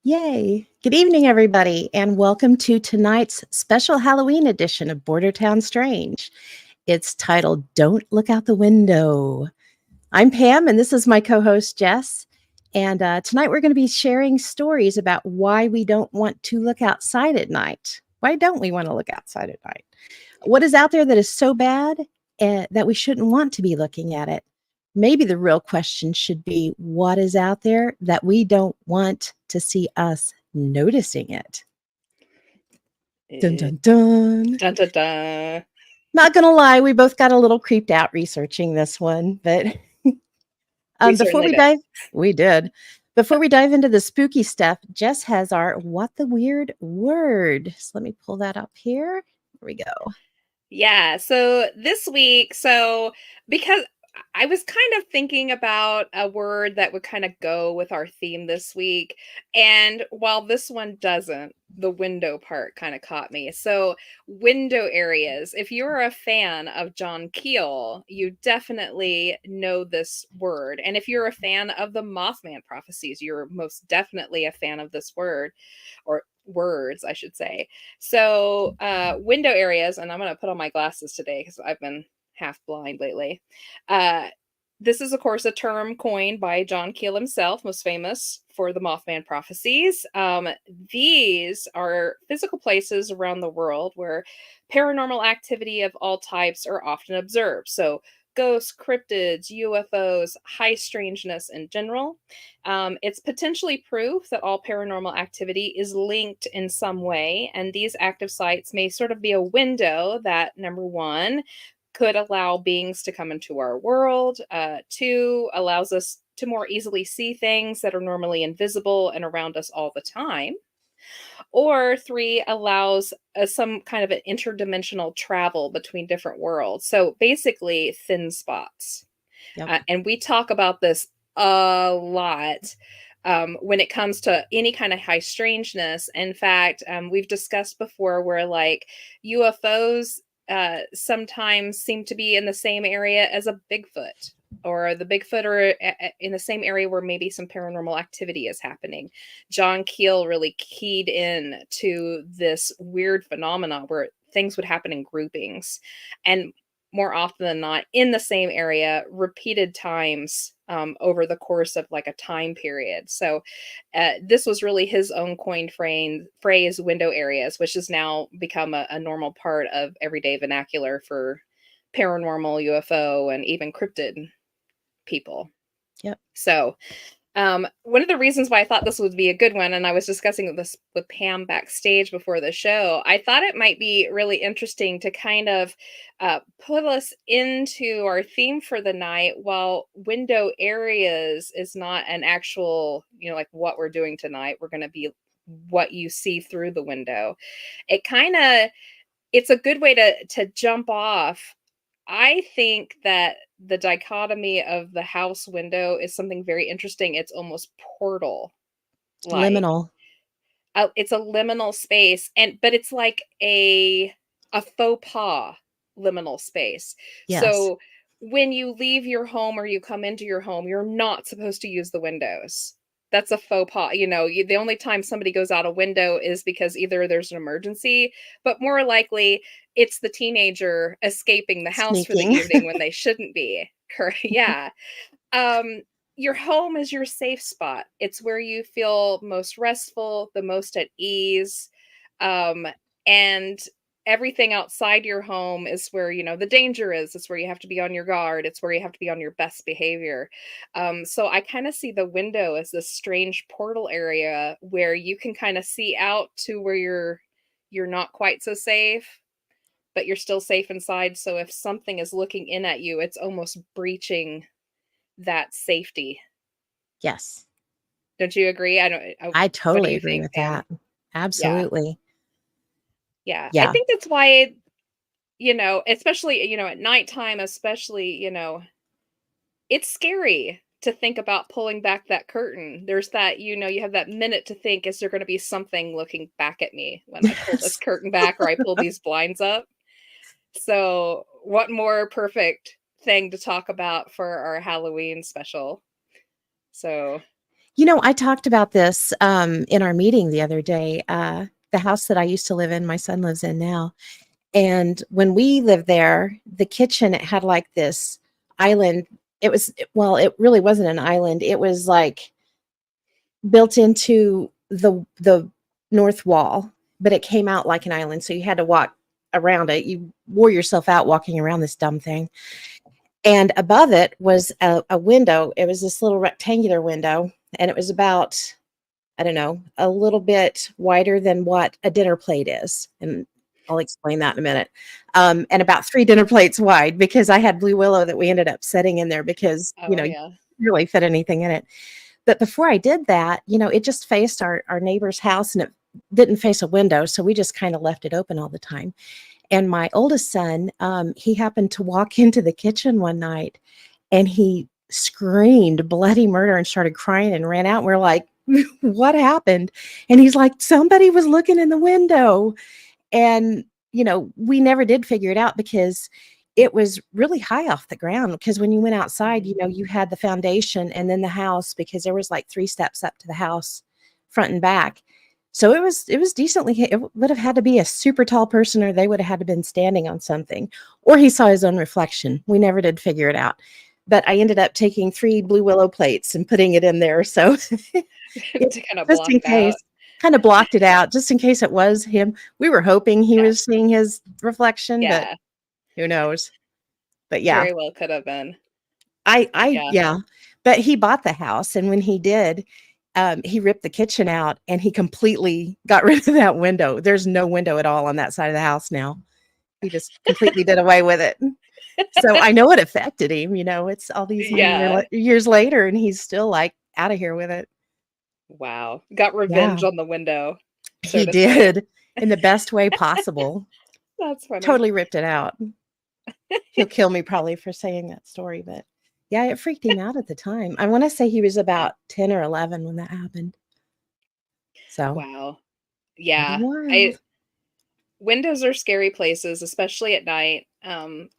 Yay! Good evening, everybody, and welcome to tonight's special Halloween edition of Bordertown Strange. It's titled Don't Look Out the Window. I'm Pam, and this is my co host, Jess. And tonight we're going to be sharing stories about why we don't want to look outside at night. Why don't we want to look outside at night? What is out there that is so bad that we shouldn't want to be looking at it? Maybe the real question should be what is out there that we don't want to see us noticing it? Dun Eh, dun dun. Dun, dun, dun. Not gonna lie, we both got a little creeped out researching this one, but We before certainly we did. dive, we did. Before we dive into the spooky stuff, Jess has our what the weird word. So let me pull that up here. Here we go. Yeah. So this week, because I was kind of thinking about a word that would kind of go with our theme this week. And while this one doesn't, the window part kind of caught me. So, window areas. If you're a fan of John Keel, you definitely know this word. And if you're a fan of the Mothman prophecies, you're most definitely a fan of this word or words, I should say. So, window areas, and I'm going to put on my glasses today because I've been half blind lately. Uh, this is, of course, a term coined by John Keel himself, most famous for the Mothman prophecies. These are physical places around the world where paranormal activity of all types are often observed. So, ghosts, cryptids, UFOs, high strangeness in general. It's potentially proof that all paranormal activity is linked in some way, and these active sites may sort of be a window that, number one, could allow beings to come into our world. Two, allows us to more easily see things that are normally invisible and around us all the time. Or three, allows some kind of an interdimensional travel between different worlds. So basically, thin spots. Yep. And we talk about this a lot when it comes to any kind of high strangeness. In fact, we've discussed before where like UFOs sometimes seem to be in the same area as a Bigfoot, or the Bigfoot are in the same area where maybe some paranormal activity is happening. John Keel really keyed in to this weird phenomenon where things would happen in groupings. And more often than not in the same area repeated times over the course of like a time period. So this was really his own coined phrase window areas, which has now become a normal part of everyday vernacular for paranormal, UFO, and even cryptid people. Yep. So one of the reasons why I thought this would be a good one, and I was discussing this with Pam backstage before the show, I thought it might be really interesting to kind of put us into our theme for the night. While window areas is not an actual, like what we're doing tonight, we're going to be what you see through the window. It's a good way to jump off. I think that the dichotomy of the house window is something very interesting. It's almost portal like. Liminal. It's a liminal space, but it's like a faux pas liminal space. Yes. So when you leave your home or you come into your home, you're not supposed to use the windows. That's a faux pas. The only time somebody goes out a window is because either there's an emergency, but more likely it's the teenager escaping the house for the Sneaking. evening when they shouldn't be. Correct. Yeah. Um, your home is your safe spot. It's where you feel most restful, the most at ease. Um, and everything outside your home is where, the danger is. It's where you have to be on your guard. It's where you have to be on your best behavior. So I kind of see the window as this strange portal area where you can kind of see out to where you're not quite so safe, but you're still safe inside. So if something is looking in at you, it's almost breaching that safety. Yes. Don't you agree? I don't. I What do totally you agree think, with Pam? that. Yeah, Absolutely. yeah. I Yeah. think that's why, especially at nighttime, especially it's scary to think about pulling back that curtain. There's that you have that minute to think: is there going to be something looking back at me when I pull this Yes. curtain back or I pull these blinds up? So, what more perfect thing to talk about for our Halloween special? So, I talked about this in our meeting the other day. The house that I used to live in, my son lives in now. And when we lived there, the kitchen, it had like this island. Well, it really wasn't an island. It was like built into the north wall, but it came out like an island. So you had to walk around it. You wore yourself out walking around this dumb thing. And above it was a window. It was this little rectangular window, and it was about, I don't know, a little bit wider than what a dinner plate is. And I'll explain that in a minute. And about 3 dinner plates wide, because I had blue willow that we ended up setting in there because, Oh you yeah. really fit anything in it. But before I did that, it just faced our neighbor's house, and it didn't face a window. So we just kind of left it open all the time. And my oldest son, he happened to walk into the kitchen one night, and he screamed bloody murder and started crying and ran out. We're like, what happened? And he's like, somebody was looking in the window. And, we never did figure it out because it was really high off the ground. Because when you went outside, Mhm. you had the foundation and then the house, because there was like 3 steps up to the house, front and back. So it was decently, it would have had to be a super tall person, or they would have had to been standing on something, or he saw his own reflection. We never did figure it out. But I ended up taking 3 blue willow plates and putting it in there. So it To kind of just block in it out. case, kind of blocked it out, just in case it was him. We were hoping he Yeah. was seeing his reflection, but Yeah. who knows? But yeah, Very well could have been. Yeah. yeah. But he bought the house, and when he did, he ripped the kitchen out, and he completely got rid of that window. There's no window at all on that side of the house now. He just completely did away with it. So I know it affected him. It's all these Yeah. years later, and he's still like out of here with it. Wow. Got revenge Yeah, on the window, so he to say. did, in the best way possible. That's funny. Totally ripped it out. He'll kill me probably for saying that story, but yeah, it freaked him out at the time. I wanna say he was Yeah. about 10 or 11 when that happened. So, Wow. pretty Yeah. I wild. Windows are scary places, especially at night.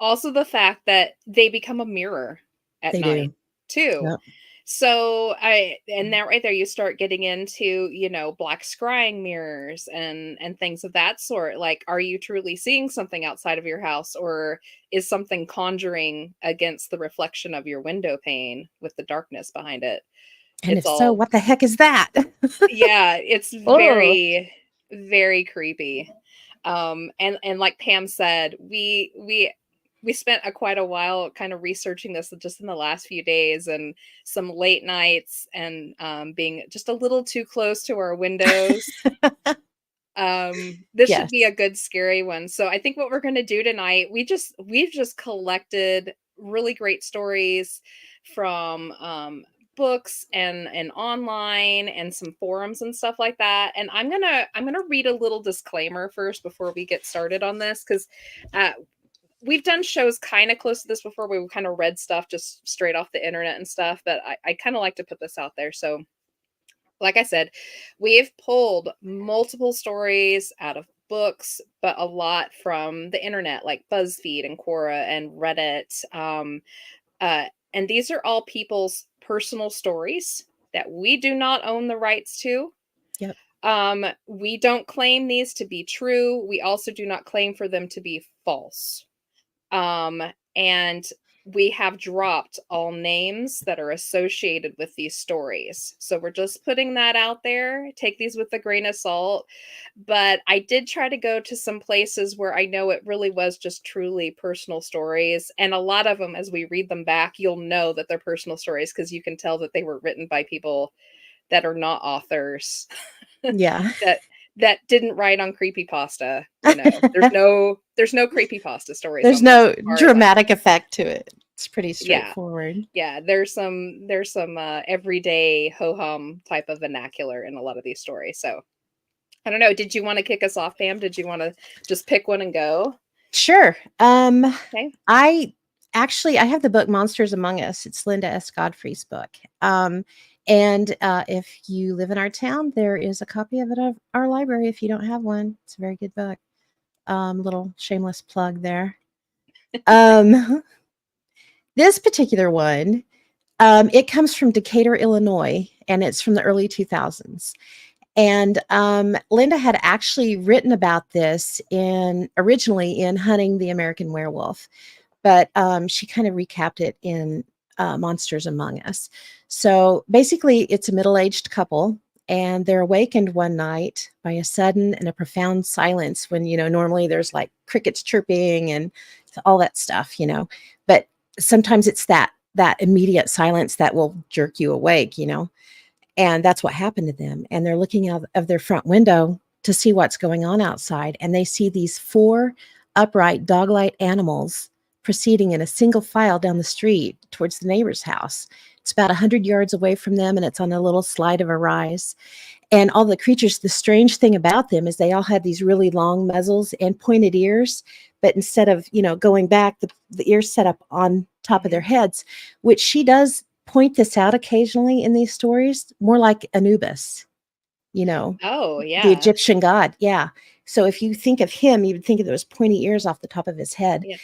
Also the fact that they become a mirror at They night do. too. Yep. So and that right there, you start getting into, black scrying mirrors and things of that sort. Like, are you truly seeing something outside of your house, or is something conjuring against the reflection of your window pane with the darkness behind it? And It's if so, all what the heck is that? Yeah, it's Oh, very, very creepy. And like Pam said, we spent quite a while kind of researching this just in the last few days, and some late nights, and being just a little too close to our windows. This should be yes. a good scary one. So I think what we're going to do tonight, we've just collected really great stories from books and online and some forums and stuff like that. And I'm going to read a little disclaimer first before we get started on this, cuz uh we've done shows kind of close to this before. We kind of read stuff just straight off the internet and stuff, but I kind of like to put this out there. So like I said, we've pulled multiple stories out of books, but a lot from the internet, like BuzzFeed and Quora and Reddit. And these are all people's personal stories that we do not own the rights to. Yep. We don't claim these to be true. We also do not claim for them to be false. Um, and we have dropped all names that are associated with these stories. So we're just putting that out there. Take these with a grain of salt. But I did try to go to some places where I know it really was just truly personal stories. And a lot of them, as we read them back, you'll know that they're personal stories because you can tell that they were written by people that are not authors. Yeah. that that didn't write on creepypasta. There's no creepypasta stories There's on this no as far as I dramatic effect to it. It's pretty Yeah. straightforward. Yeah, there's some everyday ho hum type of vernacular in a lot of these stories. So I don't know. Did you want to kick us off, Pam? Did you want to just pick one and go? Sure. Okay. I I have the book Monsters Among Us. It's Linda S. Godfrey's book. And if you live in our town, there is a copy of it at our library if you don't have one. It's a very good book. Little shameless plug there. Um, this particular one, it comes from Decatur, Illinois, and it's from the early 2000s. And Linda had actually written about this originally in Hunting the American Werewolf, but she kind of recapped it in Monsters Among Us. So basically, it's a middle-aged couple, and they're awakened one night by a sudden and a profound silence when, normally there's like crickets chirping and all that stuff, but sometimes it's that immediate silence that will jerk you awake, and that's what happened to them. And they're looking out of their front window to see what's going on outside. And they see these 4 upright dog-like animals proceeding in a single file down the street towards the neighbor's house. It's about 100 yards away from them, and it's on a little slide of a rise. And all the creatures, the strange thing about them is they all had these really long muzzles and pointed ears. But instead of, going back, the ears set up on top of their heads, which she does point this out occasionally in these stories, more like Anubis, Oh, the yeah. Egyptian god. Yeah. So if you think of him, you would think of those pointy ears off the top of his head. Yeah.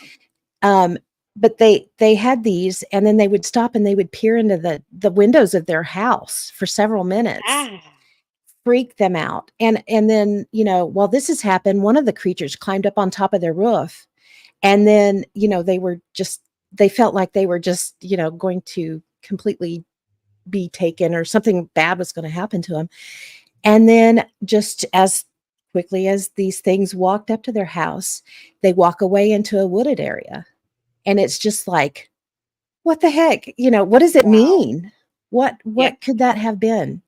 Um, but they had these, and then they would stop and they would peer into the windows of their house for several minutes, Ah. freak them out. And then, while this has happened, one of the creatures climbed up on top of their roof. And then, they felt like they were just, going to completely be taken, or something bad was going to happen to them. And then just as quickly as these things walked up to their house, they walk away into a wooded area. And it's just like, what the heck? What does it Wow. mean? Yeah. What could that have been?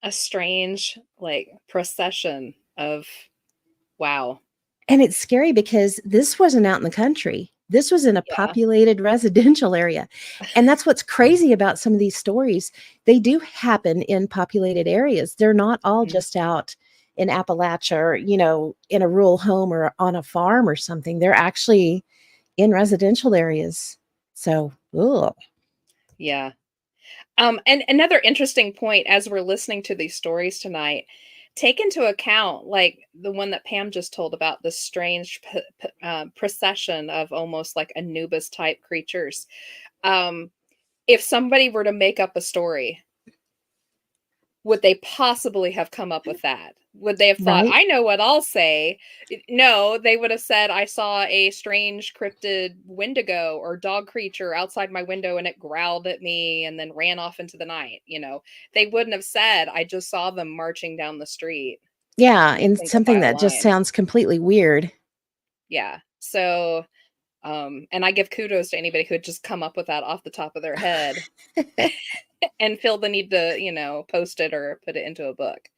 A strange, like, procession of wow. And it's scary because this wasn't out in the country. This was in a Yeah. populated residential area. And that's what's crazy about some of these stories. They do happen in populated areas. They're not all Mhm. just out in Appalachia or, in a rural home or on a farm or something. They're actually in residential areas. So, ugh. Yeah. And another interesting point as we're listening to these stories tonight, take into account, like, the one that Pam just told about the strange procession of almost like Anubis-type creatures. Um, if somebody were to make up a story, would they possibly have come up with that? Would they have thought, Right? "I know what I'll say." No, they would have said, "I saw a strange cryptid wendigo or dog creature outside my window, and it growled at me and then ran off into the night," They wouldn't have said, "I just saw them marching down the street Yeah. in a And single something file that just line." sounds completely weird. Yeah. So, and I give kudos to anybody who would just come up with that off the top of their head and feel the need to, post it or put it into a book.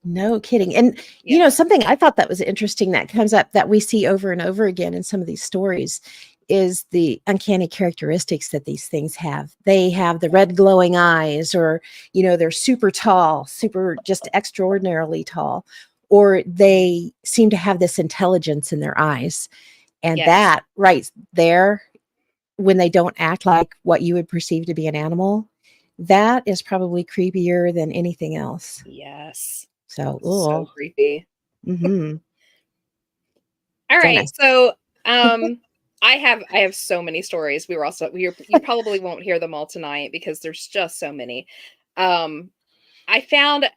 No kidding. And, Yeah. something I thought that was interesting that comes up that we see over and over again in some of these stories is the uncanny characteristics that these things have. They have the red glowing eyes, or, they're super tall, super just extraordinarily tall, or Mhm. they seem to have this intelligence in their eyes. And Yes. that right there, when they don't act like what you would perceive to be an animal, that is probably creepier than anything else. Yes. So, So oh, creepy. mm-hmm. All Very right. nice. So, I have so many stories. You probably won't hear them all tonight because there's just so many. Um, I found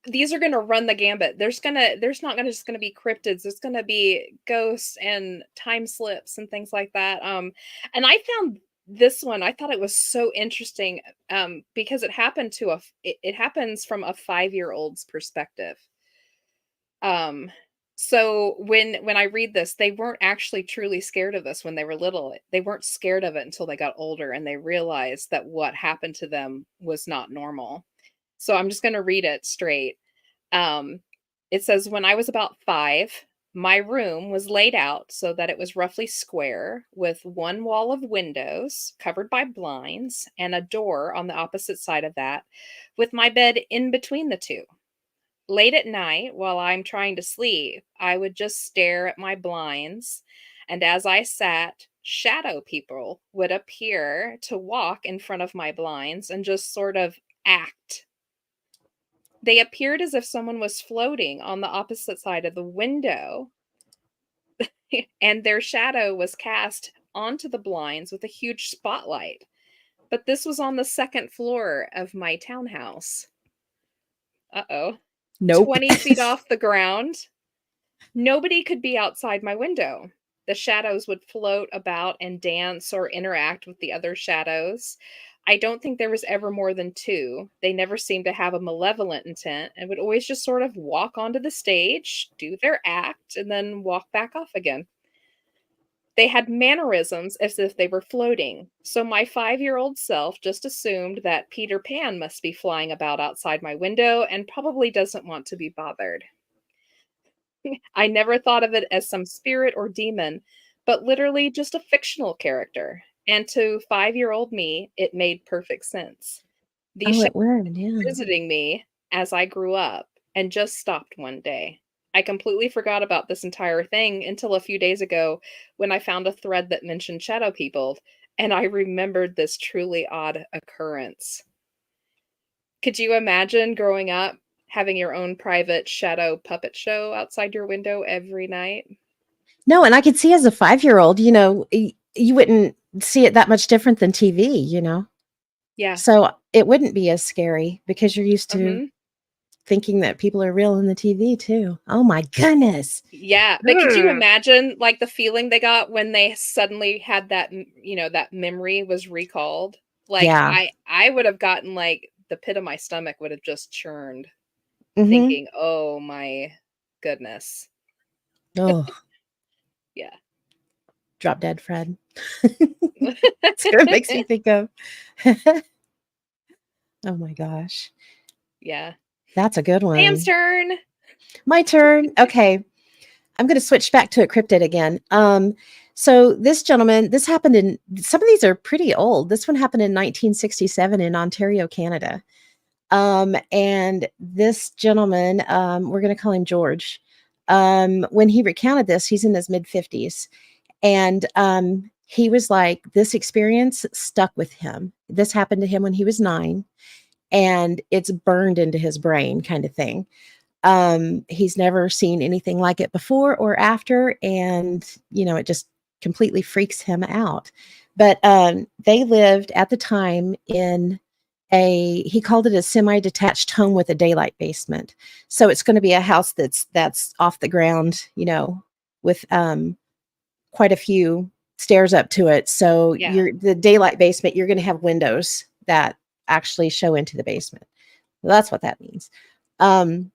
these are gonna run the gambit. There's not gonna just gonna be cryptids. There's gonna be ghosts and time slips and things like that. And I found this one. I thought it was so interesting. Because it happens from a 5-year-old's perspective. Um, so when I read this, they weren't actually truly scared of this when they were little. They weren't scared of it until they got older and they realized that what happened to them was not normal. So I'm just going to read it straight. Um, it says, "When I was about 5, my room was laid out so that it was roughly square, with one wall of windows covered by blinds and a door on the opposite side of that, with my bed in between the two. Late at night, while I'm trying to sleep, I would just stare at my blinds, and as I sat, shadow people would appear to walk in front of my blinds and just sort of act. They appeared as if someone was floating on the opposite side of the window, and their shadow was cast onto the blinds with a huge spotlight. but this was on the second floor of my townhouse. Uh-oh. Nope. 20 feet off the ground. Nobody could be outside my window. The shadows would float about and dance or interact with the other shadows. I don't think there was ever more than two. They never seemed to have a malevolent intent and would always just sort of walk onto the stage, do their act, and then walk back off again. They had mannerisms as if they were floating. So my 5-year-old self just assumed that Peter Pan must be flying about outside my window and probably doesn't want to be bothered. I never thought of it as some spirit or demon, but literally just a fictional character. And to 5-year-old me, it made perfect sense. These Oh, shadows it would. Yeah. were visiting me as I grew up and just stopped one day. I completely forgot about this entire thing until a few days ago when I found a thread that mentioned shadow people, and I remembered this truly odd occurrence. Could you imagine growing up having your own private shadow puppet show outside your window every night? No, and I could see as a 5-year-old, you wouldn't see it that much different than TV. Yeah. So it wouldn't be as scary because you're used to Mhm. thinking that people are real in the TV too. Oh my goodness. Yeah, but could you Ugh. imagine, like, the feeling they got when they suddenly had that that memory was recalled? Like, Yeah. I would have gotten, like, the pit of my stomach would have just churned Mhm. thinking, "Oh my goodness." Oh, Yeah. Drop Dead Fred. That's what it makes me think of. Oh my gosh. Yeah. That's a good Pam's one. turn. My turn. Okay. I'm going to switch back to a cryptid again. So this gentleman, this happened in some of these are pretty old. This one happened in 1967 in Ontario, Canada. And this gentleman, we're going to call him George. When he recounted this, he's in his mid 50s. And he was like, this experience stuck with him. This happened to him when he was 9, and it's burned into his brain, kind of thing. He's never seen anything like it before or after, and it just completely freaks him out. But they lived at the time in he called it a semi-detached home with a daylight basement. So it's going to be a house that's off the ground, with quite a few stairs up to it. So Yeah. the daylight basement, you're going to have windows that actually show into the basement. Well, that's what that means. Um,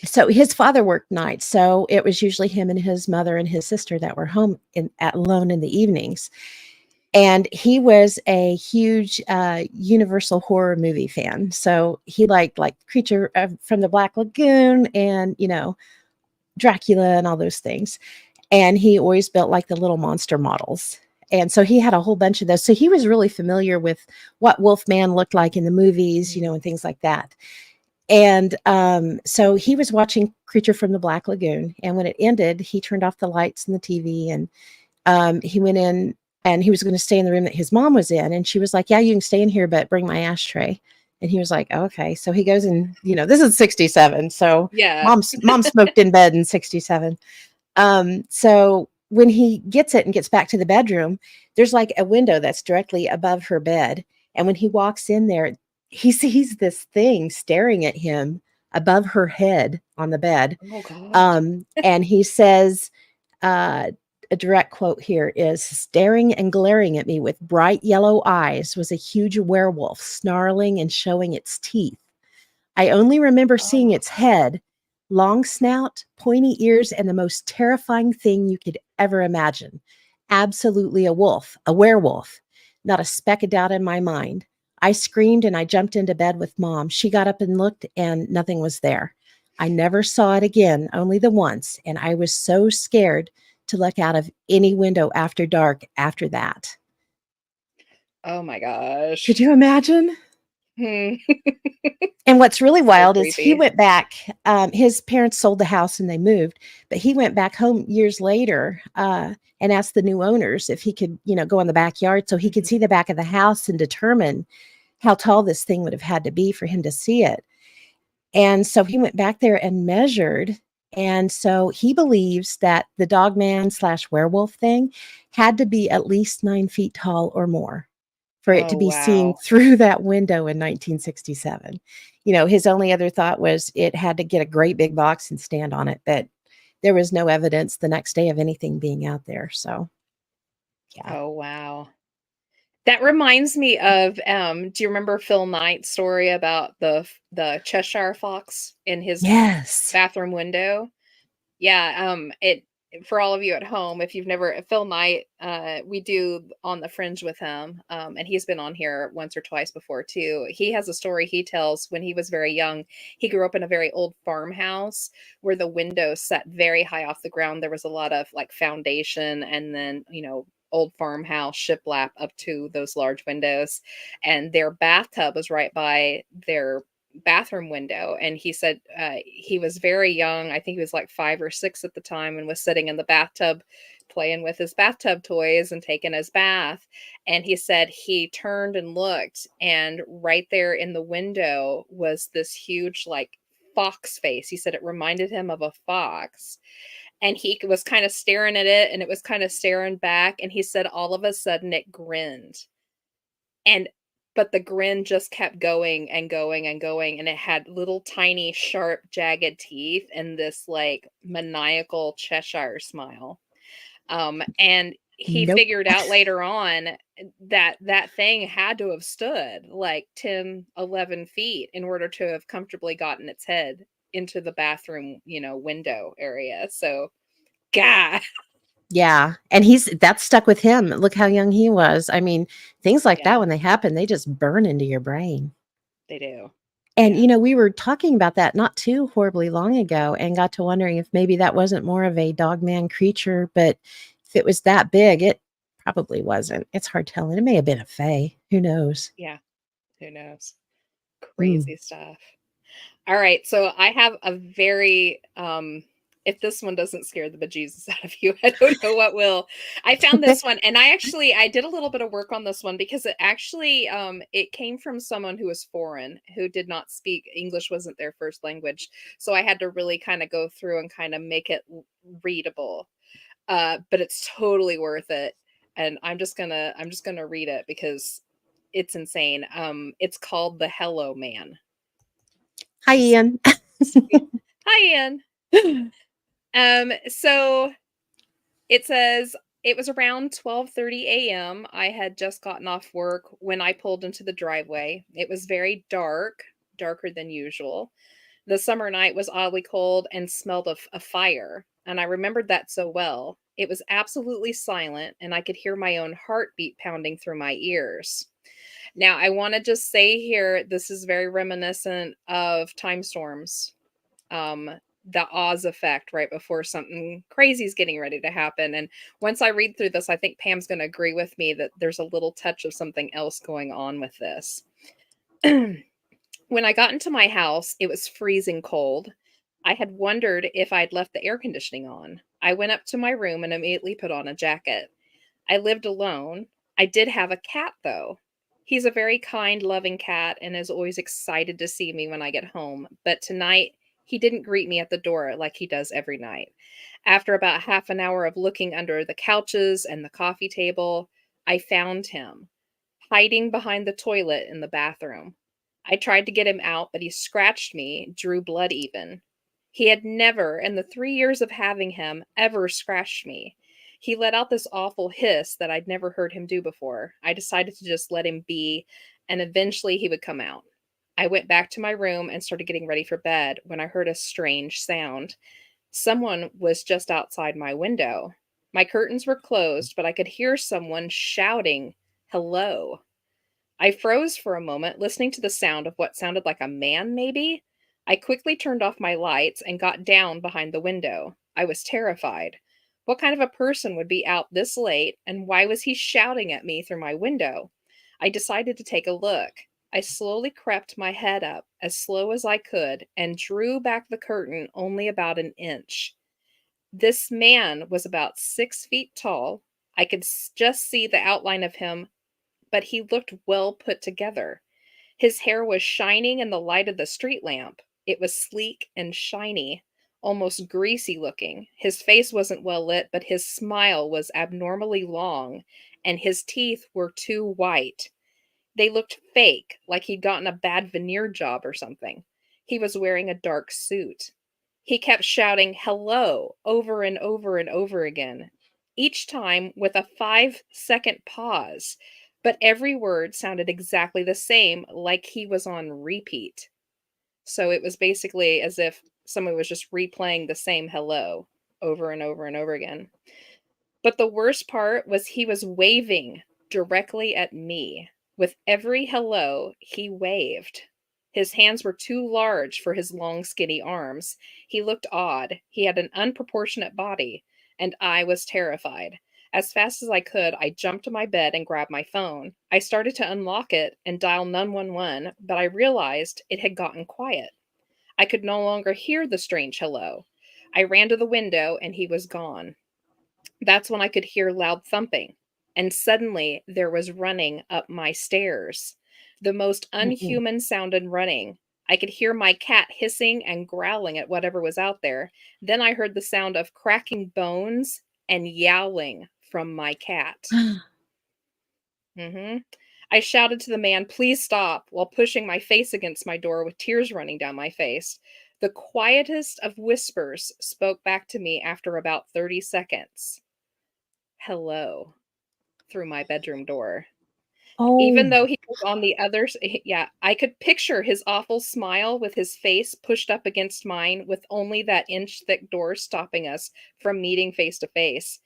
so his father worked nights, so it was usually him and his mother and his sister that were home alone in the evenings. And he was a huge Universal horror movie fan. So he liked like Creature from the Black Lagoon and Dracula and all those things. And he always built like the little monster models. And so he had a whole bunch of those. So he was really familiar with what Wolfman looked like in the movies, Mhm. and things like that. And so he was watching Creature from the Black Lagoon. And when it ended, he turned off the lights and the TV, and he went in, and he was going to stay in the room that his mom was in. And she was like, yeah, you can stay in here, but bring my ashtray. And he was like, oh, okay. So he goes in, this is 67. So Yeah. mom smoked in bed in 67. So when he gets it and gets back to the bedroom, there's like a window that's directly above her bed. And when he walks in there, he sees this thing staring at him above her head on the bed. Oh god. And he says, uh, a direct quote here is, staring and glaring at me with bright yellow eyes was a huge werewolf, snarling and showing its teeth. I only remember seeing Oh. its head, long snout, pointy ears, and the most terrifying thing you could ever imagine. Absolutely a wolf, a werewolf. Not a speck of doubt in my mind. I screamed and I jumped into bed with mom. She got up and looked, and nothing was there. I never saw it again, only the once, and I was so scared to look out of any window after dark after that. Oh my Could gosh. you imagine? Hmm. And what's really So wild is he creepy. went back. His parents sold the house and they moved, but he went back home years later and asked the new owners if he could, go in the backyard so he could Mhm. see the back of the house and determine how tall this thing would have had to be for him to see it. And so he went back there and measured. And so he believes that the dog man slash werewolf thing had to be at least 9 feet tall or more. for it to Oh, be seen wow. through that window in 1967. His only other thought was it had to get a great big box and stand on it, but there was no evidence the next day of anything being out there. So, yeah. Oh, wow. That reminds me of, do you remember Phil Knight's story about the Cheshire Fox in his Yes. bathroom window? Yeah, it for all of you at home, if you've never Phil Knight, we do On the Fringe with him, and he's been on here once or twice before too. He has a story he tells when he was very young. He grew up in a very old farmhouse where the window sat very high off the ground. There was a lot of like foundation and then, old farmhouse shiplap up to those large windows. And their bathtub was right by their bathroom window. And he said he was very young. I think he was like 5 or 6 at the time and was sitting in the bathtub playing with his bathtub toys and taking his bath. And he said he turned and looked, and right there in the window was this huge, like, fox face. He said it reminded him of a fox. And he was kind of staring at it, and it was kind of staring back. And he said all of a sudden it grinned. And but the grin just kept going and going and going, and it had little tiny sharp jagged teeth and this like maniacal Cheshire smile. And he Nope. figured out later on that that thing had to have stood like 10, 11 feet in order to have comfortably gotten its head into the bathroom, window area. So, God. Yeah, and that's stuck with him. Look how young he was. I mean, things like that Yeah, when they happen, they just burn into your brain. they do. And, Yeah. we were talking about that not too horribly long ago and got to wondering if maybe that wasn't more of a dog-man creature, but if it was that big, it probably wasn't. It's hard telling. It may have been a fae. Who knows? Yeah. Who knows? Mm. Crazy stuff. All right, so I have a very if this one doesn't scare the bejesus out of you, I don't know what will. I found this one, and I did a little bit of work on this one because it actually it came from someone who was foreign, who did not speak English, wasn't their first language. So I had to really kind of go through and kind of make it readable. But it's totally worth it. And I'm just gonna read it because it's insane. It's called the Hello Man. Hi, Just Ian. Hi, Ian. So it says it was around 12:30 a.m. I had just gotten off work when I pulled into the driveway. It was very dark, darker than usual. The summer night was oddly cold and smelled of a fire, and I remembered that so well. It was absolutely silent, and I could hear my own heartbeat pounding through my ears. Now, I want to just say here, this is very reminiscent of time storms, um, the Oz effect right before something crazy is getting ready to happen. And once I read through this, I think Pam's going to agree with me that there's a little touch of something else going on with this. When I got into my house, it was freezing cold. I had wondered if I'd left the air conditioning on. I went up to my room and immediately put on a jacket. I lived alone. I did have a cat, though. He's a very kind, loving cat and is always excited to see me when I get home. But tonight, he didn't greet me at the door like he does every night. After about half an hour of looking under the couches and the coffee table, I found him hiding behind the toilet in the bathroom. I tried to get him out, but he scratched me, drew blood even. He had never, in the 3 years of having him, ever scratched me. He let out this awful hiss that I'd never heard him do before. I decided to just let him be, and eventually he would come out. I went back to my room and started getting ready for bed when I heard a strange sound. Someone was just outside my window. My curtains were closed, but I could hear someone shouting, "Hello." I froze for a moment, listening to the sound of what sounded like a man, maybe. I quickly turned off my lights and got down behind the window. I was terrified. What kind of a person would be out this late, and why was he shouting at me through my window? I decided to take a look. I slowly crept my head up, as slow as I could, and drew back the curtain only about an inch. This man was about 6 feet tall. I could just see the outline of him, but he looked well put together. His hair was shining in the light of the street lamp. It was sleek and shiny, almost greasy looking. His face wasn't well lit, but his smile was abnormally long, and his teeth were too white. They looked fake, like he'd gotten a bad veneer job or something. He was wearing a dark suit. He kept shouting hello over and over and over again, each time with a 5-second pause, but every word sounded exactly the same, like he was on repeat. So it was basically as if someone was just replaying the same hello over and over and over again. But the worst part was he was waving directly at me. With every hello, he waved. His hands were too large for his long, skinny arms. He looked odd. He had an unproportionate body, and I was terrified. As fast as I could, I jumped to my bed and grabbed my phone. I started to unlock it and dial 911, but I realized it had gotten quiet. I could no longer hear the strange hello. I ran to the window, and he was gone. That's when I could hear loud thumping, and suddenly there was running up my stairs. The most Mm-mm. unhuman sounded running. I could hear my cat hissing and growling at whatever was out there. Then I heard the sound of cracking bones and yowling from my cat. I shouted to the man, "Please stop," while pushing my face against my door with tears running down my face. The quietest of whispers spoke back to me after about 30 seconds. Hello, through my bedroom door. Even Oh, though he was on the other yeah, I could picture his awful smile with his face pushed up against mine with only that inch-thick door stopping us from meeting face to face.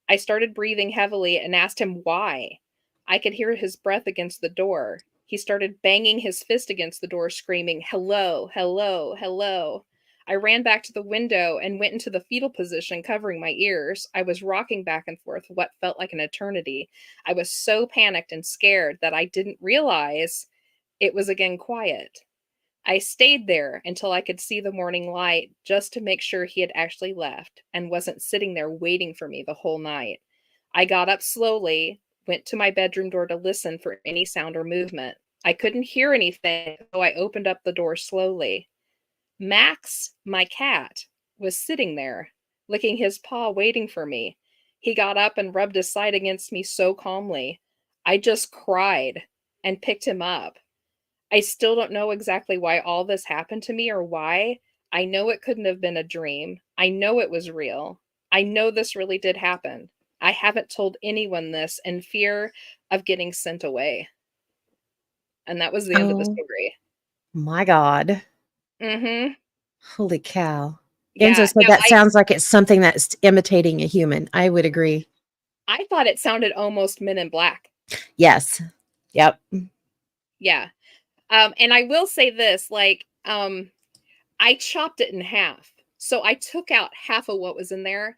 I started breathing heavily and asked him why. I could hear his breath against the door. He started banging his fist against the door, screaming, "Hello, hello, hello." I ran back to the window and went into the fetal position, covering my ears. I was rocking back and forth what felt like an eternity. I was so panicked and scared that I didn't realize it was again quiet. I stayed there until I could see the morning light just to make sure he had actually left and wasn't sitting there waiting for me the whole night. I got up slowly, went to my bedroom door to listen for any sound or movement. I couldn't hear anything, so I opened up the door slowly. Max, my cat, was sitting there, licking his paw, waiting for me. He got up and rubbed his side against me so calmly. I just cried and picked him up. I still don't know exactly why all this happened to me or why. I know it couldn't have been a dream. I know it was real. I know this really did happen. I haven't told anyone this in fear of getting sent away. And that was the end of the oh story. my God. Mhm. Holy cow. Enzo Yeah. said Now that sounds like it's something that's imitating a human. I would agree. I thought it sounded almost Men in Black. Yes. Yep. Yeah. And I will say this, like, I chopped it in half. So I took out half of what was in there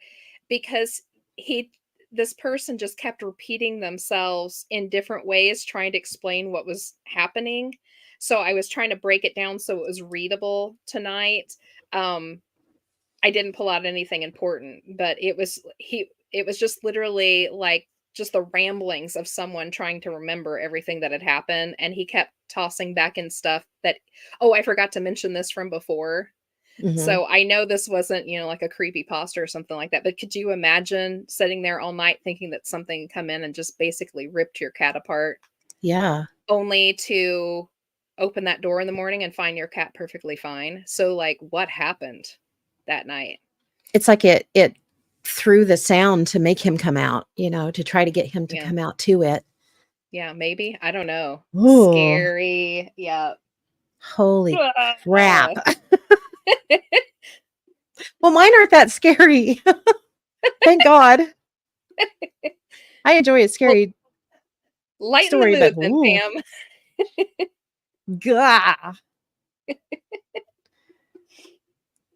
because he this person just kept repeating themselves in different ways trying to explain what was happening. So I was trying to break it down so it was readable tonight. Um I didn't pull out anything important, but it was just literally like just the ramblings of someone trying to remember everything that had happened, and he kept tossing back in stuff that oh, I forgot to mention this from before. Mhm. So I know this wasn't, like a creepy pasta or something like that, but could you imagine sitting there all night thinking that something had come in and just basically ripped your cat apart, Yeah. only to open that door in the morning and find your cat perfectly fine? So, like, what happened that night? It's like it threw the sound to make him come out, to try to get him to Yeah. come out to it. Yeah, maybe. I don't know. Oh, Scary. Yeah. holy crap. Well, mine aren't that scary. Thank God. I enjoy a Well, scary lighten the story, but mood then, ooh, Pam. gah.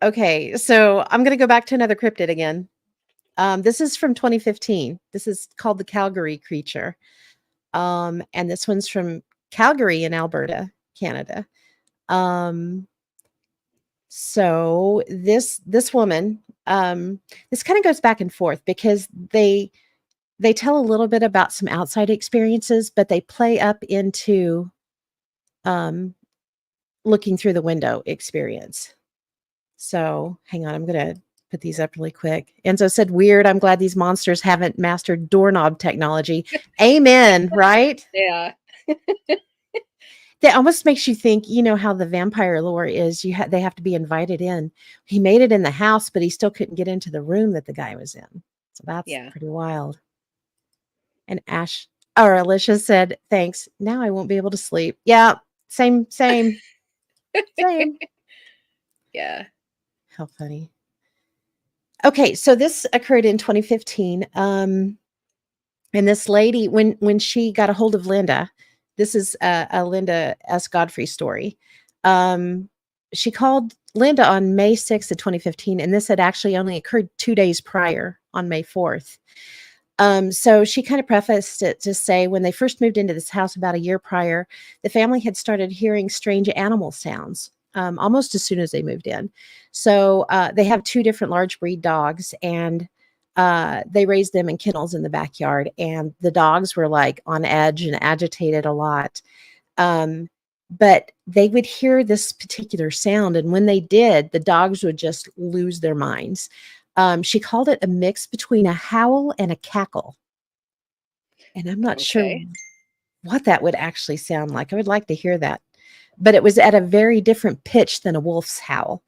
Okay, so I'm gonna go back to another cryptid again. This is from 2015. This is called the Calgary creature. And this one's from Calgary in Alberta, Canada. Um, so this woman, this kind of goes back and forth because they tell a little bit about some outside experiences, but they play up into um, looking through the window experience. So hang on, I'm gonna put these up really quick. Enzo said, "Weird. I'm glad these monsters haven't mastered doorknob technology." Amen. Right? Yeah. That almost makes you think, you know, how the vampire lore is, they have to be invited in. He made it in the house, but he still couldn't get into the room that the guy was in. So that's Yeah. pretty wild. And Alicia said, "Thanks. Now I won't be able to sleep." Yeah, same. Yeah. How funny. Okay, so this occurred in 2015. And this lady, when she got a hold of Linda, this is a Linda S. Godfrey story. Um, she called Linda on May 6th of 2015, and this had actually only occurred 2 days prior on May 4th. So she kind of prefaced it to say when they first moved into this house about a year prior, the family had started hearing strange animal sounds almost as soon as they moved in. So they have two different large breed dogs, and they raised them in kennels in the backyard. And the dogs were like on edge and agitated a lot. Um, but they would hear this particular sound. And when they did, the dogs would just lose their minds. She called it a mix between a howl and a cackle. And I'm not sure Okay. what that would actually sound like. I would like to hear that. But it was at a very different pitch than a wolf's howl.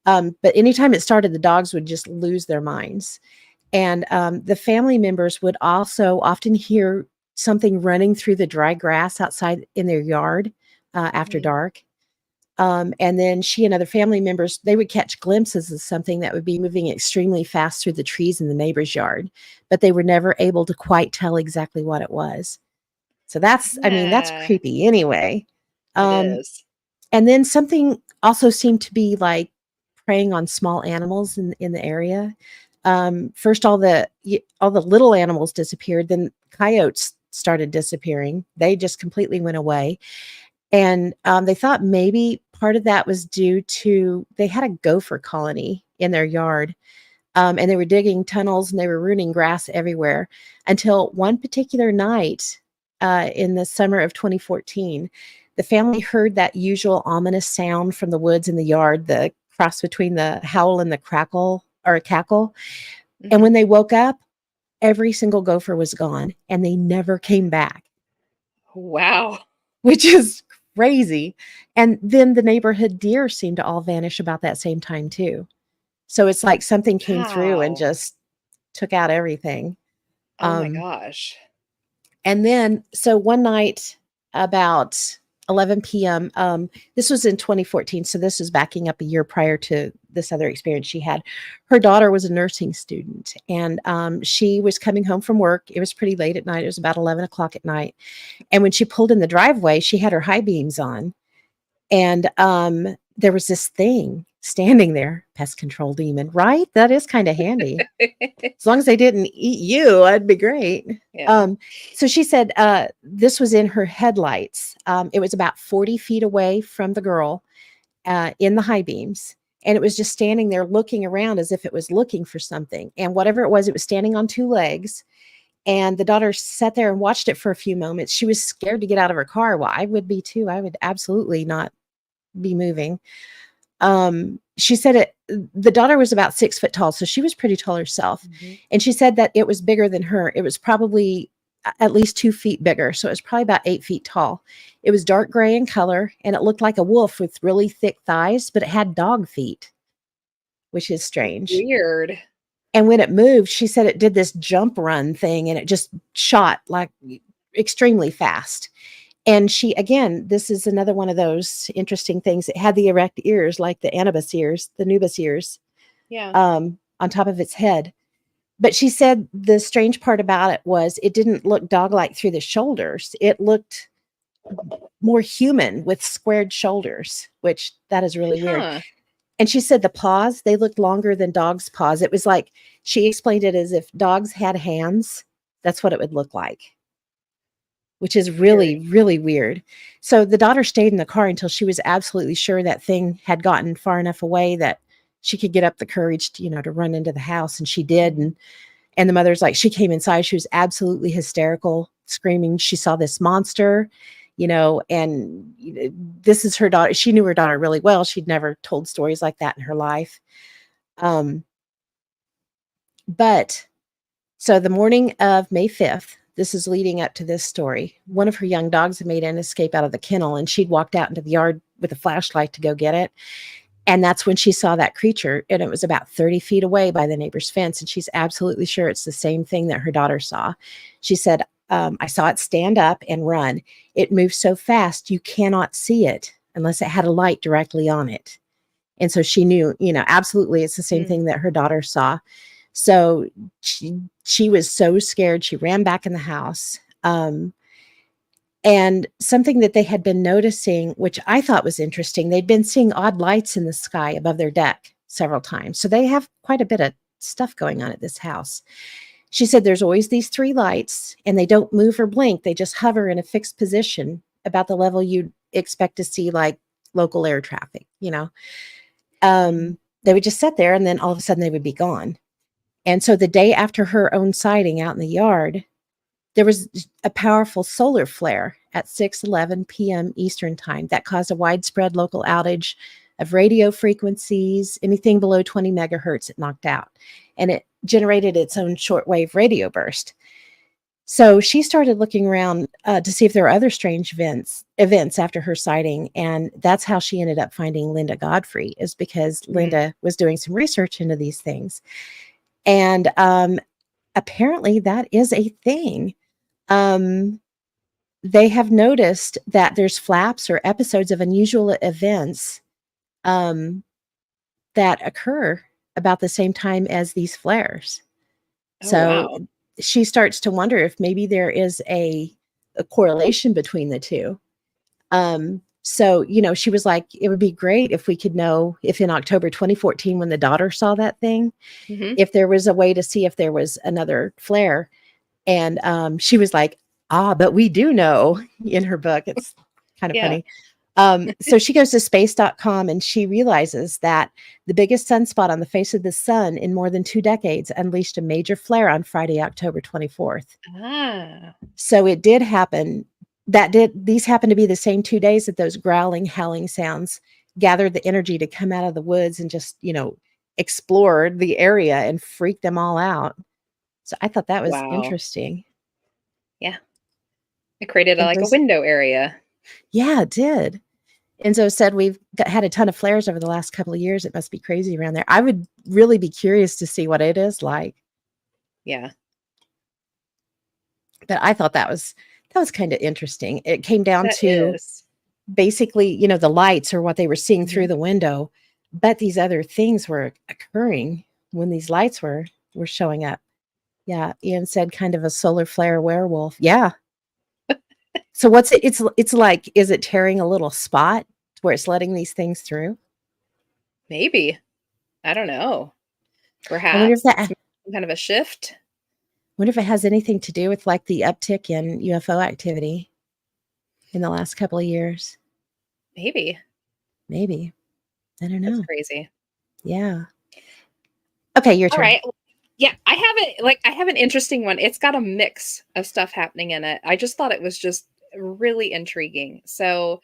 But anytime it started, the dogs would just lose their minds. And the family members would also often hear something running through the dry grass outside in their yard after Mhm. dark. And then she and other family members, they would catch glimpses of something that would be moving extremely fast through the trees in the neighbor's yard, but they were never able to quite tell exactly what it was. So I mean, that's Yeah, creepy anyway. it Um, is. and then something also seemed to be like preying on small animals in the area. First, all the little animals disappeared. Then coyotes started disappearing. They just completely went away. And they thought maybe part of that was due to they had a gopher colony in their yard. And they were digging tunnels and they were ruining grass everywhere until one particular night in the summer of 2014, the family heard that usual ominous sound from the woods in the yard, the cross between the howl and the crackle or a cackle. And Mhm. when they woke up, every single gopher was gone and they never came back, Wow. which is crazy. And then the neighborhood deer seemed to all vanish about that same time, too. So it's like something came through and Wow. just took out everything. Oh my Um, gosh. and then, so one night about 11 p.m., this was in 2014. So this was backing up a year prior to this other experience she had. Her daughter was a nursing student and she was coming home from work. It was pretty late at night. It was about 11 o'clock at night. And when she pulled in the driveway, she had her high beams on. And there was this thing standing there, pest control demon, right? That is kind of handy. As long as they didn't eat you, that'd be great. Yeah. Um, so she said this was in her headlights. It was about 40 feet away from the girl in the high beams. And it was just standing there looking around as if it was looking for something. And whatever it was standing on two legs. And the daughter sat there and watched it for a few moments. She was scared to get out of her car. Well, I would be too. I would absolutely not be moving. She said the daughter was about 6 foot tall, so she was pretty tall herself. Mhm. And she said that it was bigger than her. It was probably at least 2 feet bigger. So it was probably about 8 feet tall. It was dark gray in color and it looked like a wolf with really thick thighs, but it had dog feet, which is strange. Weird. And when it moved, she said it did this jump run thing and it just shot like extremely fast. And she again, this is another one of those interesting things. It had the erect ears like the Anubis ears, Yeah. on top of its head. But she said the strange part about it was it didn't look dog-like through the shoulders. It looked more human with squared shoulders, which that is really weird. Huh. And she said the paws, they looked longer than dogs' paws. It was like she explained it as if dogs had hands. That's what it would look like, which is Weird. really, really weird. So the daughter stayed in the car until she was absolutely sure that thing had gotten far enough away that she could get up the courage to, to run into the house. And she did. Mhm. And the mother's like, she came inside. She was absolutely hysterical, screaming. She saw this monster, and this is her daughter. She knew her daughter really well. She'd never told stories like that in her life. Um, but so the morning of May 5th, this is leading up to this story. One of her young dogs had made an escape out of the kennel, and she'd walked out into the yard with a flashlight to go get it. And that's when she saw that creature, and it was about 30 feet away by the neighbor's fence. And she's absolutely sure it's the same thing that her daughter saw. She said, I saw it stand up and run. It moved so fast, you cannot see it unless it had a light directly on it. And so she knew, absolutely it's the same Mm. thing that her daughter saw. So she was so scared. She ran back in the house. And something that they had been noticing, which I thought was interesting, they'd been seeing odd lights in the sky above their deck several times. So they have quite a bit of stuff going on at this house. She said there's always these 3 lights, and they don't move or blink. They just hover in a fixed position about the level you'd expect to see like local air traffic, They would just sit there, and then all of a sudden they would be gone. And so the day after her own sighting out in the yard, there was a powerful solar flare at 6:11 p.m. Eastern time that caused a widespread local outage of radio frequencies. Anything below 20 megahertz it knocked out, and it generated its own shortwave radio burst. So she started looking around to see if there were other strange events after her sighting, and that's how she ended up finding Linda Godfrey, is because Mm. Linda was doing some research into these things. And apparently that is a thing. Um, they have noticed that there's flaps or episodes of unusual events um, that occur about the same time as these flares. Oh, So wow. she starts to wonder if maybe there is a correlation between the two. So, she was like, it would be great if we could know if in October 2014, when the daughter saw that thing, Mhm. if there was a way to see if there was another flare. And she was like, but we do know in her book. It's kind of Yeah. funny. So she goes to space.com, and she realizes that the biggest sunspot on the face of the sun in more than 2 decades unleashed a major flare on Friday, October 24th. Ah. So it did happen. These happened to be the same 2 days that those growling, howling sounds gathered the energy to come out of the woods and just, explore the area and freak them all out. So I thought that was Wow. interesting. Yeah. It created, And like, a those window area. Yeah, it did. And so said had a ton of flares over the last couple of years. It must be crazy around there. I would really be curious to see what it is like. Yeah. But I thought that was kind of interesting. It came down That to is. basically, the lights are what they were seeing through Mhm. the window, but these other things were occurring when these lights were showing up. Yeah, Ian said kind of a solar flare werewolf. Yeah. So what's it? It's like, is it tearing a little spot where it's letting these things through? Maybe. I don't know. I wonder if Perhaps it's that some kind of a shift? wonder if it has anything to do with like the uptick in UFO activity in the last couple of years. Maybe. Maybe. I don't That's know. crazy. Yeah. Okay, your turn. Alright. Yeah, I have an interesting one. It's got a mix of stuff happening in it. I just thought it was just really intriguing. So,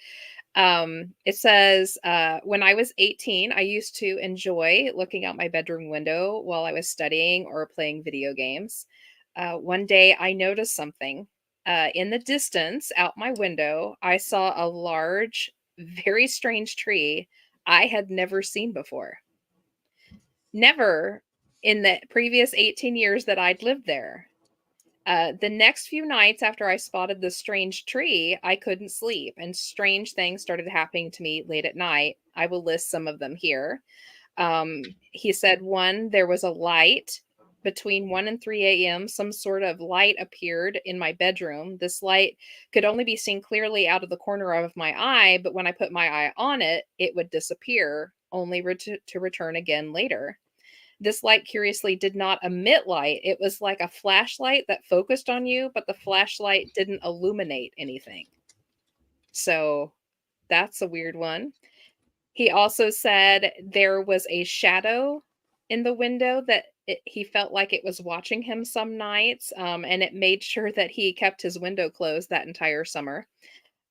it says, when I was 18, I used to enjoy looking out my bedroom window while I was studying or playing video games. One day I noticed something. In the distance out my window, I saw a large, very strange tree I had never seen before. Never in the previous 18 years that I'd lived there. The next few nights after I spotted this strange tree, I couldn't sleep, and strange things started happening to me late at night. I will list some of them here. He said, one, there was a light between 1 and 3 a.m. Some sort of light appeared in my bedroom. This light could only be seen clearly out of the corner of my eye, but when I put my eye on it, it would disappear, only to return again later. This light curiously did not emit light. It was like a flashlight that focused on you, but the flashlight didn't illuminate anything. So that's a weird one. He also said there was a shadow in the window that he felt like it was watching him some nights, and it made sure that he kept his window closed that entire summer.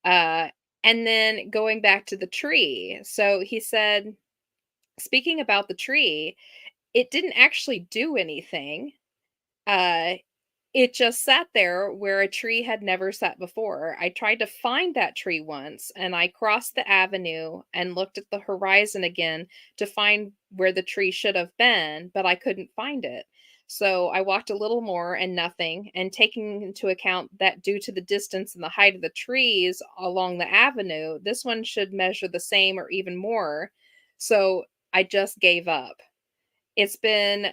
Uh, and then going back to the tree. So he said, speaking about the tree, it didn't actually do anything. Uh, it just sat there where a tree had never sat before. I tried to find that tree once, and I crossed the avenue and looked at the horizon again to find where the tree should have been, but I couldn't find it. So I walked a little more and nothing, and taking into account that due to the distance and the height of the trees along the avenue, this one should measure the same or even more. So I just gave up. It's been,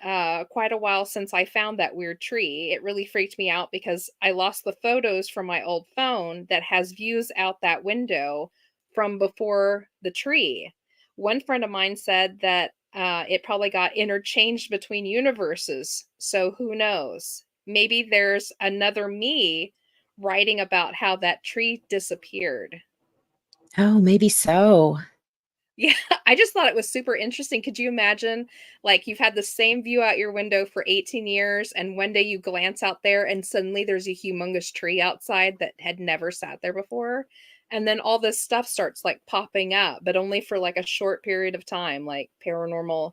quite a while since I found that weird tree. It really freaked me out because I lost the photos from my old phone that has views out that window from before the tree. One friend of mine said that, it probably got interchanged between universes, so who knows? Maybe there's another me writing about how that tree disappeared. Oh, maybe so. Yeah, I just thought it was super interesting. Could you imagine, like, you've had the same view out your window for 18 years, and one day you glance out there and suddenly there's a humongous tree outside that had never sat there before? And then all this stuff starts like popping up, but only for like a short period of time, like paranormal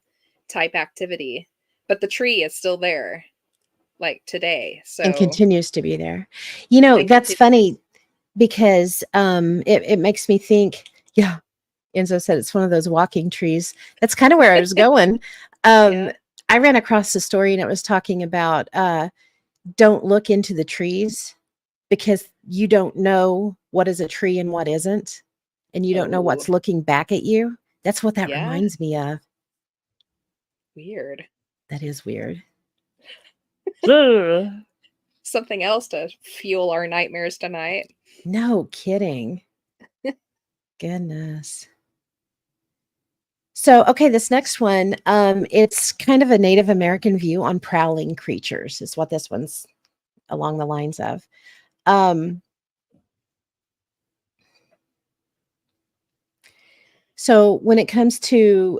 type activity. But the tree is still there, like today. And So, continues to be there. You know, and that's continues. funny because it makes me think, yeah, Enzo said it's one of those walking trees. That's kind of where I was going. Um, Yeah. I ran across the story and it was talking about don't look into the trees because you don't know what is a tree and what isn't. And you don't know Oh, what's looking back at you. That's what that yeah. reminds me of. Weird. That is weird. Ugh. Something else to fuel our nightmares tonight. No kidding. Goodness. So, okay, this next one, it's kind of a Native American view on prowling creatures, is what this one's along the lines of. Um, so, when it comes to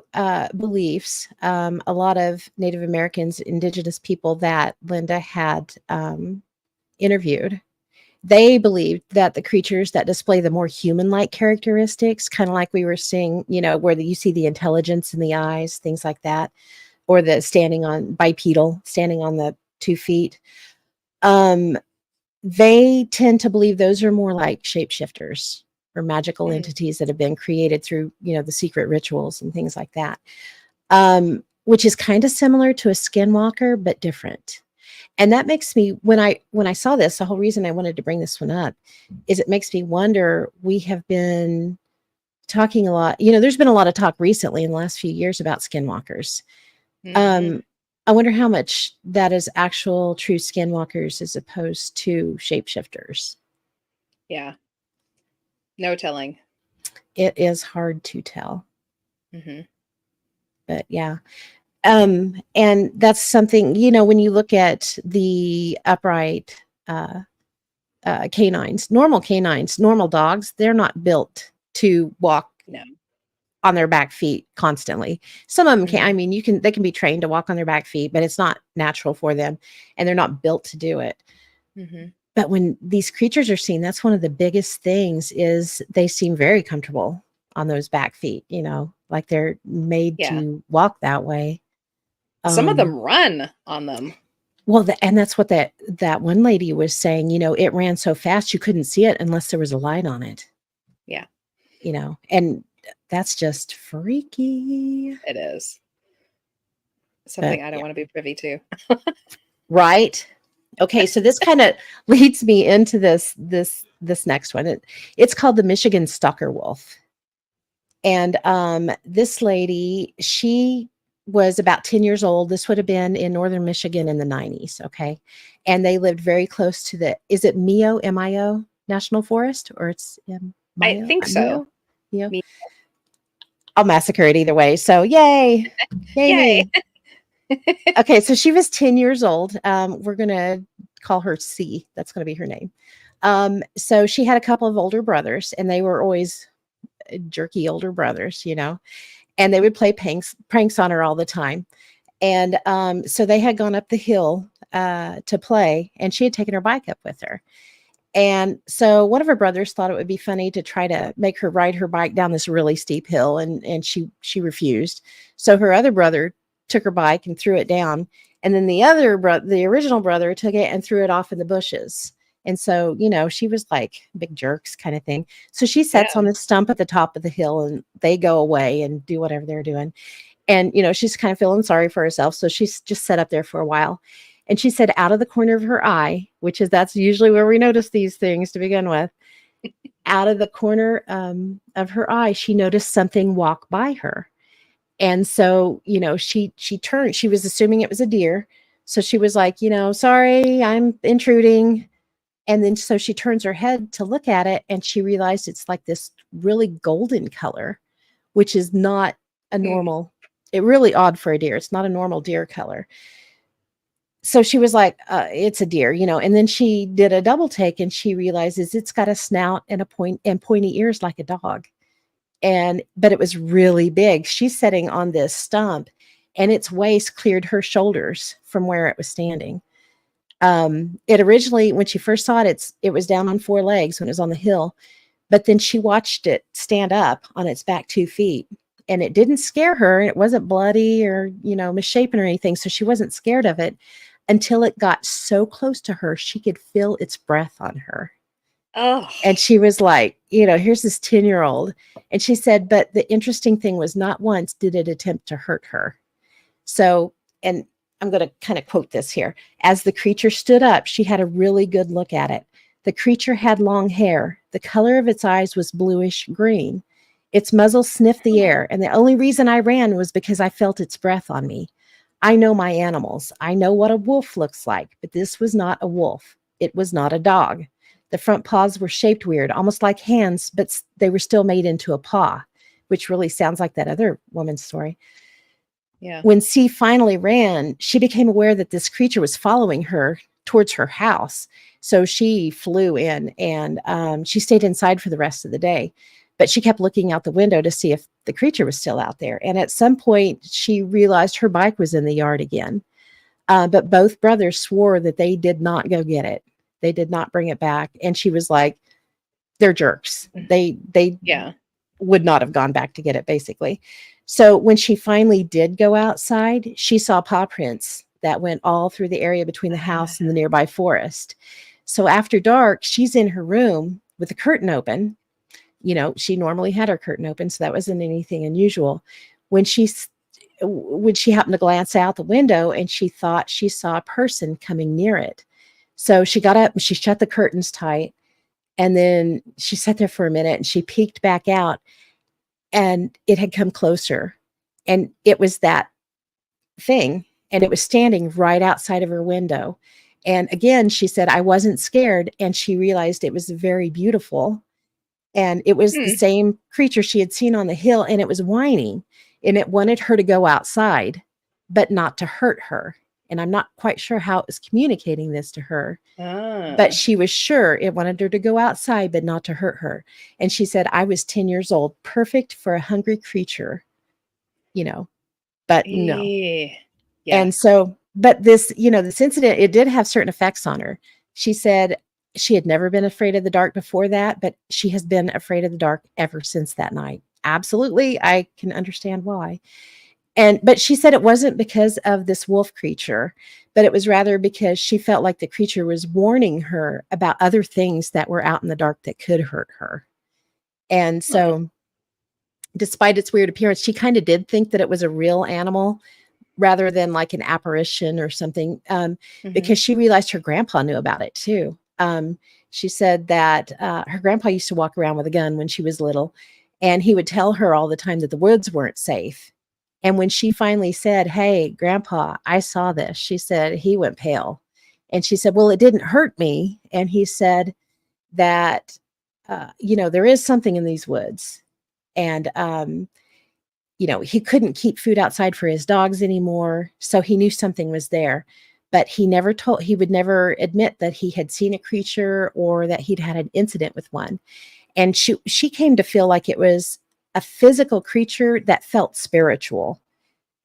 beliefs, a lot of Native Americans, indigenous people that Linda had interviewed, they believed that the creatures that display the more human-like characteristics, kind of like we were seeing, you know, where you see the intelligence in the eyes, things like that, or the standing on bipedal, standing on the 2 feet. Um, they tend to believe those are more like shapeshifters or magical Mm, entities that have been created through, you know, the secret rituals and things like that. Which is kind of similar to a skinwalker, but different. And that makes me, when I saw this, the whole reason I wanted to bring this one up is it makes me wonder, we have been talking a lot, you know, there's been a lot of talk recently in the last few years about skinwalkers. mhm. Um, I wonder how much that is actual true skinwalkers as opposed to shapeshifters. Yeah. No telling. It is hard to tell, Mhm. but yeah. And that's something, you know, when you look at the upright canines, normal dogs, they're not built to walk No. on their back feet constantly. Some of them can, I Mhm. mean, they can be trained to walk on their back feet, but it's not natural for them and they're not built to do it. Mhm. But when these creatures are seen, that's one of the biggest things is they seem very comfortable on those back feet, you know, like they're made Yeah. to walk that way. Some of Um, them run on them. well, and that's what that one lady was saying, you know, it ran so fast you couldn't see it unless there was a light on it, Yeah, you know, and that's just freaky. it is. But Something I don't yeah, wanna be privy to. right. Okay, so this kind of leads me into this next one. It's called the Michigan Stalker Wolf. And this lady, she was about 10 years old. This would have been in northern Michigan in the 90s. Okay. And they lived very close to is it Mio, M-I-O National Forest, or it's I Mio, think so. Mio? Mio? Me I'll massacre it either way. So yay. Yay Yay. me. Okay. So she was 10 years old. We're going to call her C. That's going to be her name. So she had a couple of older brothers, and they were always jerky older brothers, you know, and they would play pranks on her all the time. And so they had gone up the hill to play, and she had taken her bike up with her. And so one of her brothers thought it would be funny to try to make her ride her bike down this really steep hill, and she refused. So her other brother took her bike and threw it down, And then the original brother took it and threw it off in the bushes. And so, she was like big jerks kind of thing. So she sets on Yeah. the stump at the top of the hill and they go away and do whatever they're doing. And, she's kind of feeling sorry for herself. So she's just sat up there for a while. And she said, out of the corner of her eye, that's usually where we notice these things to begin with, out of the corner of her eye, she noticed something walk by her. And so, she turned, she was assuming it was a deer. So she was like, sorry, I'm intruding. And then so she turns her head to look at it and she realized it's like this really golden color, which is not a Hmm. normal, it really odd for a deer. It's not a normal deer color. So she was like, it's a deer, and then she did a double take and she realizes it's got a snout and a point and pointy ears like a dog. But it was really big. She's sitting on this stump and its waist cleared her shoulders from where it was standing. It originally, when she first saw it, it was down on four legs when it was on the hill, but then she watched it stand up on its back 2 feet and it didn't scare her. It wasn't bloody or, misshapen or anything. So she wasn't scared of it until it got so close to her, she could feel its breath on her. Oh. And she was like, here's this 10-year-old. And she said, but the interesting thing was not once did it attempt to hurt her. So, and I'm going to kind of quote this here. As the creature stood up, she had a really good look at it. The creature had long hair. The color of its eyes was bluish green. Its muzzle sniffed the Oh. air. And the only reason I ran was because I felt its breath on me. I know my animals. I know what a wolf looks like, but this was not a wolf. It was not a dog. The front paws were shaped weird, almost like hands, but they were still made into a paw, which really sounds like that other woman's story. Yeah. When C finally ran, she became aware that this creature was following her towards her house. So she flew in and she stayed inside for the rest of the day. But she kept looking out the window to see if the creature was still out there. And at some point, she realized her bike was in the yard again. But both brothers swore that they did not go get it. They did not bring it back. And she was like, they're jerks. They Yeah. would not have gone back to get it, basically. So when she finally did go outside, she saw paw prints that went all through the area between the house and the nearby forest. So after dark, she's in her room with the curtain open. She normally had her curtain open, so that wasn't anything unusual. When she happened to glance out the window and she thought she saw a person coming near it. So she got up and she shut the curtains tight. And then she sat there for a minute and she peeked back out and it had come closer. And it was that thing. And it was standing right outside of her window. And again, she said, I wasn't scared. And she realized it was very beautiful. And it was the Hmm. same creature she had seen on the hill. And it was whining. And it wanted her to go outside, but not to hurt her. And I'm not quite sure how it was communicating this to her. But Ah. she was sure it wanted her to go outside, but not to hurt her. And she said, I was 10 years old, perfect for a hungry creature, you know, but no. Yeah. And so, but this incident, it did have certain effects on her. She said she had never been afraid of the dark before that, but she has been afraid of the dark ever since that night. Absolutely. I can understand why. But she said it wasn't because of this wolf creature, but it was rather because she felt like the creature was warning her about other things that were out in the dark that could hurt her. And Huh. so, despite its weird appearance, she kind of did think that it was a real animal rather than like an apparition or something, Mhm. because she realized her grandpa knew about it too. She said that her grandpa used to walk around with a gun when she was little, and he would tell her all the time that the woods weren't safe. And when she finally said, Hey, grandpa, I saw this, she said he went pale. And she said, Well, it didn't hurt me. And he said that, there is something in these woods. And, he couldn't keep food outside for his dogs anymore. So he knew something was there. But he would never admit that he had seen a creature or that he'd had an incident with one. And she came to feel like it was a physical creature that felt spiritual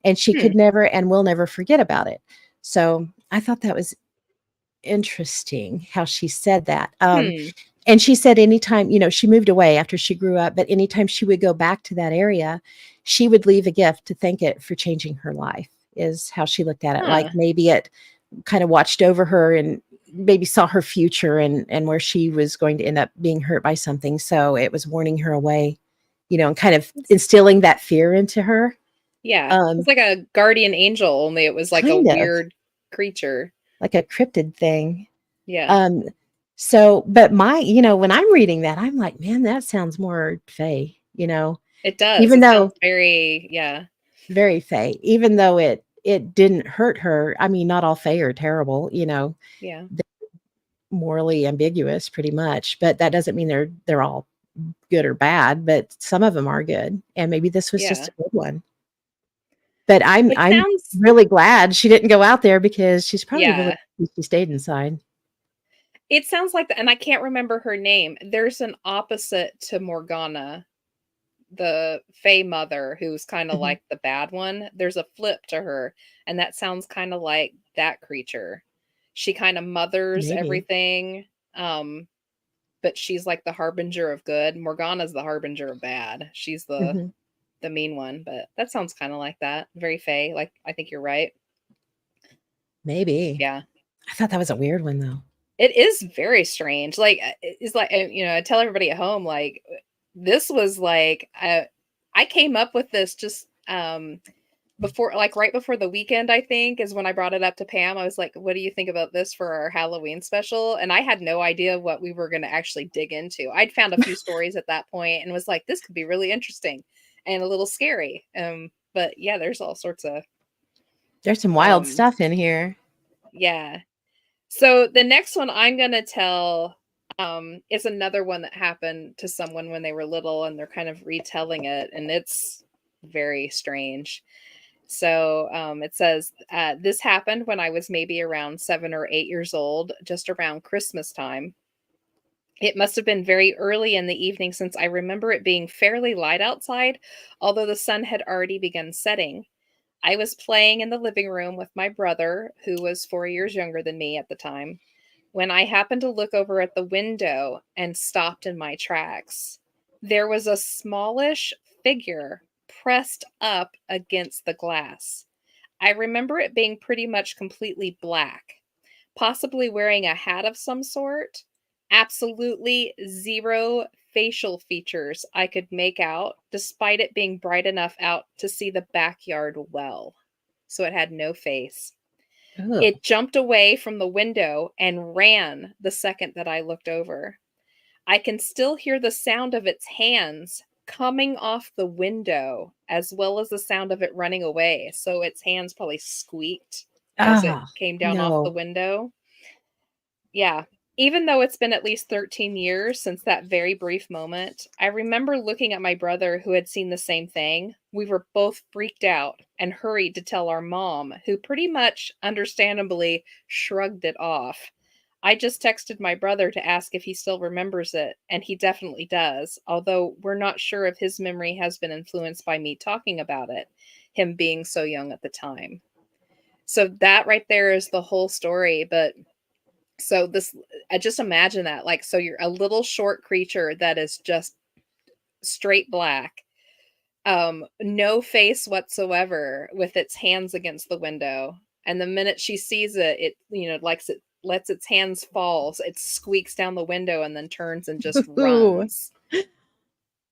and she Hmm. could never and will never forget about it. So I thought that was interesting how she said that. Hmm. And she said anytime, she moved away after she grew up, but anytime she would go back to that area, she would leave a gift to thank it for changing her life. is how she looked at it. Like Huh. maybe it kind of watched over her and maybe saw her future and where she was going to end up being hurt by something. So it was warning her away, and kind of instilling that fear into her. Yeah. It's Um, like a guardian angel, only it was like a kind of weird creature. like a cryptid thing. Yeah. Um, so, but when I'm reading that, I'm like, man, that sounds more Fae, It does. even It sounds though very, yeah. very Fae, even though it didn't hurt her. I mean, not all Fae are terrible, Yeah. they're morally ambiguous pretty much, but that doesn't mean they're all good or bad, but some of them are good. And maybe this was just Yeah. a good one. But I'm It I'm sounds really glad she didn't go out there because she's probably really yeah. happy she stayed inside. It sounds like that, and I can't remember her name. There's an opposite to Morgana, the Fae mother, who's kinda Mhm. like the bad one. There's a flip to her, and that sounds kinda like that creature. She kinda mothers Maybe. everything, but she's like the harbinger of good. Morgana's the harbinger of bad. She's Mhm. the mean one, but that sounds kinda like that. Very Fae, like, I think you're right. Maybe. Yeah. I thought that was a weird one, though. It is very strange. Like, it's like, I tell everybody at home, like, this was like, I came up with this just, before, like, right before the weekend, I think, is when I brought it up to Pam. I was like, "What do you think about this for our Halloween special?" And I had no idea what we were gonna actually dig into. I'd found a few stories at that point and was like, "This could be really interesting and a little scary." But yeah, there's all sorts of, There's some wild um stuff in here. yeah. So the next one I'm gonna tell, is another one that happened to someone when they were little, and they're kind of retelling it, and it's very strange. So it says, this happened when I was maybe around 7 or 8 years old, just around Christmas time. It must have been very early in the evening since I remember it being fairly light outside, although the sun had already begun setting. I was playing in the living room with my brother, who was 4 years younger than me at the time, when I happened to look over at the window and stopped in my tracks. There was a smallish figure pressed up against the glass. I remember it being pretty much completely black, possibly wearing a hat of some sort. Absolutely zero facial features I could make out, despite it being bright enough out to see the backyard well. So it had no face. Ugh. It jumped away from the window and ran the second that I looked over. I can still hear the sound of its hands coming off the window as well as the sound of it running away. So its hands probably squeaked as it Ah, came down off the no. window. Yeah. Even though it's been at least 13 years since that very brief moment, I remember looking at my brother who had seen the same thing. We were both freaked out and hurried to tell our mom, who pretty much understandably shrugged it off. I just texted my brother to ask if he still remembers it, and he definitely does, although we're not sure if his memory has been influenced by me talking about it, him being so young at the time. So that right there is the whole story, but so this I just imagine that, like, so you're a little short creature that is just straight black, no face whatsoever, with its hands against the window, and the minute she sees it, it lets its hands fall, so it squeaks down the window and then turns and just Ooh. runs.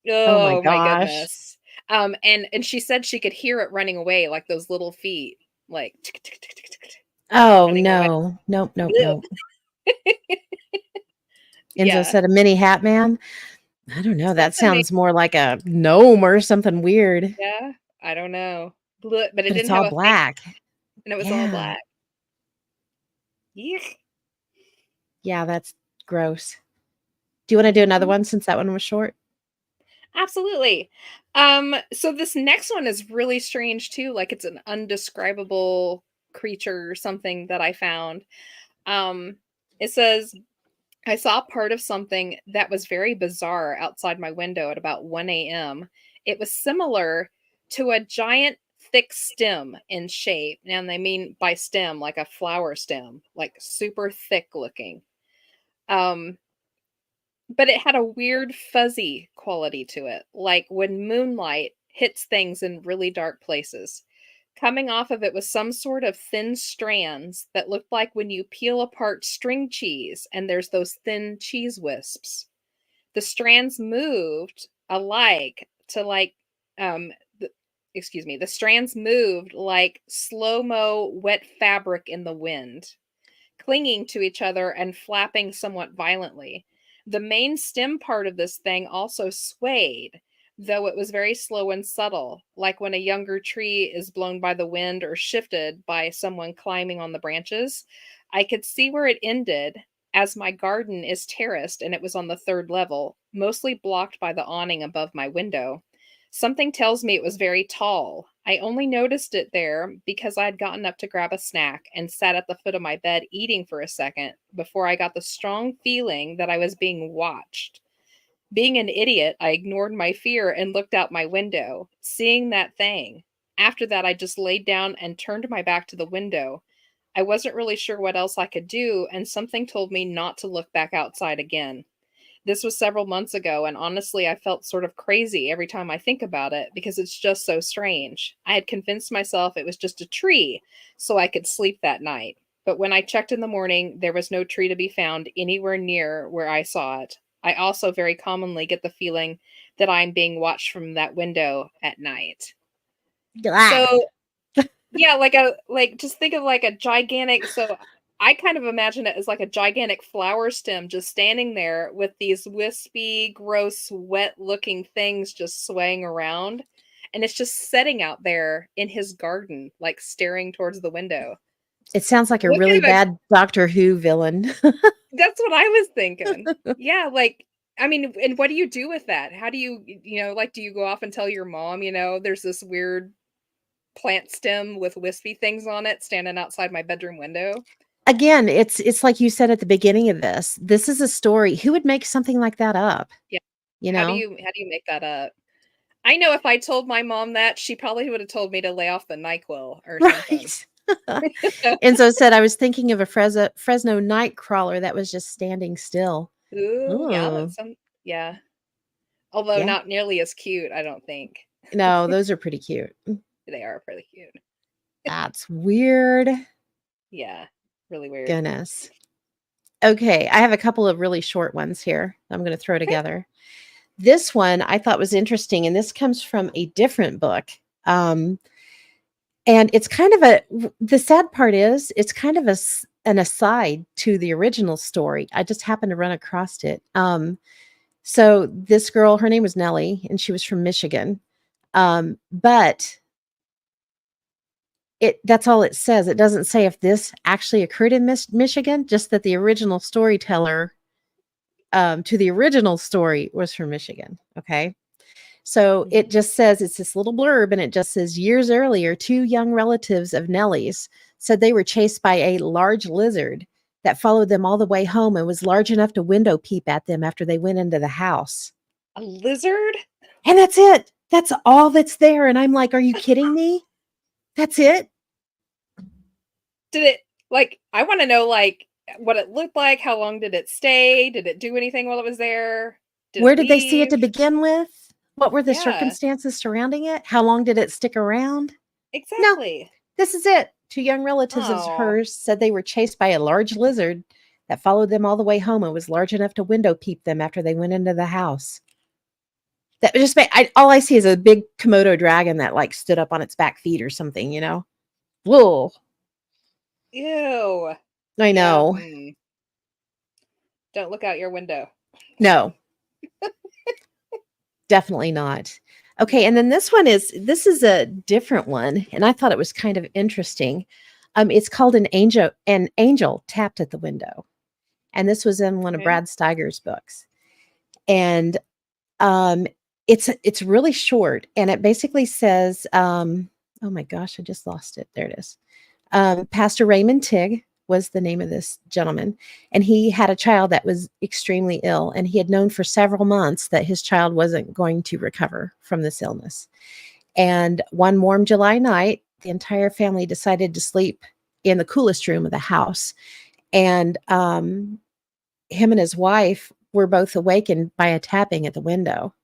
Oh my Oh my gosh. goodness. And she said she could hear it running away, like those little feet, like tick, tick, tick, tick, tick, tick, Oh, running away. no. Nope, nope, Ugh. nope. Enzo Yeah. said a mini hat man. I don't know. That Something they sounds more like a gnome or something weird, Yeah, I don't know. But it but it's didn't have all a face, black. and it was all Yeah. black. Yeek. Yeah, that's gross. Do you wanna do another Mhm. one since that one was short? Absolutely. So this next one is really strange too, like it's an undescribable creature or something that I found. Um, it says, I saw part of something that was very bizarre outside my window at about 1 a.m. It was similar to a giant thick stem in shape. And they mean by stem like a flower stem, like super thick looking. Um, but it had a weird fuzzy quality to it, like when moonlight hits things in really dark places. Coming off of it was some sort of thin strands that looked like when you peel apart string cheese and there's those thin cheese wisps. The strands moved alike to like, um, the, excuse me, the strands moved like slow mo wet fabric in the wind, clinging to each other and flapping somewhat violently. The main stem part of this thing also swayed, though it was very slow and subtle, like when a younger tree is blown by the wind or shifted by someone climbing on the branches. I could see where it ended, as my garden is terraced and it was on the third level, mostly blocked by the awning above my window. Something tells me it was very tall. I only noticed it there because I had gotten up to grab a snack and sat at the foot of my bed eating for a second before I got the strong feeling that I was being watched. Being an idiot, I ignored my fear and looked out my window, seeing that thing. After that, I just laid down and turned my back to the window. I wasn't really sure what else I could do, and something told me not to look back outside again. This was several months ago, and honestly, I felt sort of crazy every time I think about it because it's just so strange. I had convinced myself it was just a tree so I could sleep that night. But when I checked in the morning, there was no tree to be found anywhere near where I saw it. I also very commonly get the feeling that I'm being watched from that window at night. Ah, So yeah, like just think of like a gigantic, so I kind of imagine it as like a gigantic flower stem just standing there with these wispy, gross, wet-looking things just swaying around, and it's just sitting out there in his garden, like staring towards the window. it sounds like a What really kind of a bad Doctor Who villain. That's what I was thinking. Yeah, like, I mean, and what do you do with that? How do like, do you go off and tell your mom, there's this weird plant stem with wispy things on it standing outside my bedroom window? Again, it's like you said at the beginning of this. This is a story. Who would make something like that up? Yeah. You How do know? you how do you make that up? I know if I told my mom that, she probably would have told me to lay off the NyQuil or something. Right. And so said I was thinking of a Fresno night crawler that was just standing still. Ooh, yeah, Oh, that's some yeah. Although yeah. not nearly as cute, I don't think. No, those are pretty cute. They are pretty cute. That's weird. Yeah, really weird. Goodness. Okay, I have a couple of really short ones here I'm going to throw Okay. together. This one I thought was interesting, and this comes from a different book. And it's kind of the sad part is it's kind of an aside to the original story. I just happened to run across it. So this girl, her name was Nellie, and she was from Michigan. But that's all it says. It doesn't say if this actually occurred in Michigan, just that the original storyteller to the original story was from Michigan. Okay. So it Mhm. just says it's this little blurb, and it just says years earlier, two young relatives of Nellie's said they were chased by a large lizard that followed them all the way home and was large enough to window peep at them after they went into the house. A lizard? And that's it. That's all that's there. And I'm like, are you kidding me? That's it. Did it I wanna know, like, what it looked like, how long did it stay? Did it do anything while it was there? Did Where it did they see it leave? to begin with? What were the Yeah, circumstances surrounding it? How long did it stick around? No, exactly. this is it. Two young relatives of Oh, hers said they were chased by a large lizard that followed them all the way home and was large enough to window peep them after they went into the house. That just made, all I see is a big Komodo dragon that like stood up on its back feet or something, you know? Whoa. ew. I Yeah, know. don't look out your window. No, definitely not. Okay, and No. then this is a different one, and I thought it was kind of interesting. It's called an angel tapped at the window. And this was in one of Okay. Brad Steiger's books. And um it's really short, and it basically says oh my gosh, I just lost it. There it is. Pastor Raymond Tigg was the name of this gentleman, and he had a child that was extremely ill, and he had known for several months that his child wasn't going to recover from this illness. And one warm July night, the entire family decided to sleep in the coolest room of the house. And him and his wife were both awakened by a tapping at the window.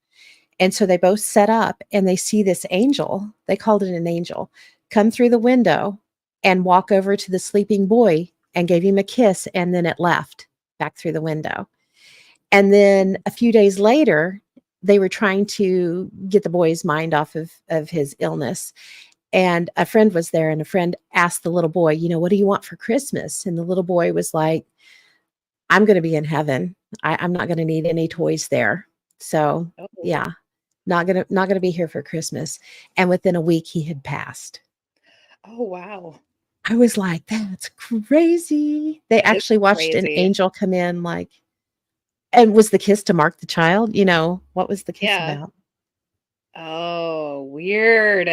And so they both set up and they see this angel. They called it an angel come through the window and walk over to the sleeping boy and gave him a kiss, and then it left back through the window. And then a few days later, they were trying to get the boy's mind off of his illness. And a friend was there, and a friend asked the little boy, what do you want for Christmas? And the little boy was like, I'm going to be in heaven. I'm not going to need any toys there. So Oh. yeah, not gonna be here for Christmas. And within a week, he had passed. Oh, wow. I was like, that's crazy. They That is actually watched an crazy. angel come in, like, and was the kiss to mark the child? What was the kiss Yeah. about? Oh, weird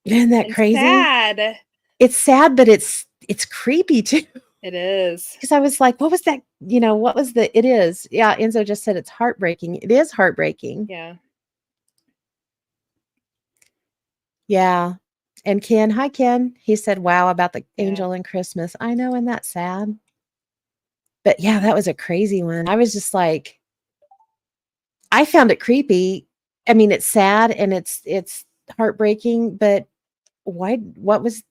Isn't that and crazy? sad. It's sad, but it's creepy too. It is. Because I was like, what was that? What was the it is? Yeah, Enzo just said it's heartbreaking. It is heartbreaking. Yeah. Yeah. And Ken, hi Ken. He said, wow, about the Yeah. angel and Christmas. I know, and that's sad. But yeah, that was a crazy one. I was just like, I found it creepy. I mean, it's sad and it's heartbreaking, but what was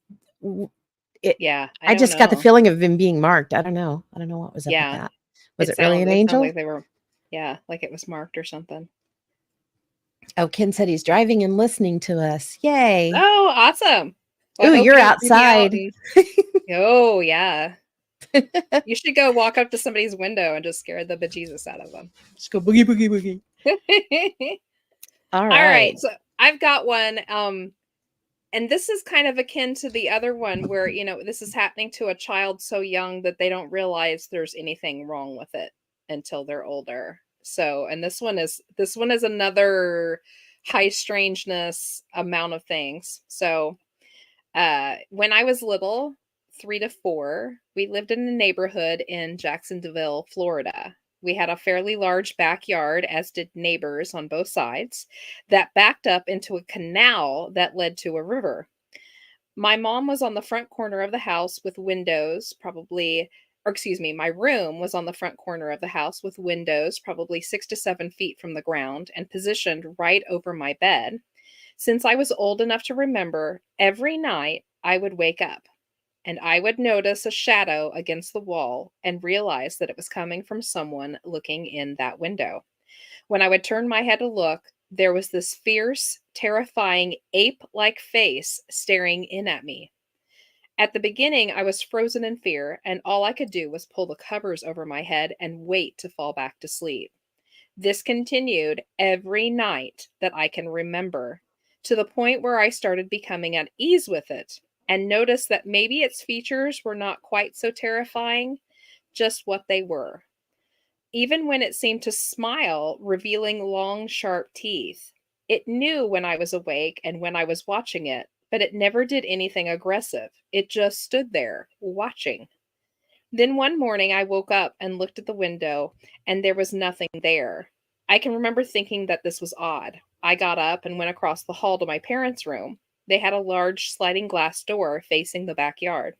it? Yeah. I I don't just got the know. feeling of him being marked. I don't know. I don't know what was up with Yeah. that. Was it really an It sounds angel? like they were, yeah, like it was marked or something. Oh, Ken said he's driving and listening to us. Yay. Oh, awesome. Well, I Ooh, hope you you're don't see me out outside. and oh, yeah. You should go walk up to somebody's window and just scare the bejesus out of them. Just go boogie, boogie, boogie. All All right. right. So I've got one. And this is kind of akin to the other one where, this is happening to a child so young that they don't realize there's anything wrong with it until they're older. So, and this one is another high strangeness amount of things. So, when I was little, 3 to 4, we lived in a neighborhood in Jacksonville, Florida. We had a fairly large backyard, as did neighbors on both sides, that backed up into a canal that led to a river. My mom was on the front corner of the house with windows, probably, or excuse me, my room was on the front corner of the house with windows, probably 6 to 7 feet from the ground, and positioned right over my bed. Since I was old enough to remember, every night I would wake up and I would notice a shadow against the wall and realize that it was coming from someone looking in that window. When I would turn my head to look, there was this fierce, terrifying, ape like face staring in at me. At the beginning, I was frozen in fear, and all I could do was pull the covers over my head and wait to fall back to sleep. This continued every night that I can remember, to the point where I started becoming at ease with it and noticed that maybe its features were not quite so terrifying, just what they were. Even when it seemed to smile, revealing long, sharp teeth, it knew when I was awake and when I was watching it, but it never did anything aggressive. It just stood there, watching. Then one morning I woke up and looked at the window, and there was nothing there. I can remember thinking that this was odd. I got up and went across the hall to my parents' room. They had a large sliding glass door facing the backyard.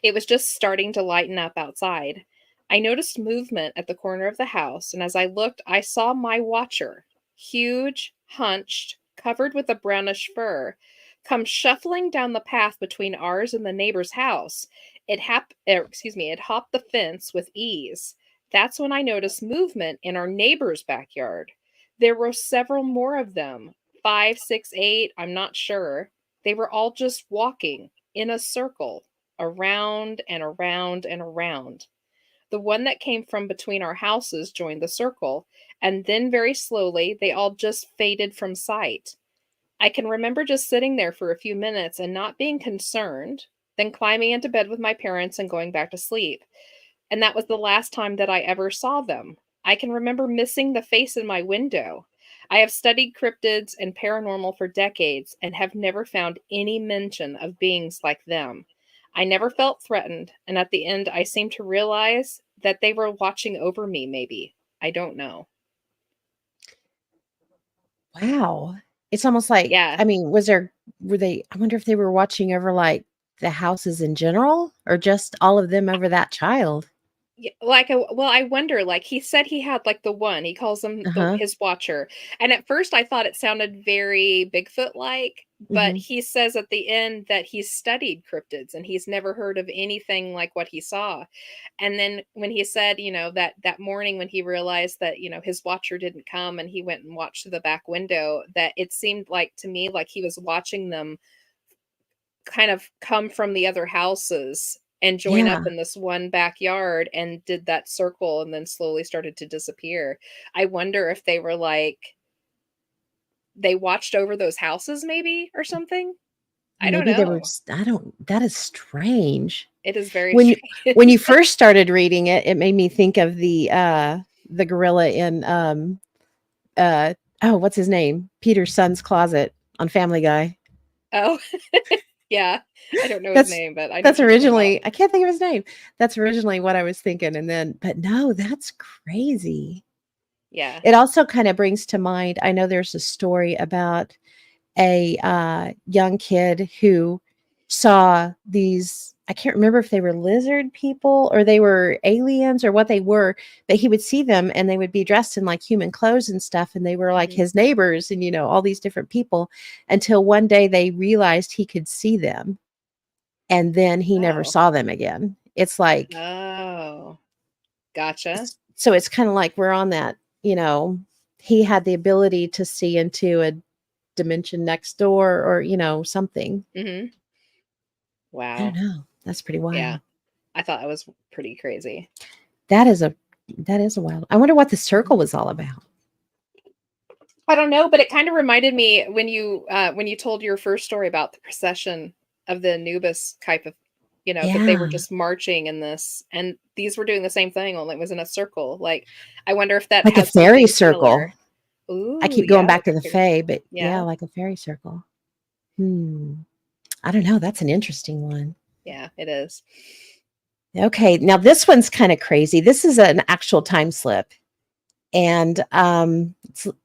It was just starting to lighten up outside. I noticed movement at the corner of the house, and as I looked, I saw my watcher, huge, hunched, covered with a brownish fur, come shuffling down the path between ours and the neighbor's house. It hopped the fence with ease. That's when I noticed movement in our neighbor's backyard. There were several more of them, 5, 6, 8, I'm not sure. They were all just walking in a circle, around and around and around. The one that came from between our houses joined the circle, and then very slowly they all just faded from sight. I can remember just sitting there for a few minutes and not being concerned, then climbing into bed with my parents and going back to sleep. And that was the last time that I ever saw them. I can remember missing the face in my window. I have studied cryptids and paranormal for decades and have never found any mention of beings like them. I never felt threatened, and at the end, I seemed to realize that they were watching over me, maybe. I don't know. Wow. It's almost like, Yeah. I mean, were they, I wonder if they were watching over like the houses in general or just all of them over that child. Yeah, well, I wonder, like, he said he had, like, the one, he calls him Uh-huh. his watcher, and at first I thought it sounded very Bigfoot-like, but Mhm. he says at the end that he's studied cryptids and he's never heard of anything like what he saw, and then when he said, that morning when he realized that, his watcher didn't come and he went and watched through the back window, that it seemed like to me like he was watching them kind of come from the other houses and join up Yeah. in this one backyard and did that circle and then slowly started to disappear. I wonder if they were like they watched over those houses maybe or something? I don't Maybe there know. was I don't that is strange. It is very When you strange. when you first started reading it, it made me think of the gorilla in, oh, what's his name? Peter's son's closet on Family Guy. Oh, yeah. I don't know his That's name, but I know that's what you're talking about. originally I can't think of his name. That's originally what I was thinking, and then but no, that's crazy. Yeah. It also kinda brings to mind I know there's a story about a, young kid who saw these I can't remember if they were lizard people or they were aliens or what they were, but he would see them and they would be dressed in, like, human clothes and stuff, and they were, like, Mhm. his neighbors and, all these different people until one day they realized he could see them, and then he never Oh. saw them again. It's like Oh. Gotcha. so it's kinda like we're on that, he had the ability to see into a dimension next door or, something. Mhm. I don't Wow. know. That's pretty Yeah. wild. I thought it was pretty crazy. That is a that is a wild I wonder what the circle was all about. I don't know, but it kind of reminded me when you told your first story about the procession of the Anubis type of, that they were Yeah, just marching in this, and these were doing the same thing, only it was in a circle. Like, I wonder if that like a has fairy something similar. circle. I Ooh, keep going yeah, back like to a the fairy. fae, but yeah, Yeah, like a fairy circle. Hmm. I don't know, that's an interesting one. yeah, it is. Okay, now this one's kinda crazy. This is an actual time slip, and,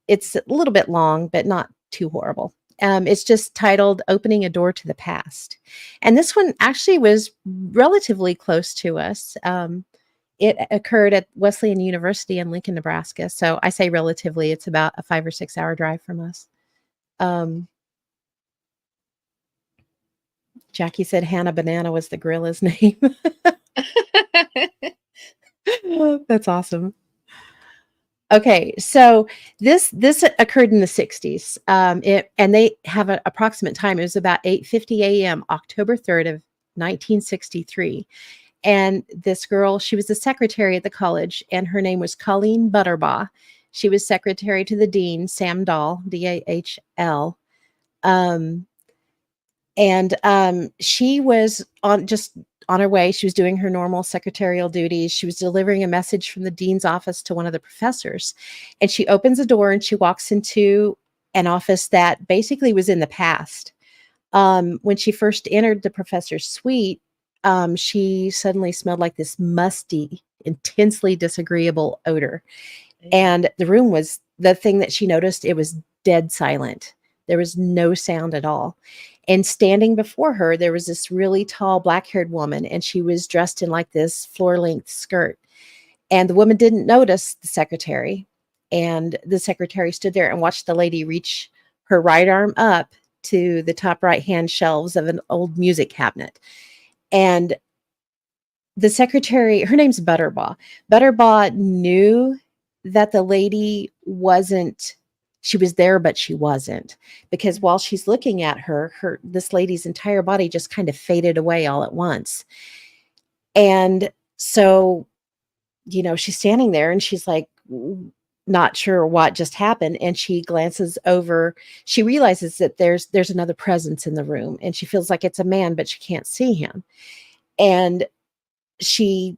it's a little bit long, but not too horrible. It's just titled "Opening a Door to the Past," and this one actually was relatively close to us. It occurred at Wesleyan University in Lincoln, Nebraska, so I say relatively, it's about a 5 or 6-hour drive from us. Um, Jackie said Hannah Banana was the gorilla's name. That's awesome. Okay, so this occurred in the '60s. And they have an approximate time. It was about 8:50 a.m., October 3rd of 1963. And this girl, she was the secretary at the college, and her name was Colleen Butterbaugh. She was secretary to the dean, Sam Dahl, Dahl. Um, and she was on her way. She was doing her normal secretarial duties. She was delivering a message from the dean's office to one of the professors. And she opens a door and she walks into an office that basically was in the past. When she first entered the professor's suite, she suddenly smelled like this musty, intensely disagreeable odor. Ew. And the room was the thing that she noticed, it was dead silent. There was no sound at all. And standing before her, there was this really tall black haired woman, and she was dressed in like this floor length skirt. And the woman didn't notice the secretary. And the secretary stood there and watched the lady reach her right arm up to the top right hand shelves of an old music cabinet. And the secretary, her name's Butterbaugh. Butterbaugh knew that the lady wasn't she was there, but she wasn't. Because while she's looking at her this lady's entire body just kind of faded away all at once. And so, she's standing there and she's like not sure what just happened. And she glances over, she realizes that there's another presence in the room, and she feels like it's a man, but she can't see him. And she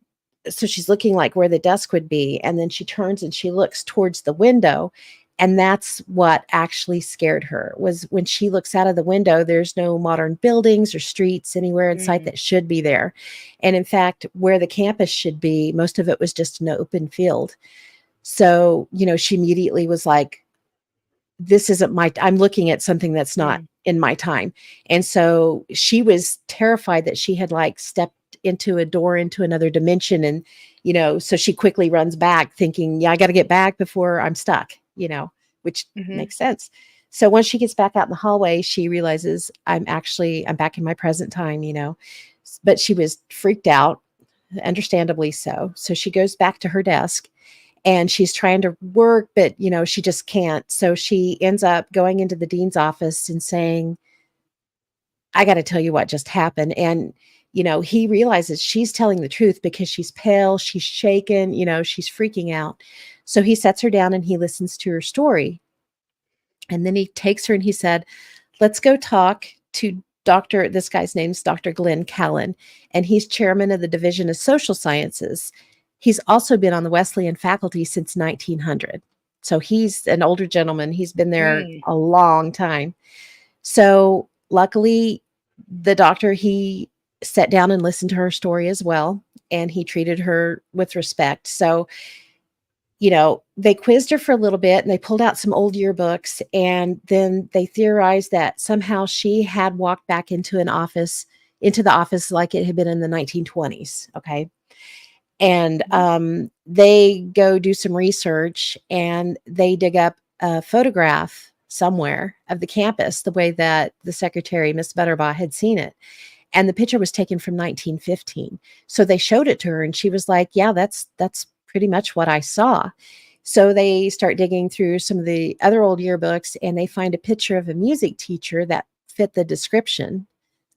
so she's looking like where the desk would be, and then she turns and she looks towards the window, and that's what actually scared her. Was when she looks out of the window, there's no modern buildings or streets anywhere in sight Mm, that should be there. And in fact, where the campus should be, most of it was just an open field. So, she immediately was like, this isn't I'm looking at something that's not mm, in my time. And so she was terrified that she had like stepped into a door into another dimension. And, so she quickly runs back thinking, yeah, I got to get back before I'm stuck, which Mhm. makes sense. So once she gets back out in the hallway, she realizes I'm back in my present time, but she was freaked out, understandably so. So she goes back to her desk and she's trying to work, but she just can't. So she ends up going into the dean's office and saying, I got to tell you what just happened. And he realizes she's telling the truth because she's pale, she's shaken, she's freaking out. So he sets her down and he listens to her story. And then he takes her and he said, let's go talk to this guy's name's Dr. Glenn Callan, and he's chairman of the Division of Social Sciences. He's also been on the Wesleyan faculty since 1900. So he's an older gentleman. He's been there Mm. a long time. So luckily, the doctor, he sat down and listened to her story as well, and he treated her with respect. So they quizzed her for a little bit and they pulled out some old yearbooks, and then they theorized that somehow she had walked back into the office like it had been in the 1920s. Okay. And Mhm. they go do some research and they dig up a photograph somewhere of the campus, the way that the secretary, Miss Butterbaugh, had seen it. And the picture was taken from 1915. So they showed it to her and she was like, yeah, that's pretty much what I saw. So they start digging through some of the other old yearbooks and they find a picture of a music teacher that fit the description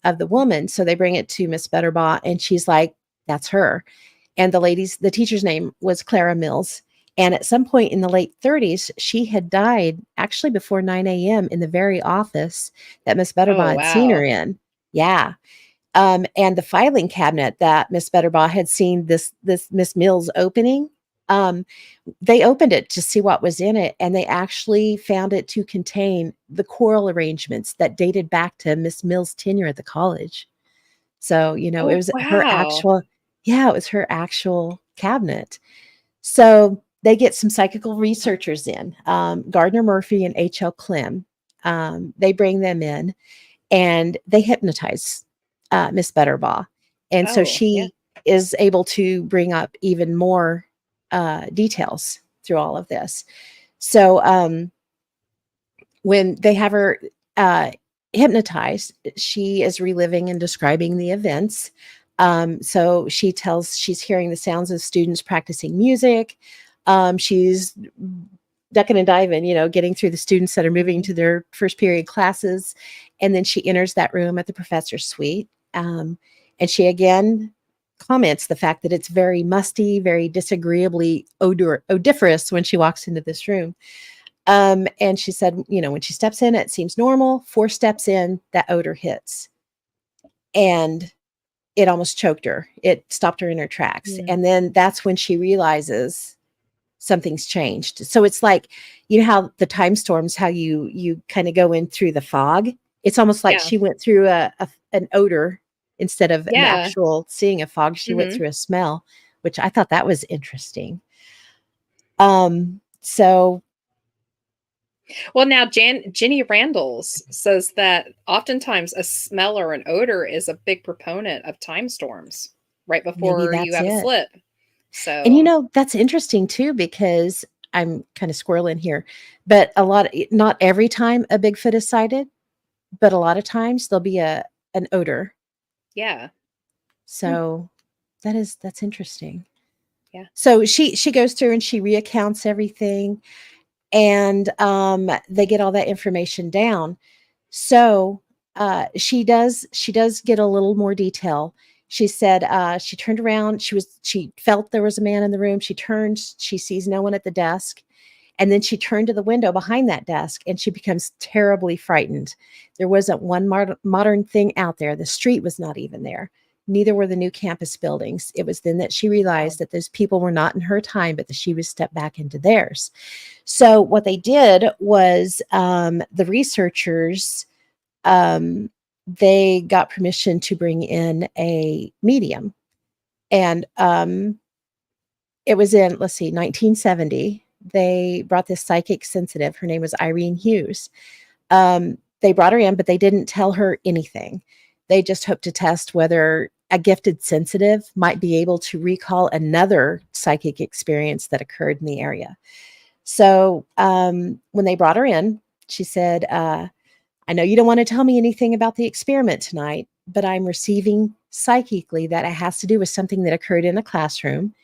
of the woman. So they bring it to Miss Butterbaugh and she's like, that's her. And the teacher's name was Clara Mills. And at some point in the late 30s, she had died actually before 9 a.m. in the very office that Miss Oh, Butterbaugh had seen her wow. in. Yeah. And the filing cabinet that Miss Butterbaugh had seen this Miss Mills opening, um, they opened it to see what was in it, and they actually found it to contain the choral arrangements that dated back to Miss Mills' tenure at the college. So, it Oh, was her wow. actual, yeah, it was her actual cabinet. So they get some psychical researchers in, Gardner Murphy and H.L. Clem. They bring them in and they hypnotize Miss Butterbaugh. And so Oh, yeah. she is able to bring up even more details through all of this. So when they have her uh, hypnotized, she is reliving and describing the events. So she's hearing the sounds of students practicing music. She's ducking and diving, getting through the students that are moving Mhm. to their first period classes. And then she enters that room at the professor's suite. And she again comments the fact that it's very musty, very disagreeably odoriferous when she walks into this room. And she said, when she steps in, it seems normal. 4 steps in, that odor hits. And it almost choked her. It stopped her in her tracks. Mm. And then that's when she realizes something's changed. So it's like, how the time storms, how you kind of go in through the fog. It's almost like Yeah. she went through an odor instead of an Yeah. actual seeing a fog. She went Mhm. through a smell, which I thought that was interesting. So Well, now Jenny Randalls says that oftentimes a smell or an odor is a big proponent of time storms right maybe before you that's have a it. slip. And So, that's interesting too, because I'm kind of squirreling here, but not every time a Bigfoot is sighted, but a lot of times there'll be an odor. yeah. Hmm. So that's interesting. Yeah. So she goes through and she reaccounts everything, and they get all that information down. So she does get a little more detail. She said she turned around. She felt there was a man in the room. She turns. She sees no one at the desk. And then she turned to the window behind that desk and she becomes terribly frightened. There wasn't one modern thing out there. The street was not even there. Neither were the new campus buildings. It was then that she Wow. realized that those people were not in her time, but that she was stepped back into theirs. So what they did was the researchers, um, they got permission to bring in a medium. And it was in, let's see, 1970. They brought this psychic sensitive. Her name was Irene Hughes. They brought her in, but they didn't tell her anything. They just hoped to test whether a gifted sensitive might be able to recall another psychic experience that occurred in the area. So when they brought her in, she said, I know you don't want to tell me anything about the experiment tonight, but I'm receiving psychically that it has to do with something that occurred in a classroom.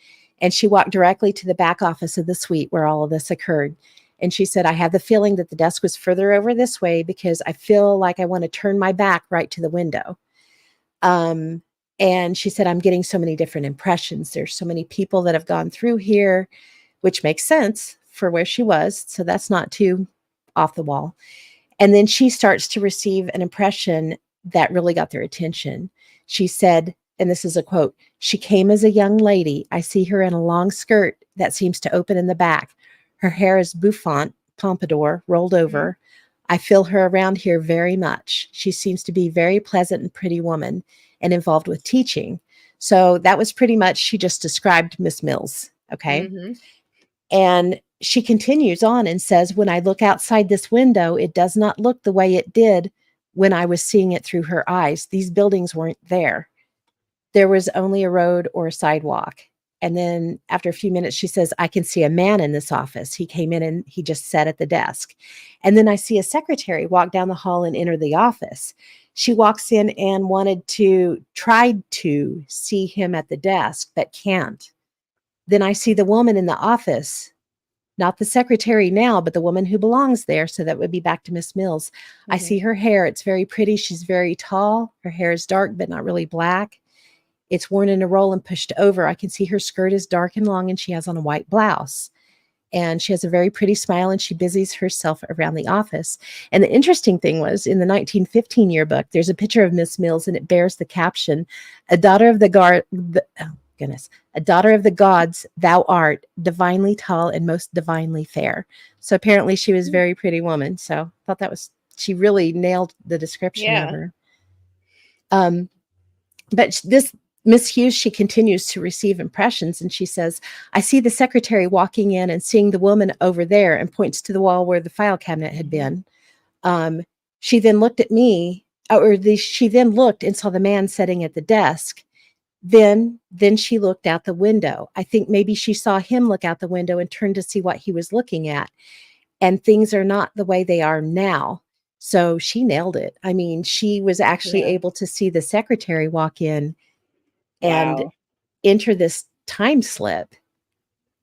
And she walked directly to the back office of the suite where all of this occurred. And she said, I have the feeling that the desk was further over this way because I feel like I want to turn my back right to the window. Um, and she said, I'm getting so many different impressions. There's so many people that have gone through here, which makes sense for where she was. So that's not too off the wall. And then she starts to receive an impression that really got their attention. She said, and this is a quote, she came as a young lady. I see her in a long skirt that seems to open in the back. Her hair is bouffant, pompadour, rolled Mhm. over. I feel her around here very much. She seems to be a very pleasant and pretty woman and involved with teaching. So that was pretty much, she just described Miss Mills. Okay. Mhm. And she continues on and says, when I look outside this window, it does not look the way it did when I was seeing it through her eyes. These buildings weren't there. There was only a road or a sidewalk. And then after a few minutes, she says, I can see a man in this office. He came in and he just sat at the desk. And then I see a secretary walk down the hall and enter the office. She walks in and tried to see him at the desk, but can't. Then I see the woman in the office, not the secretary now, but the woman who belongs there. So that would be back to Miss Mills. I Mhm. see her hair. It's very pretty. She's very tall. Her hair is dark, but not really black. It's worn in a roll and pushed over. I can see her skirt is dark and long, and she has on a white blouse. And she has a very pretty smile, and she busies herself around the office. And the interesting thing was, in the 1915 yearbook, there's a picture of Miss Mills, and it bears the caption, "A daughter of the guard." Oh goodness, "A daughter of the gods, thou art divinely tall and most divinely fair." So apparently, she was a Mm. very pretty woman. So I thought that was, she really nailed the description of Yeah. her. Um, but this Miss Hughes, she continues to receive impressions, and she says, I see the secretary walking in and seeing the woman over there, and points to the wall where the file cabinet had Mhm. been. Um, she then looked at me, she then looked and saw the man sitting at the desk. Then she looked out the window. I think maybe she saw him look out the window and turned to see what he was looking at. And things are not the way they are now. So she nailed it. I mean, she was actually Yeah. able to see the secretary walk in and Wow. enter this time slip.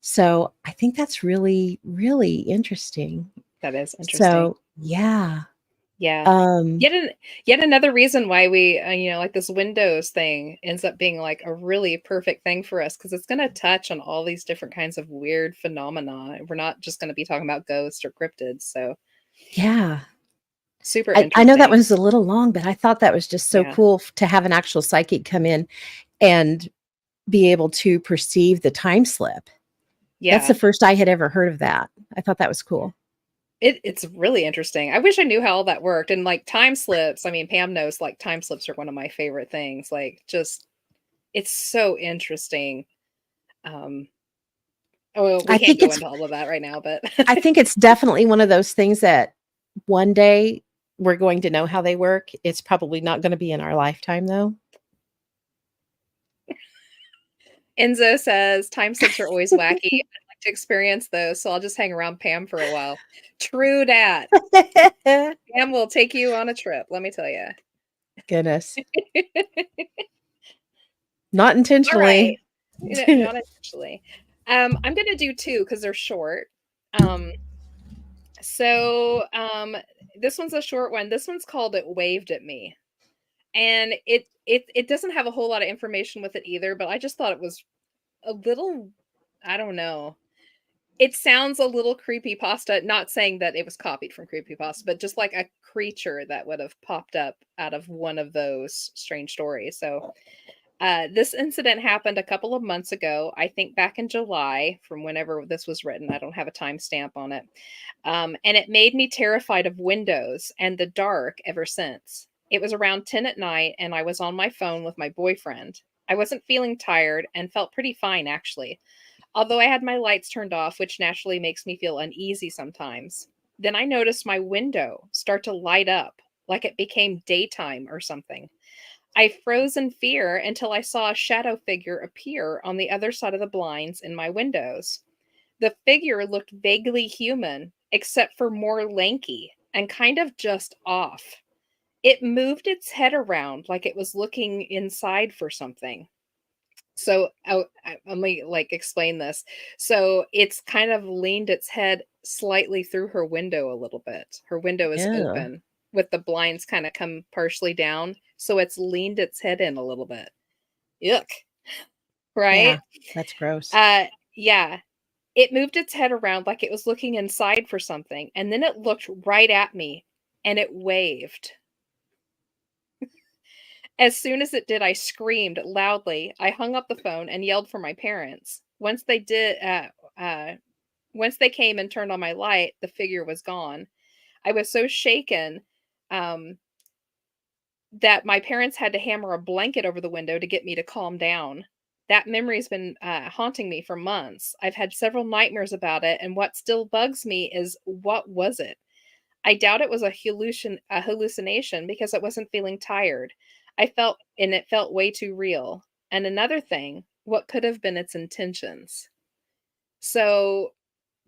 So I think that's really, really interesting. That is interesting. So yeah. Yeah. Um, Yet an yet another reason why we, like this Windows thing ends up being like a really perfect thing for us because it's going to touch on all these different kinds of weird phenomena. We're not just going to be talking about ghosts or cryptids. So yeah. super I know that interesting. was a little long, but I thought that was just so Yeah. cool to have an actual psychic come in and be able to perceive the time slip. That's the Yeah. first I had ever heard of that. I thought that was cool. It's really interesting. I wish I knew how all that worked. And like time slips, I mean, Pam knows like time slips are one of my favorite things. Like just it's so interesting. Um, oh, well, we I can't think go it's into all of that right now, but I think it's definitely one of those things that one day we're going to know how they work. It's probably not going to be in our lifetime though. Enzo says time slips are always wacky. I'd like to experience those, so I'll just hang around Pam for a while. True dat. Pam will take you on a trip, let me tell you. Goodness. Not All right. intentionally. Not intentionally. I'm gonna do 2 because 'cause they're short. Um, so, this one's a short one. This one's called "It Waved at Me," and it doesn't have a whole lot of information with it either, but I just thought it was a little I don't know. It sounds a little creepypasta, not saying that it was copied from creepypasta, but just like a creature that would have popped up out of one of those strange stories. So, this incident happened a couple of months ago. I think back in July, from whenever this was written. I don't have a timestamp on it. And it made me terrified of windows and the dark ever since. It was around 10 at night, and I was on my phone with my boyfriend. I wasn't feeling tired and felt pretty fine, actually, although I had my lights turned off, which naturally makes me feel uneasy sometimes. Then I noticed my window start to light up like it became daytime or something. I froze in fear until I saw a shadow figure appear on the other side of the blinds in my windows. The figure looked vaguely human, except for more lanky and kind of just off. It moved its head around like it was looking inside for something. So, let me like explain this. So, it's kind of leaned its head slightly through her window a little bit. Her window is Ew. open with the blinds kind of come partially down. So, it's leaned its head in a little bit. Yuck. Yeah, Right? that's gross. Uh, yeah. It moved its head around like it was looking inside for something. And then it looked right at me and it waved. As soon as it did, I screamed loudly. I hung up the phone and yelled for my parents. Once they came and turned on my light, the figure was gone. I was so shaken um, that my parents had to hammer a blanket over the window to get me to calm down. That memory's been haunting me for months. I've had several nightmares about it, and what still bugs me is what was it? I doubt it was a hallucination because I wasn't feeling tired. It felt way too real. And another thing, what could have been its intentions? So,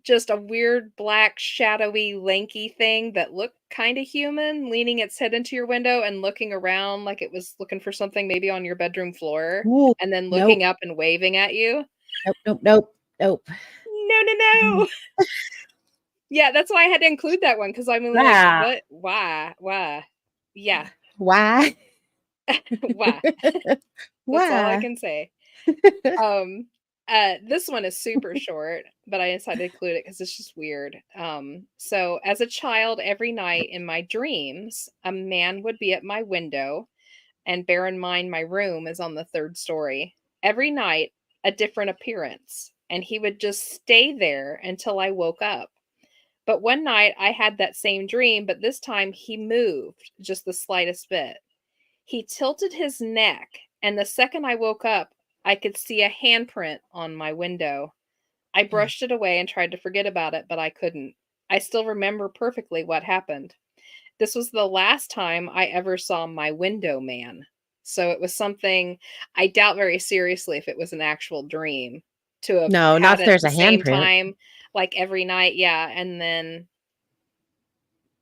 just a weird black shadowy lanky thing that looked kind of human leaning its head into your window and looking around like it was looking for something maybe on your bedroom floor Ooh, and then looking nope, up and waving at you. nope, nope, nope, nope. No, no, Mm. no. Yeah, that's why I had to include that one because I'm like, Ah, what? Why? Yeah, why? why? That's all I Why? can say. Um, this one is super short, but I decided to include it because it's just weird. So as a child, every night in my dreams, a man would be at my window, and bear in mind my room is on the third story. Every night, a different appearance, and he would just stay there until I woke up. But one night I had that same dream, but this time he moved just the slightest bit. He tilted his neck, and the second I woke up, I could see a handprint on my window. I Mm. brushed it away and tried to forget about it, but I couldn't. I still remember perfectly what happened. This was the last time I ever saw my window man. So it was something I doubt very seriously if it was an actual dream to have No, not had if it there's the a same handprint. time, like every night. Yeah. And then,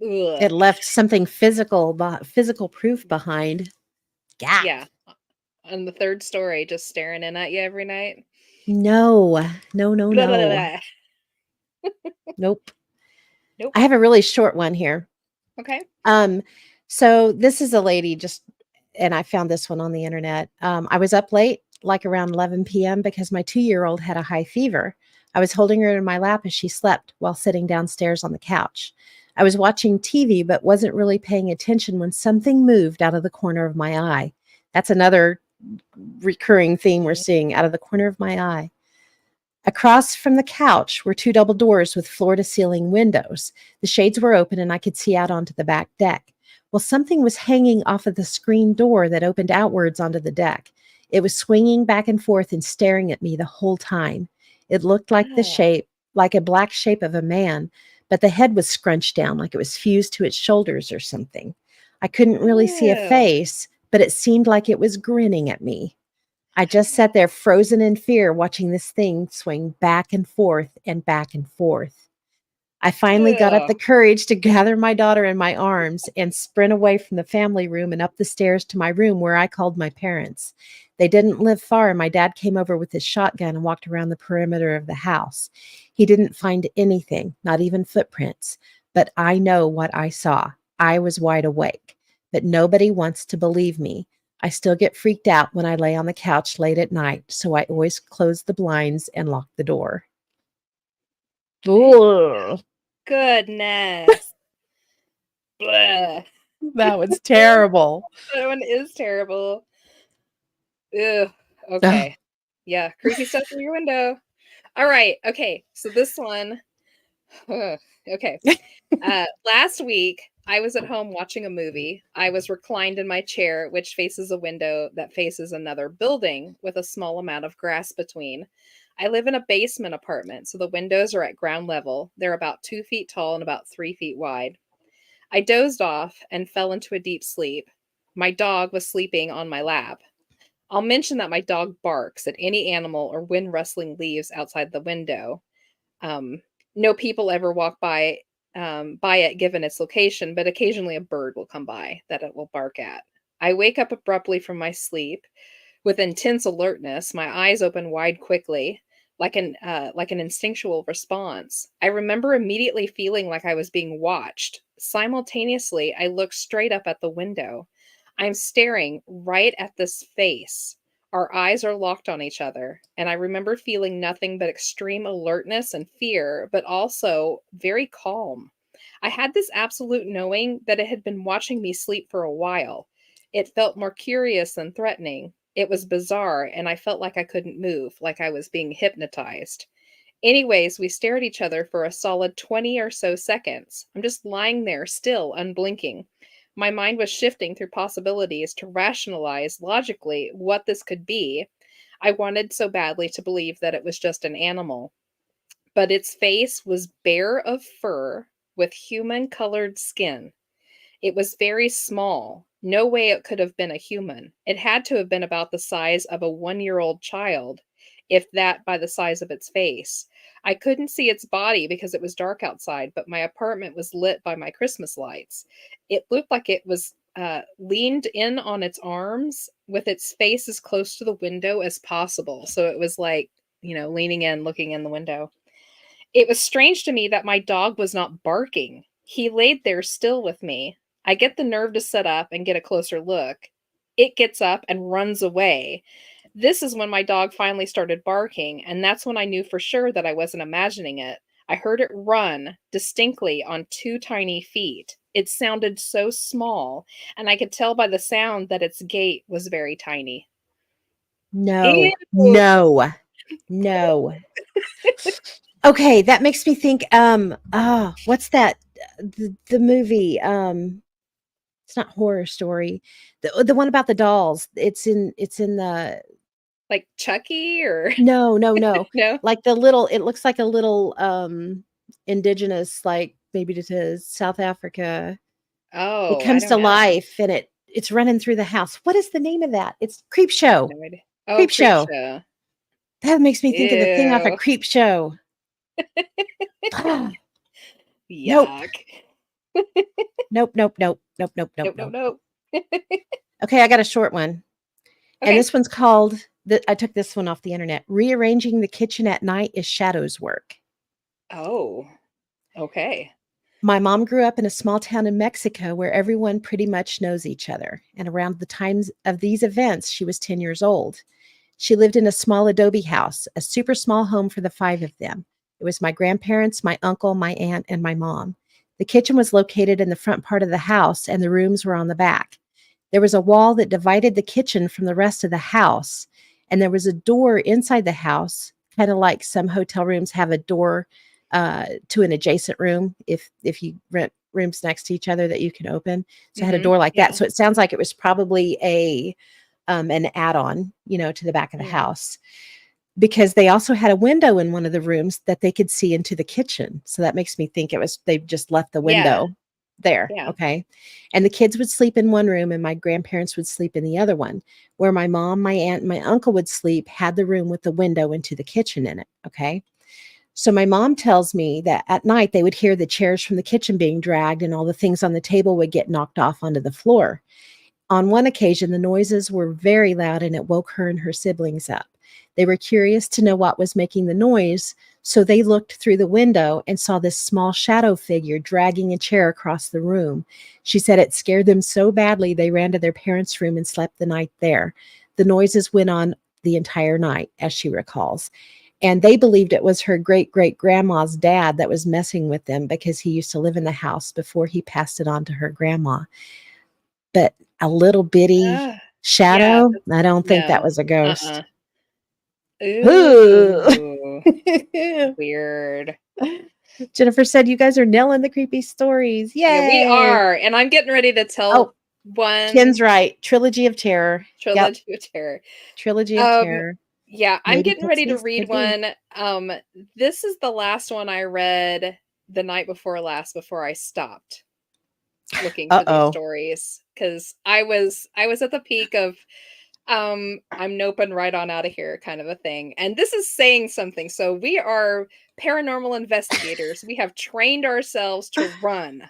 ugh, It left something physical proof behind. Yeah. yeah. On the third story, just staring in at you every night. No, no, no, Blah, blah, blah, no. blah. Nope. Nope. I have a really short one here. Okay. Um, so this is a lady just, and I found this one on the internet. I was up late, like around 11 p.m., because my 2-year-old had a high fever. I was holding her in my lap as she slept while sitting downstairs on the couch. I was watching TV, but wasn't really paying attention when something moved out of the corner of my eye. That's another recurring theme we're seeing out of the corner of my eye. Across from the couch were two double doors with floor to ceiling windows. The shades were open and I could see out onto the back deck. Well, something was hanging off of the screen door that opened outwards onto the deck. It was swinging back and forth and staring at me the whole time. It looked Ah, like a black shape of a man, but the head was scrunched down like it was fused to its shoulders or something. I couldn't really see a ew. face, but it seemed like it was grinning at me. I just sat there frozen in fear, watching this thing swing back and forth and back and forth. I finally got up Ew. the courage to gather my daughter in my arms and sprint away from the family room and up the stairs to my room where I called my parents. They didn't live far, and my dad came over with his shotgun and walked around the perimeter of the house. He didn't find anything, not even footprints, but I know what I saw. I was wide awake, but nobody wants to believe me. I still get freaked out when I lay on the couch late at night, so I always close the blinds and lock the door. Ugh. Goodness. Blah. That was terrible. That one is terrible. Ew. Ugh. Okay. Yeah. Creepy stuff through your window. All right. Okay. So this one. Okay. Last week, I was at home watching a movie. I was reclined in my chair, which faces a window that faces another building with a small amount of grass between. I live in a basement apartment, so the windows are at ground level. They're about 2 feet tall and about 3 feet wide. I dozed off and fell into a deep sleep. My dog was sleeping on my lap. I'll mention that my dog barks at any animal or wind rustling leaves outside the window. Um, no people ever walk by it given its location, but occasionally a bird will come by that it will bark at. I wake up abruptly from my sleep with intense alertness, my eyes open wide quickly, like an instinctual response. I remember immediately feeling like I was being watched. Simultaneously, I look straight up at the window. I'm staring right at this face. Our eyes are locked on each other, and I remember feeling nothing but extreme alertness and fear, but also very calm. I had this absolute knowing that it had been watching me sleep for a while. It felt more curious than threatening. It was bizarre, and I felt like I couldn't move, like I was being hypnotized. Anyways, we stared at each other for a solid 20 or so seconds. I'm just lying there, still unblinking. My mind was shifting through possibilities to rationalize logically what this could be. I wanted so badly to believe that it was just an animal, but its face was bare of fur with human colored skin. It was very small. No way it could have been a human. It had to have been about the size of a 1-year-old child, if that by the size of its face. I couldn't see its body because it was dark outside, but my apartment was lit by my Christmas lights. It looked like it was leaned in on its arms with its face as close to the window as possible. So it was like, leaning in, looking in the window. It was strange to me that my dog was not barking. He laid there still with me. I get the nerve to sit up and get a closer look. It gets up and runs away. This is when my dog finally started barking, and that's when I knew for sure that I wasn't imagining it. I heard it run distinctly on two tiny feet. It sounded so small, and I could tell by the sound that its gait was very tiny. No, Ew. no, no. Okay, that makes me think, what's that? The movie, it's not Horror Story. The one about the dolls. It's in the Like Chucky or no, no, no. no? Like the little it looks like a little, indigenous, like, maybe to South Africa. It Oh, I comes don't to know. life and it's running through the house. What is the name of that? It's Creep I have Show. no idea. Oh, Creep creep Show. show. That makes me think of the thing off of Ew. Creep Show. Nope. Yuck. Nope, nope, nope, nope, nope, nope, Nope, nope, nope. nope. Okay, I got a short one. And Okay. this one's called I took this one off the internet. Rearranging the kitchen at night is shadows work. Oh, okay. My mom grew up in a small town in Mexico where everyone pretty much knows each other. And around the times of these events, she was 10 years old. She lived in a small adobe house, a super small home for the five of them. It was my grandparents, my uncle, my aunt, and my mom. The kitchen was located in the front part of the house, and the rooms were on the back. There was a wall that divided the kitchen from the rest of the house, and there was a door inside the house, kind of like some hotel rooms have a door to an adjacent room if you rent rooms next to each other that you can open. So it had a Mhm. door like that. Yeah. So it sounds like it was probably an add-on, to the back of the Mm. house, because they also had a window in one of the rooms that they could see into the kitchen. So that makes me think they just left the Yeah. window there. Yeah. Okay. And the kids would sleep in one room and my grandparents would sleep in the other one. Where my mom, my aunt, and my uncle would sleep had the room with the window into the kitchen in it. Okay. So my mom tells me that at night they would hear the chairs from the kitchen being dragged and all the things on the table would get knocked off onto the floor. On one occasion, the noises were very loud and it woke her and her siblings up. They were curious to know what was making the noise, so they looked through the window and saw this small shadow figure dragging a chair across the room. She said it scared them so badly they ran to their parents' room and slept the night there. The noises went on the entire night, as she recalls. And they believed it was her great great grandma's dad that was messing with them because he used to live in the house before he passed it on to her grandma. But a little bitty Ah, yeah. shadow, I don't think that No. was a ghost. Uh-uh. Ooh. Ooh. Weird. Jennifer said you guys are nailing the creepy stories. Yeah, we Yay. are. And I'm getting ready to Oh, tell one Ken's right. Trilogy of Terror. Yep. trilogy of terror. Trilogy of Um, Terror. yeah, I'm Maybe getting ready to Pixies. read Could be. one. This is the last one I read the night before last before I stopped. looking for these Uh-oh. stories because I was at the peak of I'm noping right on out of here kind of a thing. And this is saying something. So we are paranormal investigators. We have trained ourselves to run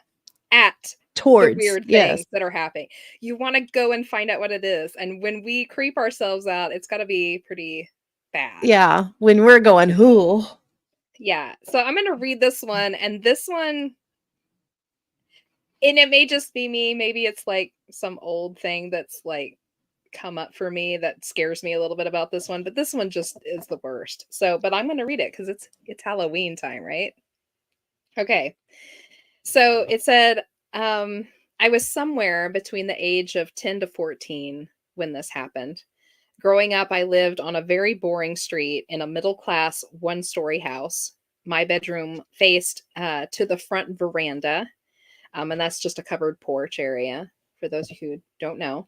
at the Towards, weird yes. things that are happening. You want to go and find out what it is. And when we creep ourselves out, it's got to be pretty bad. Yeah, when we're going, "Who?" Yeah. So I'm going to read this one. And this one, and it may just be me. Maybe it's like some old thing that's like come up for me that scares me a little bit about this one, but this one just is the worst. So, but I'm going to read it cuz it's Halloween time, right? Okay. So, it said I was somewhere between the age of 10 to 14 when this happened. Growing up, I lived on a very boring street in a middle-class one-story house. My bedroom faced to the front veranda, and that's just a covered porch area for those who don't know.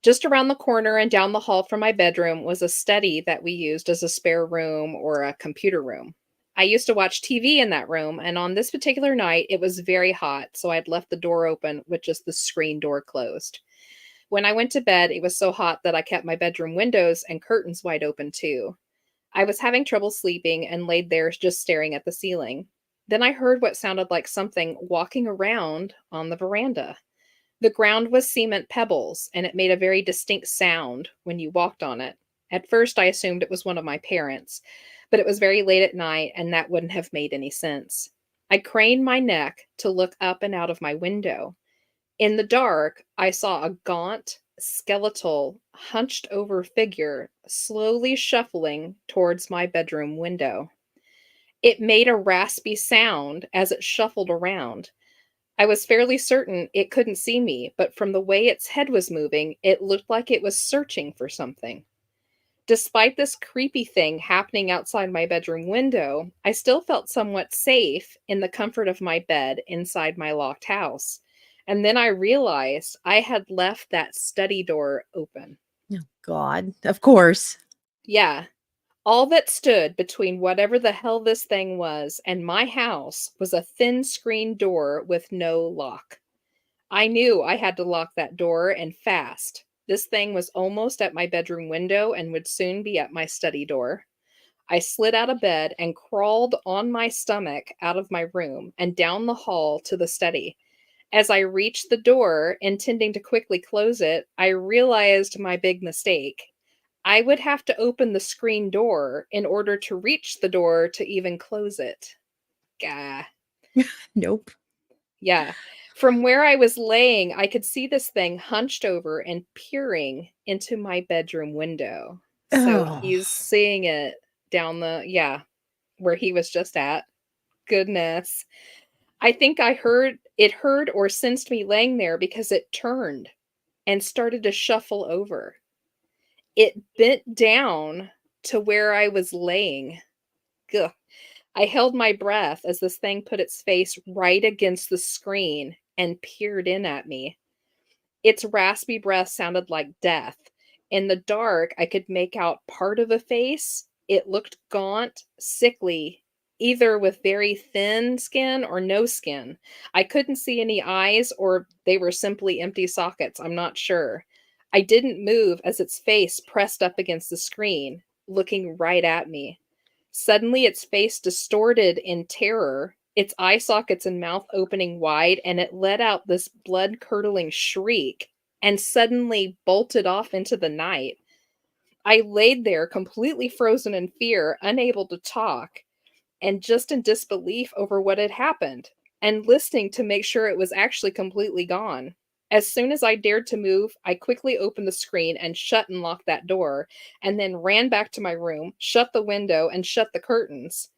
Just around the corner and down the hall from my bedroom was a study that we used as a spare room or a computer room. I used to watch TV in that room, and on this particular night, it was very hot, so I'd left the door open with just the screen door closed. When I went to bed, it was so hot that I kept my bedroom windows and curtains wide open too. I was having trouble sleeping and laid there just staring at the ceiling. Then I heard what sounded like something walking around on the veranda. The ground was cement pebbles, and it made a very distinct sound when you walked on it. At first, I assumed it was one of my parents, but it was very late at night, and that wouldn't have made any sense. I craned my neck to look up and out of my window. In the dark, I saw a gaunt, skeletal, hunched over figure slowly shuffling towards my bedroom window. It made a raspy sound as it shuffled around. I was fairly certain it couldn't see me, but from the way its head was moving, it looked like it was searching for something. Despite this creepy thing happening outside my bedroom window, I still felt somewhat safe in the comfort of my bed inside my locked house. And then I realized I had left that study door open. Oh, God. Of course. Yeah, all that stood between whatever the hell this thing was and my house was a thin screen door with no lock. I knew I had to lock that door and fast. This thing was almost at my bedroom window and would soon be at my study door. I slid out of bed and crawled on my stomach out of my room and down the hall to the study. As I reached the door, intending to quickly close it, I realized my big mistake. I would have to open the screen door in order to reach the door to even close it. Gah. Nope. Yeah. From where I was laying, I could see this thing hunched over and peering into my bedroom window. So Oh, he's seeing it down where he was just at. Goodness. I think I heard or sensed me laying there because it turned and started to shuffle over. It bent down to where I was laying. Gah. I held my breath as this thing put its face right against the screen and peered in at me. Its raspy breath sounded like death. In the dark, I could make out part of a face. It looked gaunt, sickly, either with very thin skin or no skin. I couldn't see any eyes, or they were simply empty sockets. I'm not sure. I didn't move as its face pressed up against the screen, looking right at me. Suddenly, its face distorted in terror, its eye sockets and mouth opening wide, and it let out this blood curdling shriek and suddenly bolted off into the night. I laid there completely frozen in fear, unable to talk, and just in disbelief over what had happened, and listening to make sure it was actually completely gone. As soon as I dared to move, I quickly opened the screen and shut and locked that door, and then ran back to my room, shut the window, and shut the curtains.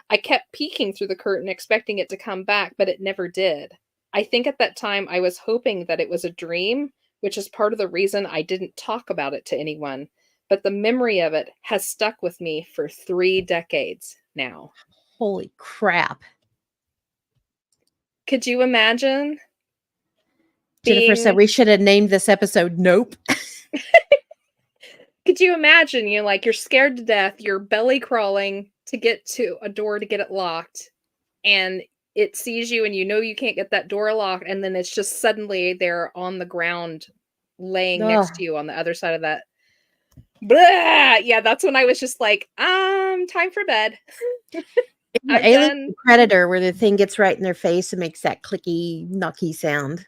I kept peeking through the curtain, expecting it to come back, but it never did. I think at that time I was hoping that it was a dream, which is part of the reason I didn't talk about it to anyone. But the memory of it has stuck with me for 3 decades now. holy crap. Could you imagine Jennifer said being we should have named this episode Nope. could you imagine you're scared to death, you're belly crawling to get to a door to get it locked, and it sees you and you know you can't get that door locked, and then it's just suddenly they're on the ground laying next to Ugh. you on the other side of that. Blah! Yeah, that's when I was just like, time for bed. Isn't it I'm Alien done. or Predator where the thing gets right in their face and makes that clicky, knocky sound?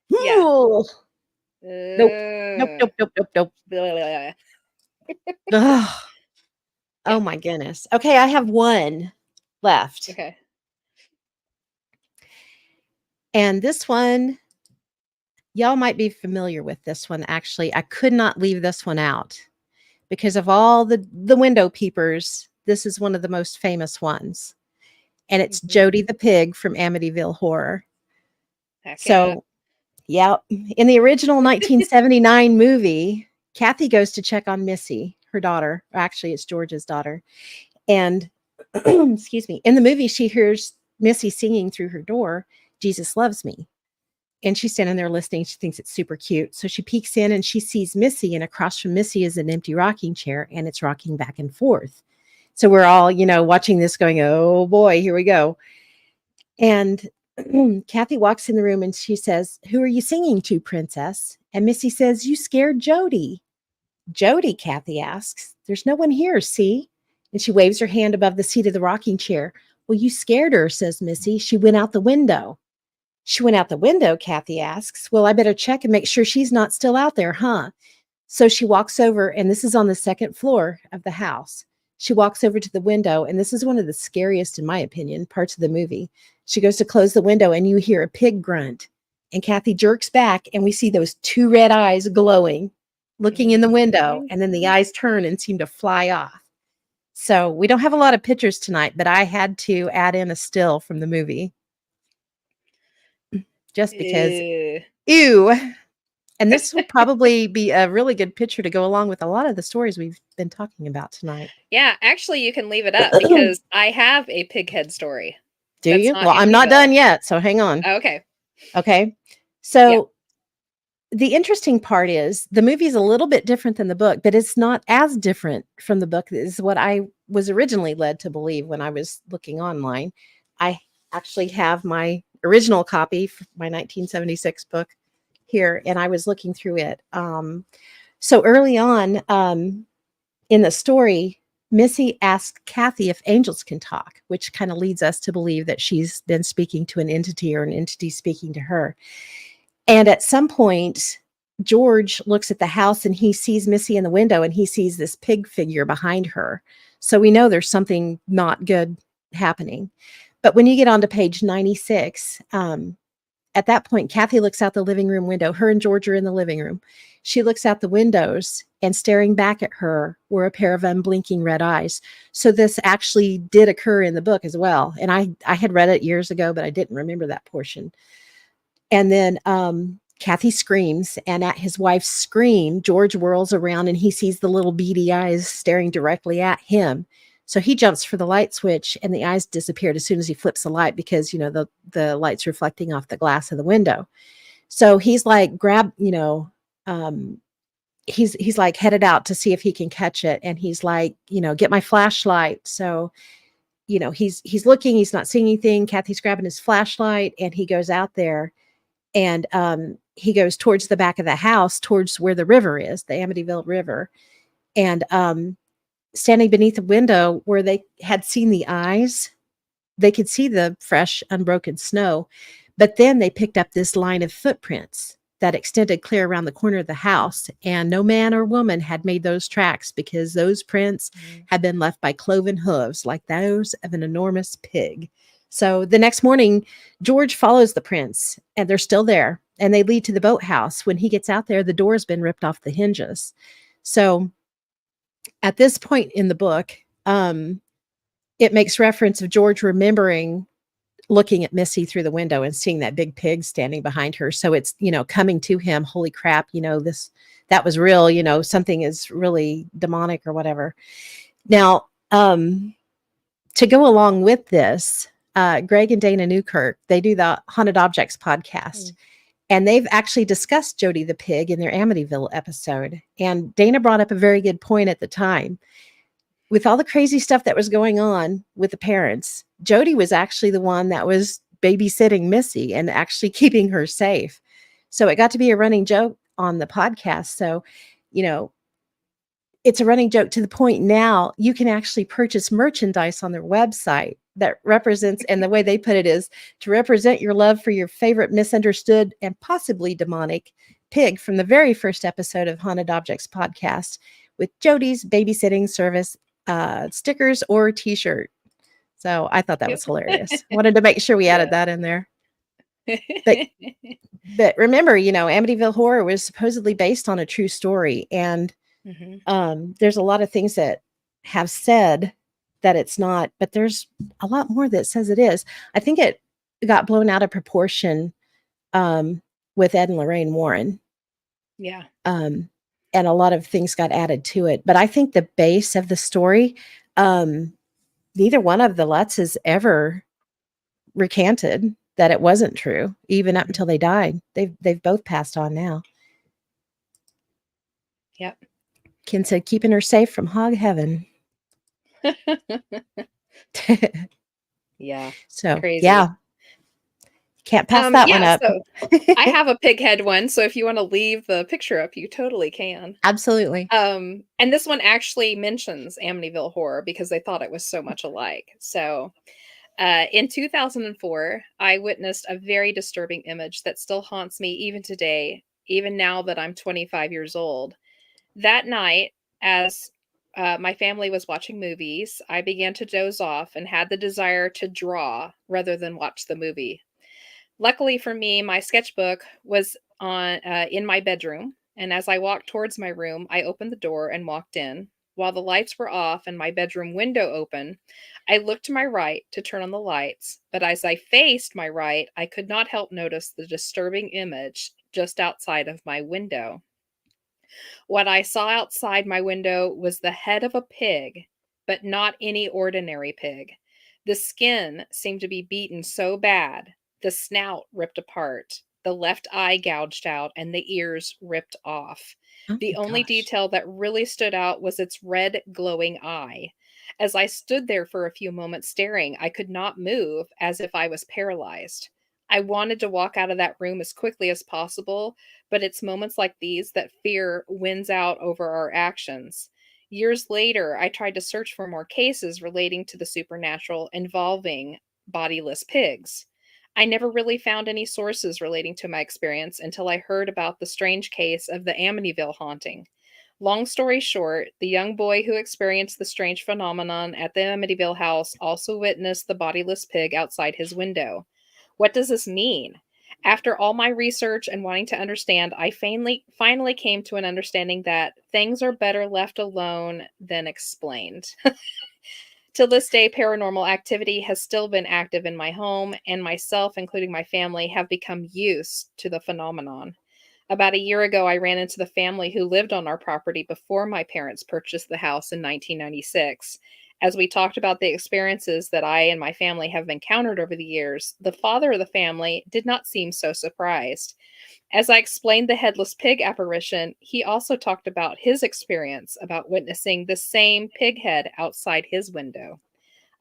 Yeah. Ooh. Nope. Nope, Uh, nope, nope, nope, nope. blah. Ugh. Yeah. Oh my goodness. Okay, I have one left. Okay. And this one, y'all might be familiar with this one actually. I could not leave this one out because of all the window peepers. This is one of the most famous ones. And it's Mhm. Jody the pig from Amityville Horror. Heck yeah. So, yeah, in the original 1979 movie, Kathy goes to check on Missy, her daughter. Actually, it's George's daughter. And excuse me, in the movie, she hears Missy singing through her door, Jesus loves me. And she's standing there listening. She thinks it's super cute. So she peeks in and she sees Missy, and across from Missy is an empty rocking chair and it's rocking back and forth. So we're all, watching this going, oh boy, here we go. And Kathy walks in the room and she says, who are you singing to, princess? And Missy says, you scared Jody. Jody, Kathy asks, there's no one here, see? And she waves her hand above the seat of the rocking chair. Well, you scared her, says Missy. She went out the window. She went out the window, Kathy asks. Well, I better check and make sure she's not still out there, huh? So she walks over, and this is on the second floor of the house. She walks over to the window, and this is one of the scariest, in my opinion, parts of the movie. She goes to close the window, and you hear a pig grunt. And Kathy jerks back, and we see those two red eyes glowing, looking in the window, and then the eyes turn and seem to fly off. So we don't have a lot of pictures tonight, but I had to add in a still from the movie just because, Ew. ew. And this will probably be a really good picture to go along with a lot of the stories we've been talking about tonight. Yeah, actually, you can leave it up because I have a pig head story Do that's you? not Well, I'm not Amityville. done yet, so hang on. Okay. Okay. Yeah. So the interesting part is the movie is a little bit different than the book, but it's not as different from the book. This is what I was originally led to believe when I was looking online. I actually have my original copy, my 1976 book here, and I was looking through it. So early on in the story, Missy asks Kathy if angels can talk, which kind of leads us to believe that she's been speaking to an entity or an entity speaking to her. And at some point, George looks at the house and he sees Missy in the window and he sees this pig figure behind her. So we know there's something not good happening. But when you get on to page 96, at that point, Kathy looks out the living room window. Her and George are in the living room. She looks out the windows, and staring back at her were a pair of unblinking red eyes. So this actually did occur in the book as well. And I had read it years ago, but I didn't remember that portion. And then Kathy screams, and at his wife's scream, George whirls around and he sees the little beady eyes staring directly at him. So he jumps for the light switch, and the eyes disappeared as soon as he flips the light because the light's reflecting off the glass of the window. So he's like um, he's like headed out to see if he can catch it, and he's like, get my flashlight. So he's looking, he's not seeing anything. Kathy's grabbing his flashlight, and he goes out there, and he goes towards the back of the house, towards where the river is, the Amityville River, and standing beneath the window where they had seen the eyes, they could see the fresh, unbroken snow. But then they picked up this line of footprints that extended clear around the corner of the house. And no man or woman had made those tracks because those prints had been left by cloven hooves like those of an enormous pig. So the next morning, George follows the prints and they're still there and they lead to the boathouse. When he gets out there, the door's been ripped off the hinges. So at this point in the book, it makes reference of George remembering looking at Missy through the window and seeing that big pig standing behind her. So it's, coming to him, holy crap, that was real, something is really demonic or whatever. Now, to go along with this, Greg and Dana Newkirk, they do the Haunted Objects podcast. And they've actually discussed Jody the pig in their Amityville episode. And Dana brought up a very good point at the time. with all the crazy stuff that was going on with the parents, Jody was actually the one that was babysitting Missy and actually keeping her safe. So it got to be a running joke on the podcast. So, you know, it's a running joke to the point now you can actually purchase merchandise on their website that represents, and the way they put it is to represent your love for your favorite misunderstood and possibly demonic pig from the very first episode of Haunted Objects podcast with Jody's babysitting service stickers or t-shirt. So I thought that Yep. was hilarious. Wanted to make sure we added that in there. But but remember, you know, Amityville Horror was supposedly based on a true story, and there's a lot of things that have said that it's not, but there's a lot more that says it is. I think it got blown out of proportion with Ed and Lorraine Warren. Yeah. And a lot of things got added to it. But I think the base of the story, neither one of the Lutzes ever recanted that it wasn't true, even up until they died. They've both passed on now. Yep. Ken said, keeping her safe from hog heaven. Yeah. So, Crazy. yeah. Can't pass that one up. So I have a pig head one, so if you want to leave the picture up, you totally can. Absolutely. And this one actually mentions Amityville Horror because they thought it was so much alike. So in 2004, I witnessed a very disturbing image that still haunts me even today, even now that I'm 25 years old. That night, as my family was watching movies, I began to doze off and had the desire to draw rather than watch the movie. Luckily for me, my sketchbook was on in my bedroom, and as I walked towards my room, I opened the door and walked in. While the lights were off and my bedroom window open, I looked to my right to turn on the lights, but as I faced my right, I could not help notice the disturbing image just outside of my window. What I saw outside my window was the head of a pig, but not any ordinary pig. The skin seemed to be beaten so bad, the snout ripped apart, the left eye gouged out, and the ears ripped off. Oh The my only gosh. detail that really stood out was its red, glowing eye. As I stood there for a few moments staring, I could not move, as if I was paralyzed. I wanted to walk out of that room as quickly as possible, but it's moments like these that fear wins out over our actions. Years later, I tried to search for more cases relating to the supernatural involving bodiless pigs. I never really found any sources relating to my experience until I heard about the strange case of the Amityville haunting. Long story short, the young boy who experienced the strange phenomenon at the Amityville house also witnessed the bodiless pig outside his window. What does this mean? After all my research and wanting to understand, I finally came to an understanding that things are better left alone than explained. To this day, paranormal activity has still been active in my home, and myself, including my family, have become used to the phenomenon. About a year ago, I ran into the family who lived on our property before my parents purchased the house in 1996. As we talked about the experiences that I and my family have encountered over the years, the father of the family did not seem so surprised. As I explained the headless pig apparition, he also talked about his experience about witnessing the same pig head outside his window.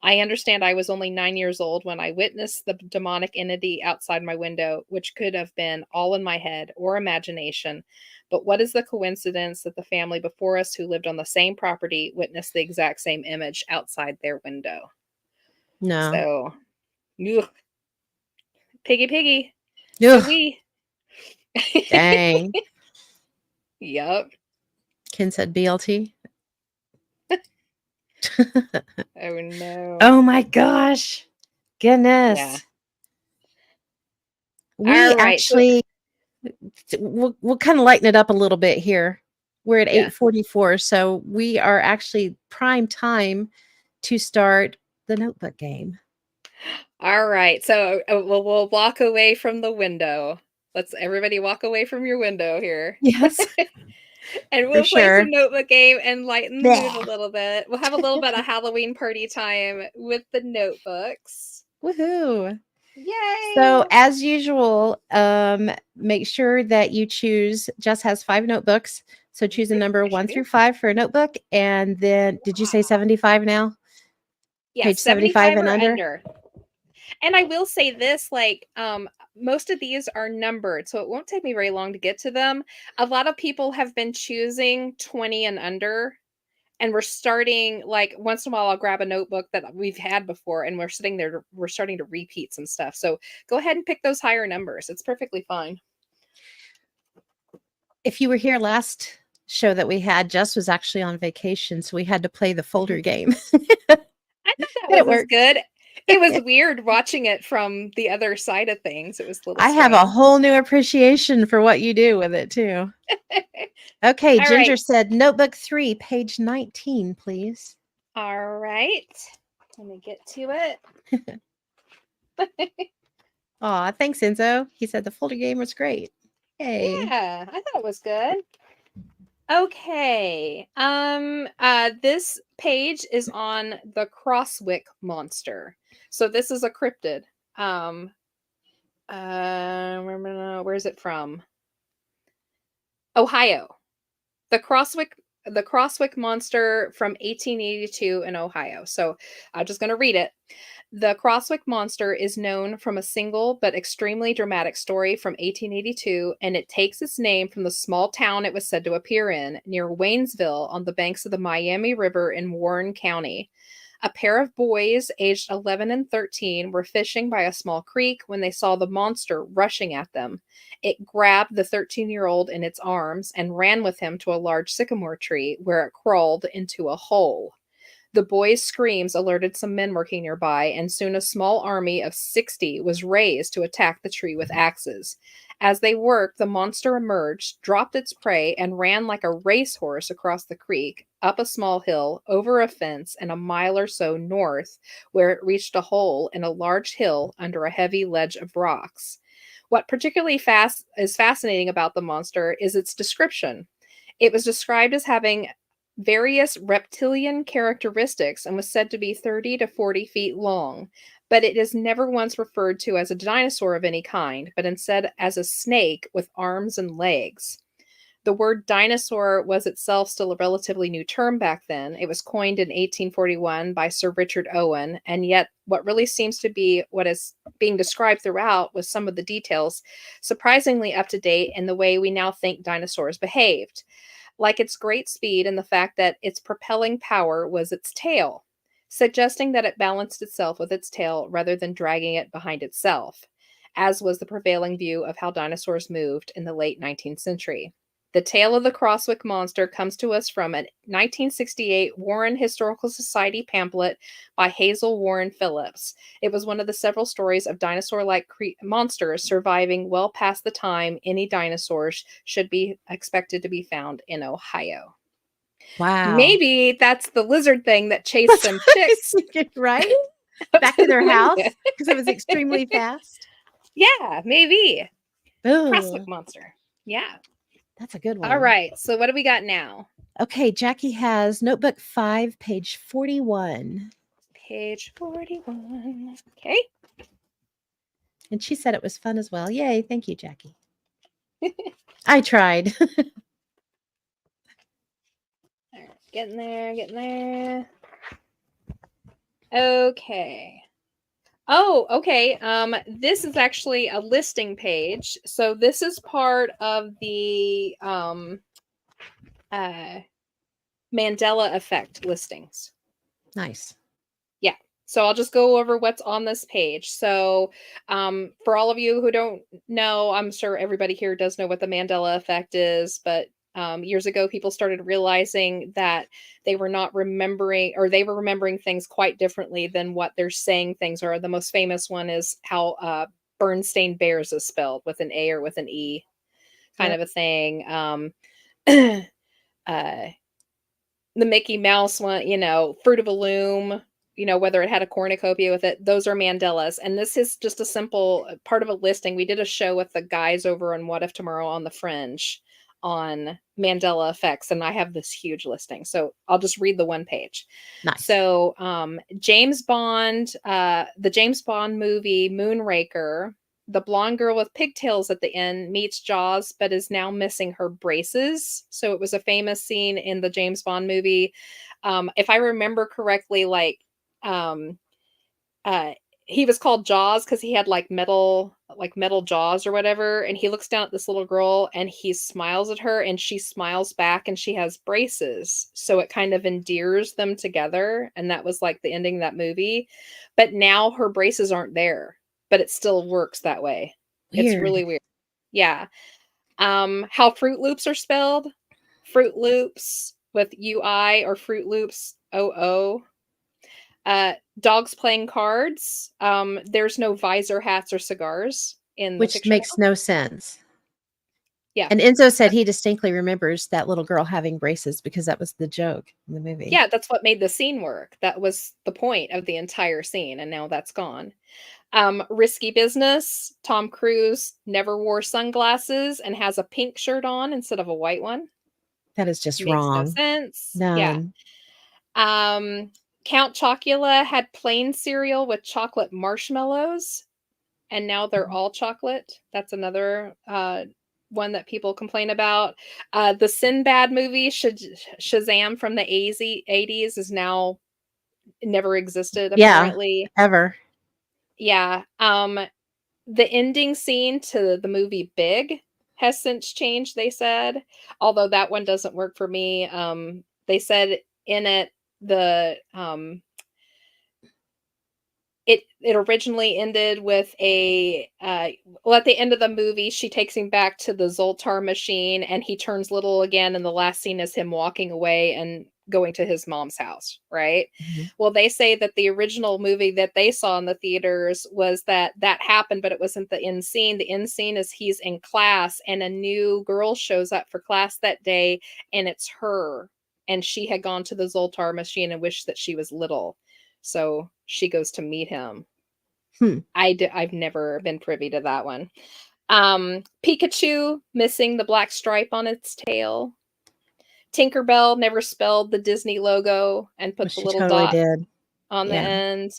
I understand I was only 9 years old when I witnessed the demonic entity outside my window, which could have been all in my head or imagination. But what is the coincidence that the family before us who lived on the same property witnessed the exact same image outside their window? No. So, ugh, piggy piggy. So Ugh, we. dang. Yup. Ken said BLT. Oh no. Oh my gosh. Goodness. Yeah. We All right. So actually we'll kind of lighten it up a little bit here. We're at yeah. 8:44, so we are actually prime time to start the notebook game. All right. So we'll walk away from the window. Let's everybody walk away from your window here. Yes, And for we'll play sure. some notebook game and lighten the mood a Bleh. little bit. We'll have a little bit of Halloween party time with the notebooks. Woohoo. So, Yay! as usual, make sure that you choose. Jess has 5 notebooks. So, choose a number I one sure do. through five for a notebook. And then, did you say 75 now? Yeah, Page 75 75 and or under? under. And I will say this, like, most of these are numbered, so it won't take me very long to get to them. A lot of people have been choosing 20 and under, and we're starting like once in a while I'll grab a notebook that we've had before and we're starting to repeat some stuff. So go ahead and pick those higher numbers. It's perfectly fine. If you were here last show that we had, Jess was actually on vacation. So, we had to play the folder game. I thought that And it was as worked. good. It was weird watching it from the other side of things. It was a little I have a strange. whole new appreciation for what you do with it, too. Okay, All Ginger right. said notebook 3, page 19, please. All right. Let me get to it. Aw, thanks, Enzo. He said the folder game was great. Yay. Yeah, I thought it was good. Okay. This page is on the Crosswick monster. So this is a cryptid. Um where is it from? Ohio. The Crosswick monster from 1882 in Ohio. So I'm just going to read it. The Crosswick monster is known from a single but extremely dramatic story from 1882, and it takes its name from the small town it was said to appear in, near Waynesville on the banks of the Miami River in Warren County. A pair of boys, aged 11 and 13, were fishing by a small creek when they saw the monster rushing at them. It grabbed the 13-year-old in its arms and ran with him to a large sycamore tree where it crawled into a hole. The boys' screams alerted some men working nearby, and soon a small army of 60 was raised to attack the tree with axes. As they worked, the monster emerged, dropped its prey, and ran like a racehorse across the creek, up a small hill, over a fence, and a mile or so north, where it reached a hole in a large hill under a heavy ledge of rocks. What particularly is fascinating about the monster is its description. It was described as having various reptilian characteristics and was said to be 30 to 40 feet long, but it is never once referred to as a dinosaur of any kind, but instead as a snake with arms and legs. The word dinosaur was itself still a relatively new term back then. It was coined in 1841 by Sir Richard Owen, and yet what really seems to be what is being described throughout was some of the details surprisingly up to date in the way we now think dinosaurs behaved, like its great speed and the fact that its propelling power was its tail, suggesting that it balanced itself with its tail rather than dragging it behind itself, as was the prevailing view of how dinosaurs moved in the late 19th century. The tale of the Crosswick monster comes to us from a 1968 Warren Historical Society pamphlet by Hazel Warren Phillips. It was one of the several stories of dinosaur-like monsters surviving well past the time any dinosaurs should be expected to be found in Ohio. Wow. Maybe that's the lizard thing that chased That's them what I was chicks thinking, right? up Back to to the their window. house because it was extremely fast. Yeah, maybe. Crosswick Oh, monster. Yeah. that's a good All one. right. So what do we got now? Okay, Jackie has notebook 5, page 41. Page 41. Okay. And she said it was fun as well. Yay. Thank you, Jackie. I tried. All right, getting there, getting there. Okay. Oh, okay. This is actually a listing page. So this is part of the uh Mandela effect listings. Nice. Yeah. So I'll just go over what's on this page. So, for all of you who don't know, I'm sure everybody here does know what the Mandela effect is, but years ago, people started realizing that they were not remembering, or they were remembering things quite differently than what they're saying things are. The most famous one is how Bernstein Bears is spelled with an A or with an E, kind Yep. of a thing. Uh, the Mickey Mouse one, Fruit of a Loom, whether it had a cornucopia with it, those are Mandelas. And this is just a simple part of a listing. We did a show with the guys over on What If Tomorrow on the Fringe on Mandela effects, and I have this huge listing. So I'll just read the one page. Nice. So James Bond, the James Bond movie Moonraker, the blonde girl with pigtails at the end meets Jaws, but is now missing her braces. So it was a famous scene in the James Bond movie. If I remember correctly, um, uh, he was called Jaws because he had metal jaws or whatever. And he looks down at this little girl and he smiles at her, and she smiles back, and she has braces. So it kind of endears them together. And that was like the ending of that movie. But now her braces aren't there, but it still works that way. It's Weird. really weird. Yeah. How Fruit Loops are spelled. Fruit Loops with UI or Fruit Loops OO. Dogs playing cards. There's no visor, hats, or cigars in the Which picture makes now. no sense. Yeah. And Enzo said he distinctly remembers that little girl having braces because that was the joke in the movie. Yeah, that's what made the scene work. That was the point of the entire scene, and now that's gone. Risky Business. Tom Cruise never wore sunglasses and has a pink shirt on instead of a white one. That is just Makes no wrong. sense. Yeah. None. Count Chocula had plain cereal with chocolate marshmallows, and now they're all chocolate. That's another one that people complain about. The Sinbad movie, Shazam from the 80s, is now never existed, Yeah, apparently. ever. Yeah. The ending scene to the movie Big has since changed, they said. Although that one doesn't work for me. They said in it, the it originally ended with a well, at the end of the movie she takes him back to the Zoltar machine, and he turns little again, and the last scene is him walking away and going to his mom's house, right? Mhm. Well, they say that the original movie that they saw in the theaters was that happened, but it wasn't the end scene. The end scene is he's in class and a new girl shows up for class that day, and it's her, and she had gone to the Zoltar machine and wished that she was little. So she goes to meet him. Hmm. I've never been privy to that one. Pikachu missing the black stripe on its tail. Tinkerbell never spelled the Disney logo and Well, put the she little totally dot did. on the Yeah, end.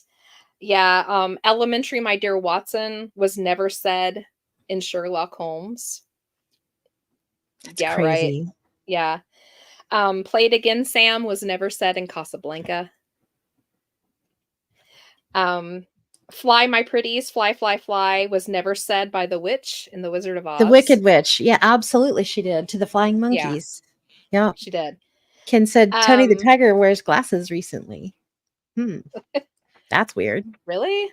Yeah, Elementary, My Dear Watson was never said in Sherlock Holmes. that's Yeah, right. crazy. Yeah. Play It Again, Sam was never said in Casablanca. Fly, My Pretties, Fly, Fly, Fly was never said by the witch in The Wizard of The Oz. Wicked Witch. Yeah, absolutely she did. To the Flying Yeah, Monkeys. Yeah. she did. Ken said Tony the Um, Tiger wears glasses recently. Hmm. That's weird. really?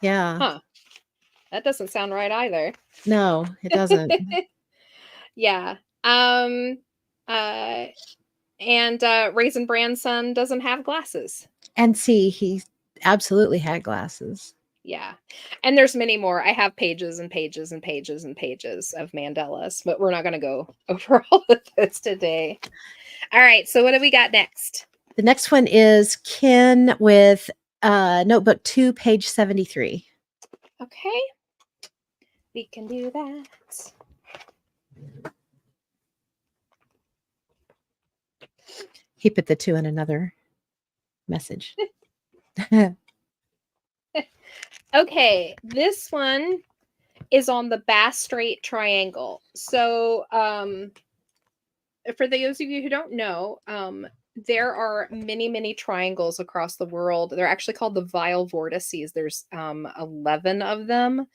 Yeah. Huh. That doesn't sound right either. No, it doesn't. Yeah. Uh, and Raisin Bran's son doesn't have glasses. And see, he absolutely had glasses. Yeah. And there's many more. I have pages and pages and pages and pages of Mandelas, but we're not going to go over all of this today. All right. So what do we got next? The next one is Ken with notebook 2, page 73. Okay. We can do that. He put the 2 in another message. Okay. This one is on the Bass Strait Triangle. So, for those of you who don't know, there are many, many triangles across the world. They're actually called the Vile Vortices. There's 11 of them.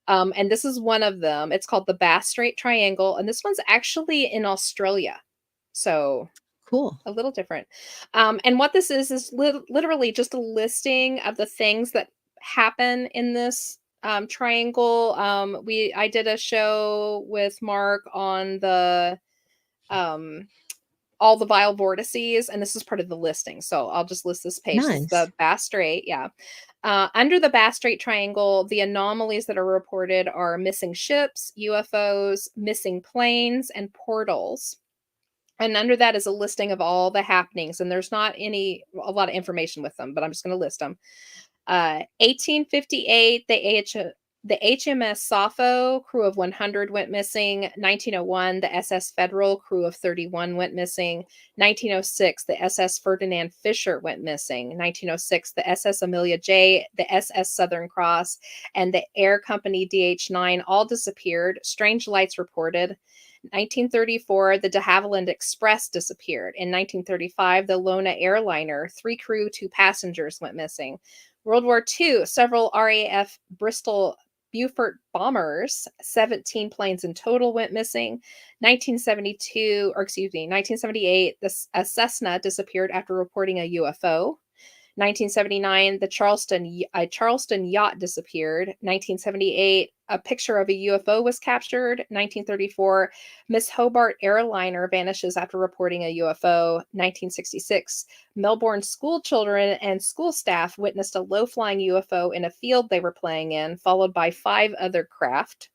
And this is one of them. It's called the Bass Strait Triangle. And this one's actually in Australia. So Cool. a little different. And what this is literally just a listing of the things that happen in this triangle. I did a show with Mark on the all the vile vortices, and this is part of the listing. So I'll just list this page. This is Nice. the Bass Strait. Yeah. Under the Bass Strait Triangle, the anomalies that are reported are missing ships, UFOs, missing planes, and portals. And under that is a listing of all the happenings, and there's not a lot of information with them, but I'm just going to list them. 1858, The HMS Sappho, crew of 100 went missing. 1901, the SS Federal, crew of 31 went missing. 1906, the SS Ferdinand Fisher went missing. 1906, the SS Amelia J, the SS Southern Cross, and the Air Company DH-9 all disappeared. Strange lights reported. 1934, the de Havilland Express disappeared. In 1935, the Lona airliner, 3 crew, 2 passengers went missing. World War II, several RAF Bristol Beaufort bombers, 17 planes in total went missing. 1978, a Cessna disappeared after reporting a UFO. 1979, the Charleston yacht disappeared. 1978, a picture of a UFO was captured. 1934, Miss Hobart airliner vanishes after reporting a UFO. 1966, Melbourne school children and school staff witnessed a low-flying UFO in a field they were playing in, followed by 5 other craft.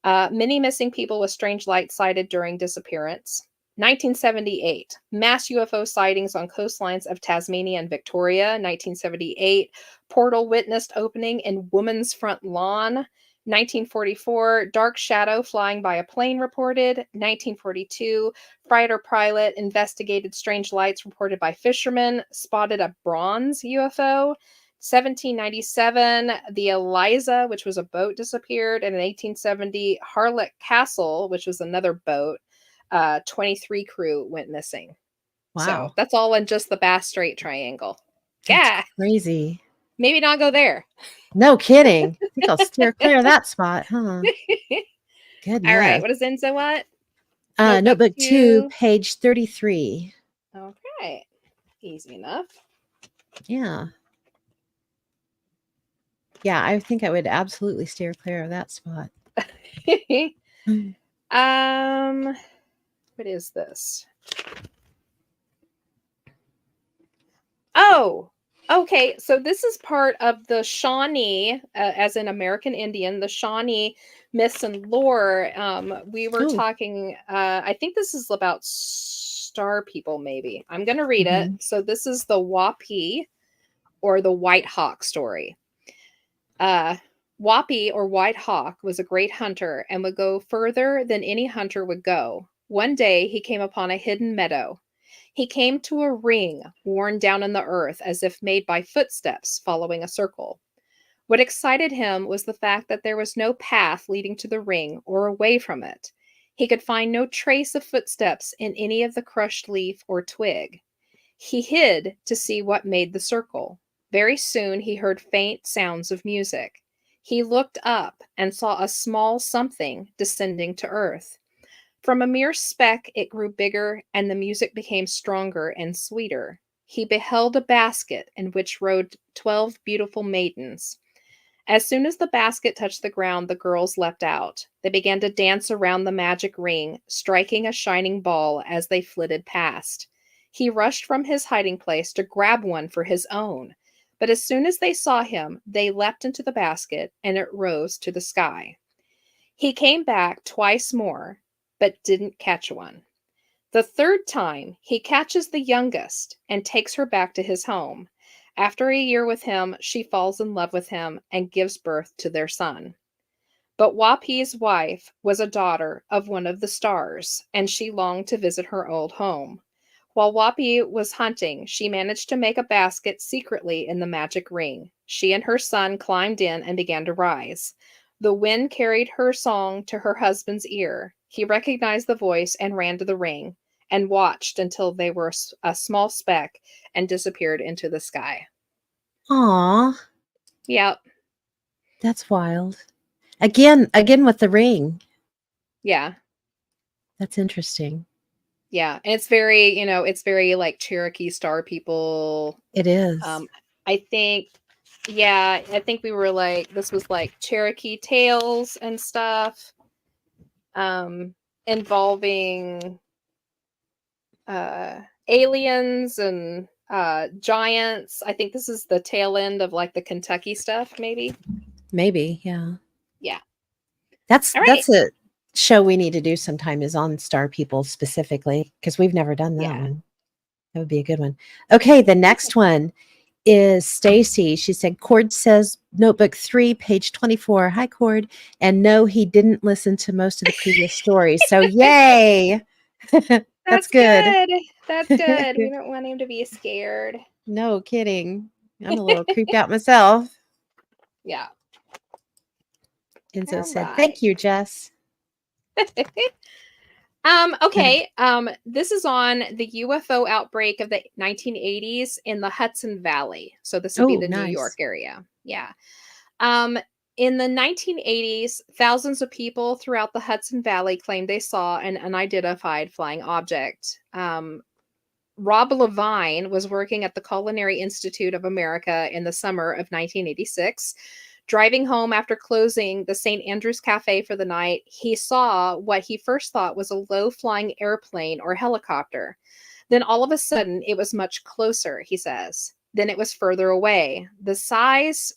Many missing people with strange lights sighted during disappearance. 1978, mass UFO sightings on coastlines of Tasmania and Victoria. 1978, portal witnessed opening in woman's front lawn. 1944, dark shadow flying by a plane reported. 1942, fighter pilot investigated strange lights reported by fishermen, spotted a bronze UFO. 1797, the Eliza, which was a boat, disappeared. And in 1870, Harlech Castle, which was another boat, 23 crew went missing. Wow. So that's all in just the Bass Strait Triangle. That's Yeah. crazy. Maybe not go there. No kidding. I think I'll steer clear of that spot, huh? Goodness. All right. What is Enzo what? Notebook 2, page 33. Okay. Easy enough. Yeah. Yeah, I think I would absolutely steer clear of that spot. What is this? Oh, okay. So this is part of the Shawnee, as an American Indian, the Shawnee myths and lore. We were talking, I think this is about star people, maybe. I'm going to read it. So this is the Wapee, or the White Hawk story. Wapee, or White Hawk, was a great hunter and would go further than any hunter would go. One day he came upon a hidden meadow. He came to a ring worn down in the earth as if made by footsteps following a circle. What excited him was the fact that there was no path leading to the ring or away from it. He could find no trace of footsteps in any of the crushed leaf or twig. He hid to see what made the circle. Very soon he heard faint sounds of music. He looked up and saw a small something descending to earth. From a mere speck, it grew bigger, and the music became stronger and sweeter. He beheld a basket in which rode 12 beautiful maidens. As soon as the basket touched the ground, the girls leapt out. They began to dance around the magic ring, striking a shining ball as they flitted past. He rushed from his hiding place to grab one for his own. But as soon as they saw him, they leapt into the basket, and it rose to the sky. He came back twice more, but didn't catch one. The third time, he catches the youngest and takes her back to his home. After a year with him, she falls in love with him and gives birth to their son. But Wapee's wife was a daughter of one of the stars, and she longed to visit her old home. While Wapee was hunting, she managed to make a basket secretly in the magic ring. She and her son climbed in and began to rise. The wind carried her song to her husband's ear. He recognized the voice and ran to the ring and watched until they were a small speck and disappeared into the sky. Aw. Yep. That's wild. Again with the ring. Yeah. That's interesting. Yeah. And it's very, it's very like Cherokee Star people. It is. I think we were like, this was like Cherokee tales and stuff, involving aliens and giants. I think this is the tail end of like the Kentucky stuff, maybe. Maybe, yeah. Yeah. That's All right. That's a show we need to do sometime, is on star people specifically, because we've never done that one. That would be a good one. Okay, the next one is Stacy. She said, Cord says notebook 3, page 24. Hi, Cord. And no, he didn't listen to most of the previous stories. So yay. That's That's good. good. That's good. We don't want him to be scared. No kidding. I'm a little creeped out myself. Yeah. Enzo All said, right. thank you, Jess. Okay. This is on the UFO outbreak of the 1980s in the Hudson Valley. So this would be Oh, the New York nice. area. Yeah. Um, in the 1980s, thousands of people throughout the Hudson Valley claimed they saw an unidentified flying object. Rob Levine was working at the Culinary Institute of America in the summer of 1986. Driving home after closing the St. Andrew's Cafe for the night, he saw what he first thought was a low flying airplane or helicopter. Then all of a sudden, it was much closer, he says. Then it was further away. The size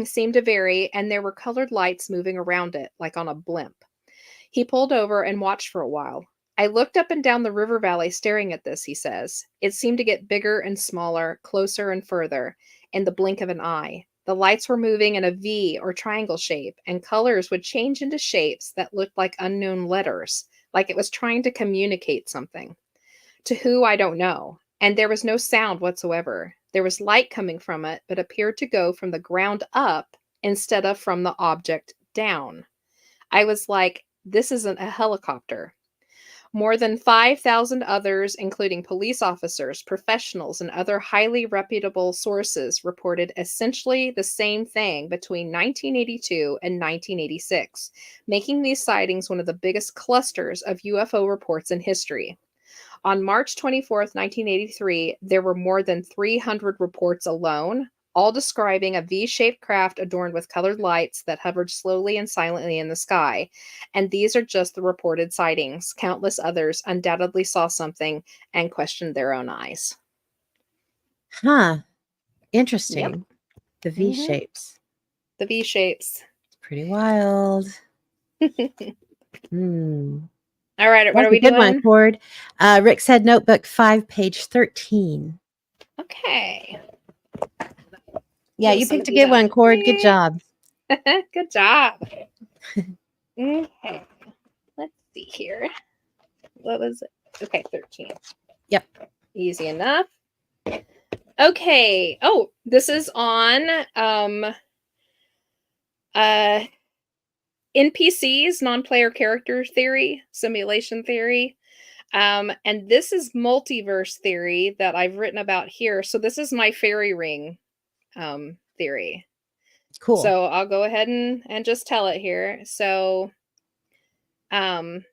seemed to vary, and there were colored lights moving around it, like on a blimp. He pulled over and watched for a while. I looked up and down the river valley staring at this, he says. It seemed to get bigger and smaller, closer and further, in the blink of an eye. The lights were moving in a V or triangle shape, and colors would change into shapes that looked like unknown letters, like it was trying to communicate something. To who, I don't know. And there was no sound whatsoever. There was light coming from it, but appeared to go from the ground up instead of from the object down. I was like, this isn't a helicopter. More than 5,000 others, including police officers, professionals, and other highly reputable sources, reported essentially the same thing between 1982 and 1986, making these sightings one of the biggest clusters of UFO reports in history. On March 24th, 1983, there were more than 300 reports alone, all describing a V shaped craft adorned with colored lights that hovered slowly and silently in the sky. And these are just the reported sightings. Countless others undoubtedly saw something and questioned their own eyes. Huh. Yep. Interesting. The V hmm shapes. The V shapes. Pretty wild. All Hmm. right. What That's are a we good one, doing? Cord. Rick said notebook 5, page 13. Okay. Yeah, We'll you see picked what a you good got one, for Cord. Good me. job. Good job. Okay. Let's see here. What was it? Okay, 13. Yep. Easy enough. Okay. Oh, this is on uh NPCs, non-player character theory, simulation theory. And this is multiverse theory that I've written about here. So this is my fairy ring theory. Cool. So I'll go ahead and just tell it here. So um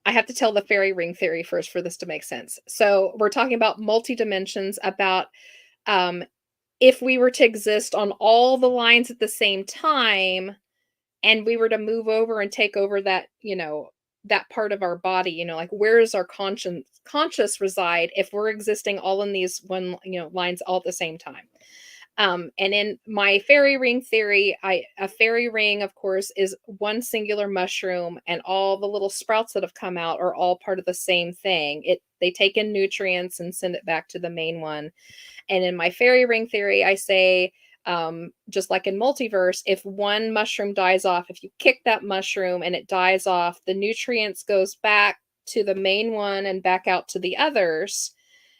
I have to tell the fairy ring theory first for this to make sense. So we're talking about multi dimensions, about um if we were to exist on all the lines at the same time and we were to move over and take over that, that part of our body, like where does our conscious reside if we're existing all in these one, lines all at the same time. And in my fairy ring theory, a fairy ring, of course, is one singular mushroom, and all the little sprouts that have come out are all part of the same thing. They take in nutrients and send it back to the main one. And in my fairy ring theory, I say, just like in multiverse, if one mushroom dies off, if you kick that mushroom and it dies off, the nutrients goes back to the main one and back out to the others.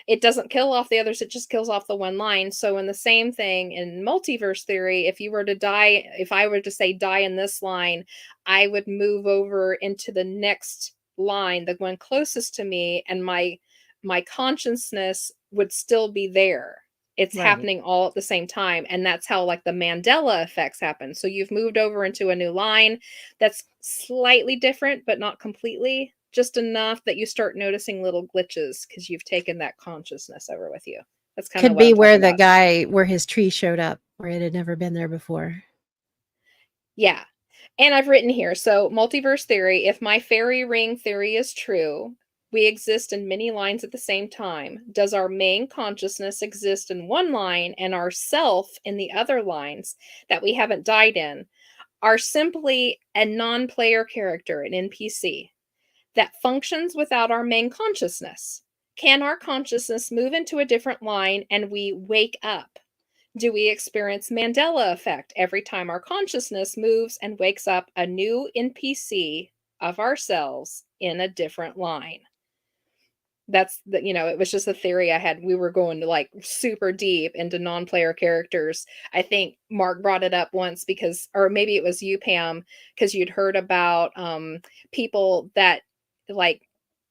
It doesn't kill off the others, it just kills off the one line. So in the same thing in multiverse theory, if you were to die, if I were to say die in this line, I would move over into the next line, the one closest to me, and my consciousness would still be there. It's Right. happening all at the same time, and that's how like the Mandela effects happen. So you've moved over into a new line that's slightly different but not completely, just enough that you start noticing little glitches because you've taken that consciousness over with you. That's kind of Could what be I'm where talking the about. guy, where his tree showed up, where it had never been there before. Yeah. And I've written here, so multiverse theory, if my fairy ring theory is true, we exist in many lines at the same time. Does our main consciousness exist in one line and our self in the other lines that we haven't died in are simply a non-player character, an NPC, that functions without our main consciousness? Can our consciousness move into a different line and we wake up? Do we experience Mandela effect every time our consciousness moves and wakes up a new NPC of ourselves in a different line? That's the, it was just a theory I had. We were going to like super deep into non-player characters. I think Mark brought it up once because, or maybe it was you, Pam, because you'd heard about people that like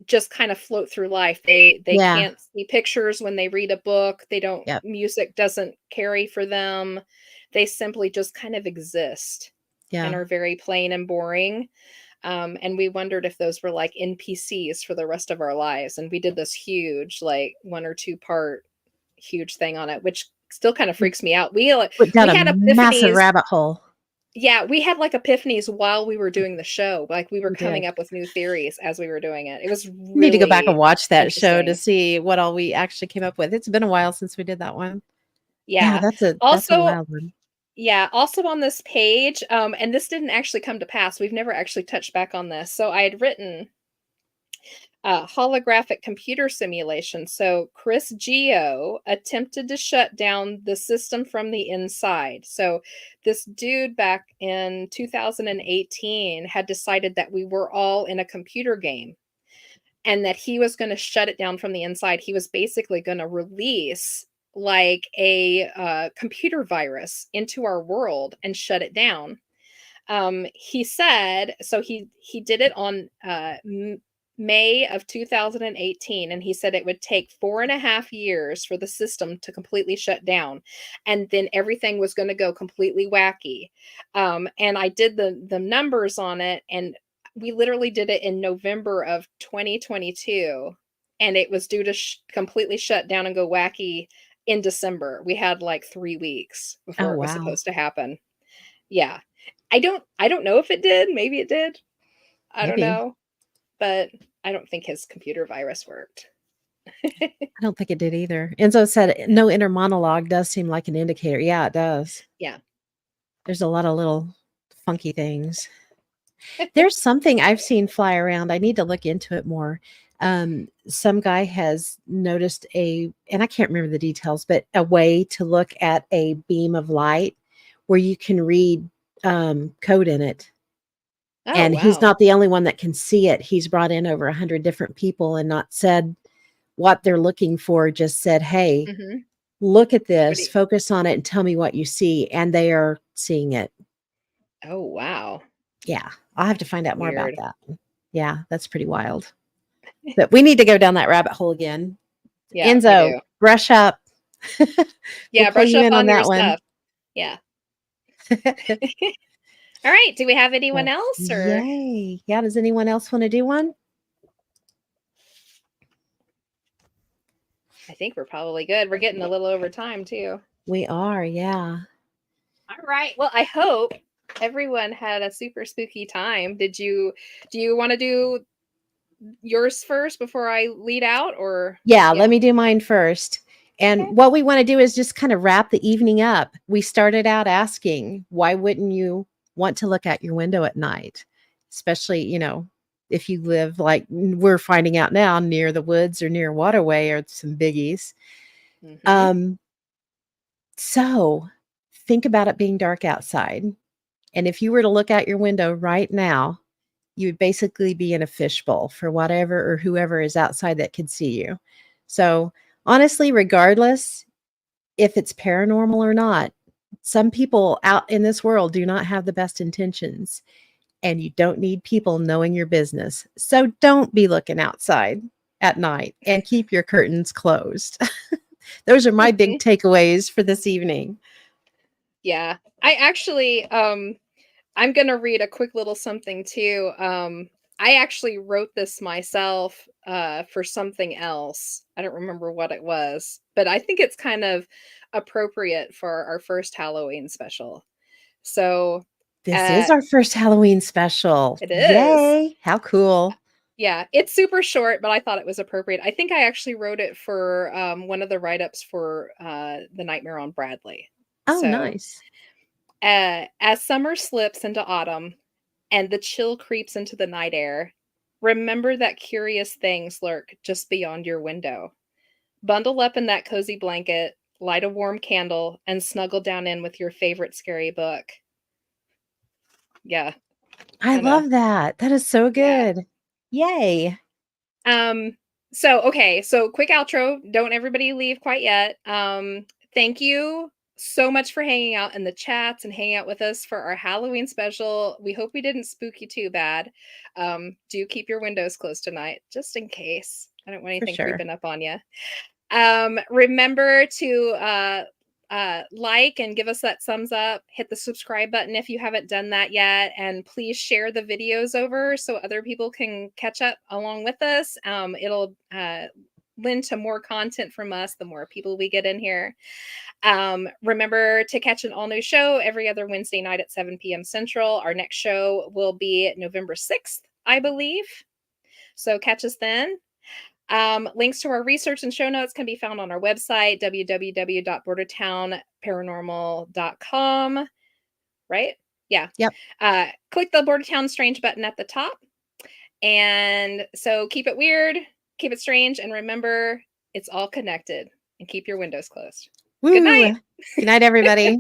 just kind of float through life. They Yeah. can't see pictures when they read a book. They don't, Yep. music doesn't carry for them. They simply just kind of exist and Yeah. are very plain and boring. And we wondered if those were like NPCs for the rest of our lives. And we did this huge, like 1 or 2 part huge thing on it, which still kind of We freaks me out. We went down a had massive epiphanies. rabbit hole. Yeah, we had like epiphanies while we were doing the show. Like we were We did. coming up with new theories as we were doing it. It was We need to go back and really watch that show to interesting. see what all we actually came up with. It's been a while since we did that one. Yeah, Yeah. that's a Also, wild one. yeah, also on this page, and this didn't actually come to pass. We've never actually touched back on this. So I had written holographic computer simulation. So Chris Geo attempted to shut down the system from the inside. So this dude back in 2018 had decided that we were all in a computer game and that he was going to shut it down from the inside. He was basically going to release like a computer virus into our world and shut it down. He said, so he did it on May of 2018, and he said it would take 4.5 years for the system to completely shut down, and then everything was going to go completely wacky. And I did the numbers on it, and we literally did it in November of 2022, and it was due to completely shut down and go wacky in December. We had like 3 weeks Oh, before it was wow. supposed to happen. Yeah. I don't know if it did. Maybe it did. I don't Maybe. know. But I don't think his computer virus worked. I don't think it did either. Enzo said no inner monologue does seem like an indicator. Yeah, it does. Yeah. There's a lot of little funky things. There's something I've seen fly around. I need to look into it more. Some guy has noticed and I can't remember the details, but a way to look at a beam of light where you can read code in it. Oh, And he's wow. not the only one that can see it. He's brought in over 100 different people and not said what they're looking for, just said, hey, Mhm. look at What do this, you focus on it, and tell me what you see. And they are seeing it. Oh, wow. Yeah. I'll have to find out more about Weird. that. Yeah, that's pretty wild. But we need to go down that rabbit hole again. Yeah, we Enzo, do. brush up. We'll Yeah, pull brush you up in on on your that one. stuff. Yeah. All right. Do we have anyone Well, else or yay. Yeah, does anyone else want to do one? I think we're probably good. We're getting a little over time too. We are, yeah. All right. Well, I hope everyone had a super spooky time. Do you want to do yours first before I lead out or Yeah, let yeah. me do mine first. Okay. And what we want to do is just kind of wrap the evening up. We started out asking, why wouldn't you want to look out your window at night? Especially, if you live like we're finding out now near the woods or near a waterway or some biggies. Mhm. Um, so think about it being dark outside. And if you were to look out your window right now, you would basically be in a fishbowl for whatever or whoever is outside that could see you. So, honestly, regardless if it's paranormal or not, some people out in this world do not have the best intentions, and you don't need people knowing your business. So, don't be looking outside at night and keep your curtains closed. Those are my big takeaways for this evening. Yeah. I actually I'm going to read a quick little something too. I actually wrote this myself for something else. I don't remember what it was, but I think it's kind of appropriate for our first Halloween special. So, This is uh our first Halloween special. it is. Yay! How cool. Yeah, it's super short, but I thought it was appropriate. I think I actually wrote it for one of the write-ups for The Nightmare on Bradley. Oh, So, nice. as summer slips into autumn and the chill creeps into the night air, remember that curious things lurk just beyond your window. Bundle up in that cozy blanket, light a warm candle, and snuggle down in with your favorite scary book. Yeah. I Kinda, love that. That is so yeah. good. Yay. So quick outro. Don't everybody leave quite yet. Thank you so much for hanging out in the chats and hanging out with us for our Halloween special. We hope we didn't spook you too bad. Do keep your windows closed tonight, just in case. I don't want For anything sure. creeping up on you. Remember to like and give us that thumbs up. Hit the subscribe button if you haven't done that yet, and please share the videos over so other people can catch up along with us. It'll lend to more content from us the more people we get in here. Remember to catch an all-new show every other Wednesday night at 7 p.m. Central. Our next show will be November 6th, I believe. So catch us then. Links to our research and show notes can be found on our website, www.bordertownparanormal.com. Right? Yeah. Yep. Click the Bordertown Strange button at the top. And so keep it weird, keep it strange, and remember, it's all connected. And keep your windows closed. Woo. Good night. Good night, everybody.